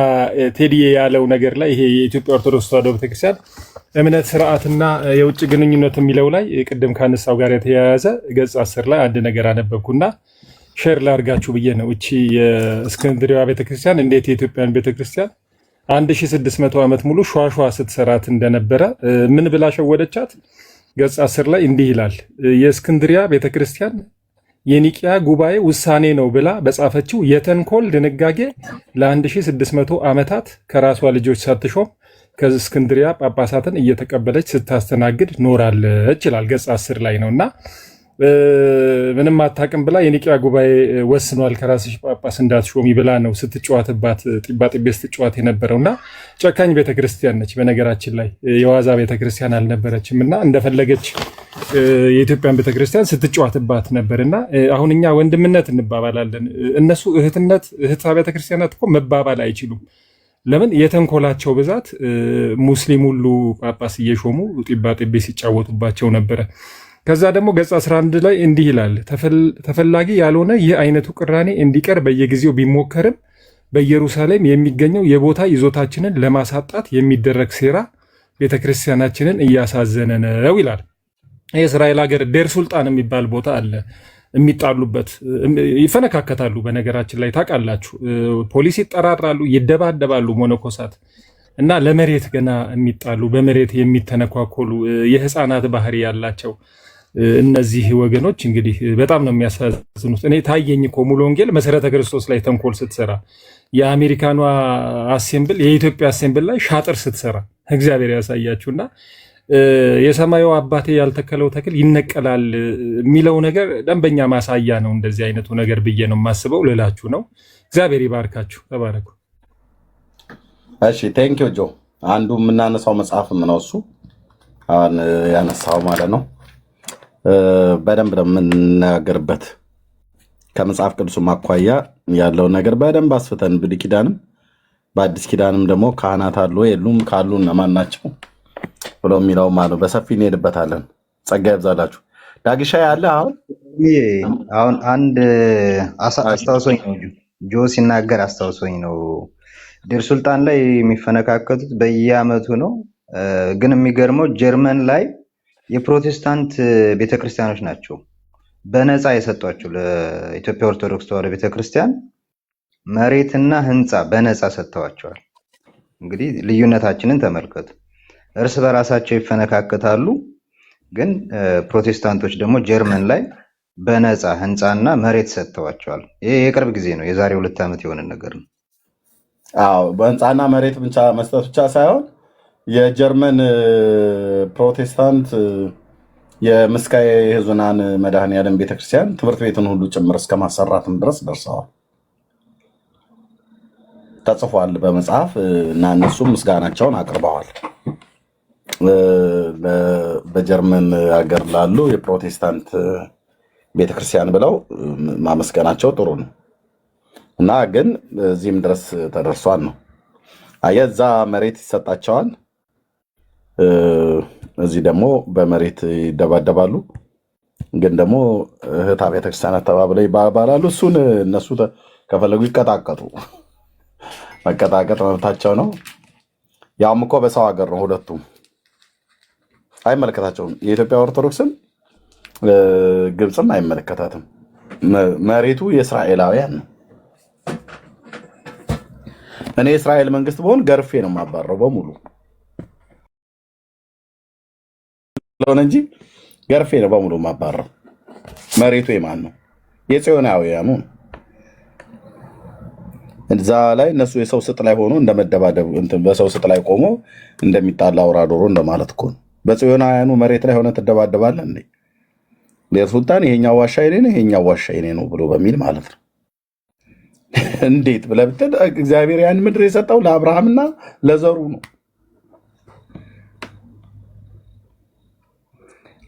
ቴዲ ያለው ነገር ላይ ይሄ የኢትዮጵያ ኦርቶዶክስ ተዋሕዶ ቤተክርስቲያን እምነት ስርዓትና የውጭ ግንኙነት የሚለው ላይ ቅድም ካነሳው ጋር የተያያዘ ገጽ 10 ላይ አንድ ነገር አነበብኩና ሼር ላርጋችሁ ብዬ ነው። እቺ የእስክንድሪያ ቤተክርስቲያን እንዴት የኢትዮጵያን ቤተክርስቲያን 1600 ዓመት ሙሉ ሿሿ ስትሰራት እንደነበረ ምን ብላ ሸወደቻት? ገጽ 10 ላይ እንዲህ ይላል። የእስክንድሪያ ቤተክርስቲያን የኒቂያ ጉባኤ ውሳኔ ነው ብላ በጻፈችው የተንኮል ድንጋጌ ለ1600 ዓመታት ከራሷ ልጆች ሳትሾም ከእስክንድሪያ ጳጳሳትን እየተቀበለች ስታስተናግድ ኖራለች ይላል። ገጽ 10 ላይ ነውና ምንም አታውቅም ብላ የኒቂያ ጉባኤ ወስኗል ከራስሽ ጳጳስ እንዳትሾሚ ብላ ነው ስትጫወትባት ጢባጢቤ ስትጫወት የነበረውና ጨካኝ ቤተክርስቲያን ነች። በነገራችን ላይ የዋዛ ቤተክርስቲያን አልነበረችም እና እንደፈለገች የኢትዮጵያን ቤተክርስቲያን ስትጫወትባት ነበርና አሁን እኛ ወንድምነት እንባባላለን። እነሱ እህት ቤተክርስቲያናት እኮ መባባል አይችሉም። ለምን? የተንኮላቸው ብዛት ሙስሊም ሁሉ ጳጳስ እየሾሙ ጢባጢቤ ሲጫወቱባቸው ነበረ። ከዛ ደግሞ ገጽ 11 ላይ እንዲህ ይላል። ተፈላጊ ያልሆነ ይህ አይነቱ ቅራኔ እንዲቀር በየጊዜው ቢሞከርም በኢየሩሳሌም የሚገኘው የቦታ ይዞታችንን ለማሳጣት የሚደረግ ሴራ ቤተክርስቲያናችንን እያሳዘነ ነው ይላል። የእስራኤል ሀገር ዴር ሱልጣን የሚባል ቦታ አለ። የሚጣሉበት ይፈነካከታሉ። በነገራችን ላይ ታውቃላችሁ፣ ፖሊስ ይጠራራሉ፣ ይደባደባሉ መነኮሳት እና ለመሬት ገና የሚጣሉ በመሬት የሚተነኳኮሉ የህፃናት ባህሪ ያላቸው እነዚህ ወገኖች እንግዲህ በጣም ነው የሚያሳዝኑት። እኔ ታየኝ እኮ ሙሉ ወንጌል መሰረተ ክርስቶስ ላይ ተንኮል ስትሰራ፣ የአሜሪካኗ አሴምብል የኢትዮጵያ አሴምብል ላይ ሻጥር ስትሰራ እግዚአብሔር ያሳያችሁና የሰማዩ አባቴ ያልተከለው ተክል ይነቀላል የሚለው ነገር ደንበኛ ማሳያ ነው እንደዚህ አይነቱ ነገር ብዬ ነው የማስበው ልላችሁ ነው። እግዚአብሔር ይባርካችሁ። ተባረኩ። እሺ ቴንክ ዩ ጆ። አንዱ የምናነሳው መጽሐፍ ምን ነው እሱ አሁን ያነሳው ማለት ነው። በደንብ ነው የምንናገርበት ከመጽሐፍ ቅዱስ ማኳያ ያለው ነገር በደንብ አስፍተን ብሉይ ኪዳንም በአዲስ ኪዳንም ደግሞ ካህናት አሉ የሉም ካሉ እነማን ናቸው ብሎ የሚለው ማለት በሰፊ እንሄድበታለን። ጸጋ ይብዛላችሁ። ዳግሻ ያለ አሁን አንድ አስታውሶኝ ነው ጆ ሲናገር አስታውሶኝ ነው። ዴር ሱልጣን ላይ የሚፈነካከቱት በየአመቱ ነው። ግን የሚገርመው ጀርመን ላይ የፕሮቴስታንት ቤተክርስቲያኖች ናቸው በነፃ የሰጧቸው ለኢትዮጵያ ኦርቶዶክስ ተዋሕዶ ቤተክርስቲያን መሬትና ህንፃ በነፃ ሰጥተዋቸዋል። እንግዲህ ልዩነታችንን ተመልከቱ። እርስ በራሳቸው ይፈነካከታሉ። ግን ፕሮቴስታንቶች ደግሞ ጀርመን ላይ በነፃ ህንፃና መሬት ሰጥተዋቸዋል። ይሄ የቅርብ ጊዜ ነው፣ የዛሬ 2 ዓመት የሆነ ነገር ነው። አዎ በህንፃና መሬት ብቻ መስጠት ብቻ ሳይሆን የጀርመን ፕሮቴስታንት የምስካየ ኅዙናን መድኃኔዓለም ቤተክርስቲያን ትምህርት ቤትን ሁሉ ጭምር እስከ ማሰራትም ድረስ ደርሰዋል። ተጽፏል በመጽሐፍ እና እነሱም ምስጋናቸውን አቅርበዋል። በጀርመን ሀገር ላሉ የፕሮቴስታንት ቤተክርስቲያን ብለው ማመስገናቸው ጥሩ ነው እና ግን እዚህም ድረስ ተደርሷል ነው። አየህ እዛ መሬት ይሰጣቸዋል፣ እዚህ ደግሞ በመሬት ይደባደባሉ። ግን ደግሞ እህታ ቤተክርስቲያናት ተባብለው ይባባላሉ። እሱን እነሱ ከፈለጉ ይቀጣቀጡ፣ መቀጣቀጥ መብታቸው ነው። ያውም እኮ በሰው ሀገር ነው፣ ሁለቱም አይመለከታቸውም። የኢትዮጵያ ኦርቶዶክስም ግብፅም አይመለከታትም። መሬቱ የእስራኤላውያን ነው። እኔ የእስራኤል መንግስት በሆን ገርፌ ነው የማባረው በሙሉ ለሆነ እንጂ ገርፌ ነው በሙሉ የማባረው። መሬቱ የማን ነው? የጽዮናውያኑ ነው። እዛ ላይ እነሱ የሰው ስጥ ላይ ሆኖ እንደመደባደብ በሰው ስጥ ላይ ቆሞ እንደሚጣላ አውራ ዶሮ እንደማለት እኮ ነው። በጽዮናውያኑ መሬት ላይ ሆነ ትደባደባለህ እንዴ? ዴር ሱልጣን ይሄኛው ዋሻ የኔ ነው ይሄኛው ዋሻ የኔ ነው ብሎ በሚል ማለት ነው። እንዴት ብለህ ብትል እግዚአብሔር ያን ምድር የሰጠው ለአብርሃምና ለዘሩ ነው።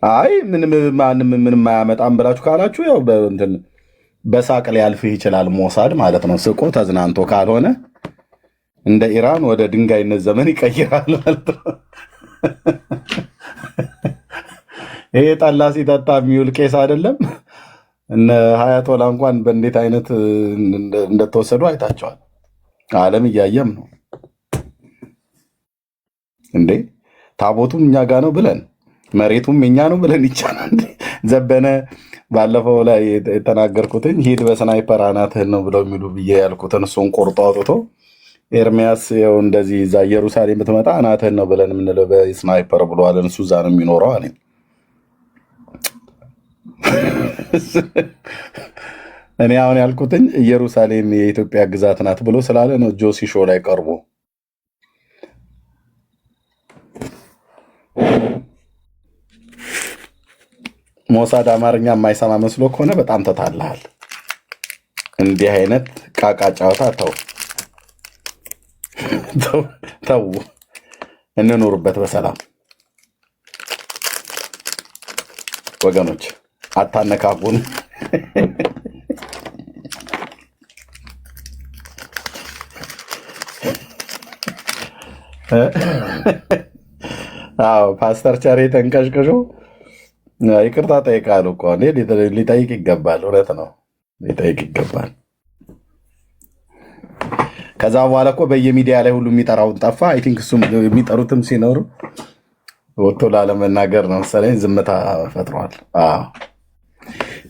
አይ ምንም አያመጣም ብላችሁ ካላችሁ ያው በሳቅ ሊያልፍህ ይችላል ሞሳድ ማለት ነው። ስቆ ተዝናንቶ ካልሆነ እንደ ኢራን ወደ ድንጋይነት ዘመን ይቀይራል ማለት ነው። ይሄ ጠላ ሲጠጣ የሚውል ቄስ አይደለም። እነ ሀያቶላ እንኳን በእንዴት አይነት እንደተወሰዱ አይታቸዋል። ዓለም እያየም ነው እንዴ። ታቦቱም እኛ ጋ ነው ብለን መሬቱም እኛ ነው ብለን ይቻላል። ዘበነ ባለፈው ላይ የተናገርኩትን ሂድ በስናይፐር አናትህን ነው ብለው የሚሉ ብዬ ያልኩትን እሱን ቆርጦ አውጥቶ ኤርሚያስ ው እንደዚህ እዛ ኢየሩሳሌም ብትመጣ አናትህን ነው ብለን የምንለው በስናይፐር ብለዋለን። እሱ እዛ ነው የሚኖረው አለኝ። እኔ አሁን ያልኩትኝ ኢየሩሳሌም የኢትዮጵያ ግዛት ናት ብሎ ስላለ ነው ጆሲ ሾው ላይ ቀርቦ ሞሳድ አማርኛ የማይሰማ መስሎ ከሆነ በጣም ተታልሃል። እንዲህ አይነት ቃቃ ጨዋታ ተው፣ እንኖርበት በሰላም ወገኖች፣ አታነካኩን። አዎ ፓስተር ቸሬ ተንቀሽቅሾ ይቅርታ ጠይቃሉ እኮ ሊጠይቅ ይገባል። እውነት ነው፣ ሊጠይቅ ይገባል። ከዛ በኋላ እኮ በየሚዲያ ላይ ሁሉ የሚጠራውን ጠፋ። አይ ቲንክ እሱም የሚጠሩትም ሲኖሩ ወጥቶ ላለመናገር ነው መሰለኝ ዝምታ ፈጥሯል።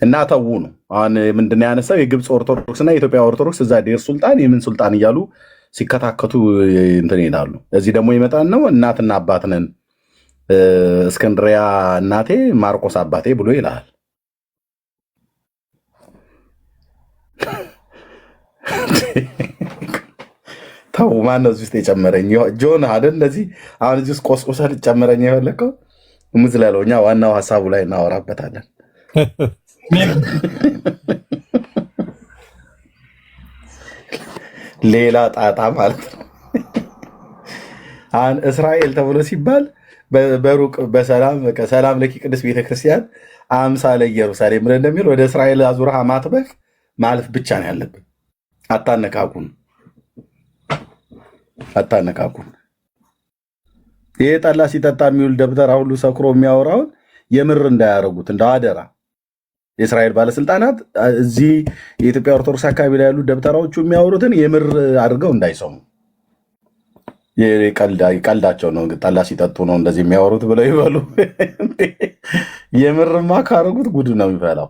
እና ተዉ ነው አሁን ምንድን ያነሳው የግብፅ ኦርቶዶክስ እና የኢትዮጵያ ኦርቶዶክስ እዛ ዴር ሱልጣን የምን ሱልጣን እያሉ ሲከታከቱ እንትን ይላሉ። እዚህ ደግሞ ይመጣን ነው እናትና አባት ነን እስክንድሪያ እናቴ ማርቆስ አባቴ ብሎ ይላል። ተው ማን ነው እዚህ ውስጥ የጨመረኝ? ጆን አይደል? እንደዚህ አሁን እዚህ ውስጥ ቆስቆሰ ልጨመረኝ የፈለከው ምዝለለው። እኛ ዋናው ሀሳቡ ላይ እናወራበታለን። ሌላ ጣጣ ማለት ነው። አሁን እስራኤል ተብሎ ሲባል በሩቅ ሰላም ለኪ ቅድስት ቤተክርስቲያን አምሳለ ኢየሩሳሌም ብለህ እንደሚል ወደ እስራኤል አዙረሃ ማጥበቅ ማለፍ ብቻ ነው ያለብን። አታነካኩን። ይሄ ጠላ ሲጠጣ የሚውል ደብተራ ሁሉ ሰክሮ የሚያወራውን የምር እንዳያረጉት እንደ አደራ። የእስራኤል ባለስልጣናት እዚህ የኢትዮጵያ ኦርቶዶክስ አካባቢ ላይ ያሉ ደብተራዎቹ የሚያወሩትን የምር አድርገው እንዳይሰሙ። ቀልዳቸው ነው፣ ጠላ ሲጠጡ ነው እንደዚህ የሚያወሩት ብለው ይበሉ። የምርማ ካረጉት ጉድ ነው የሚፈላው።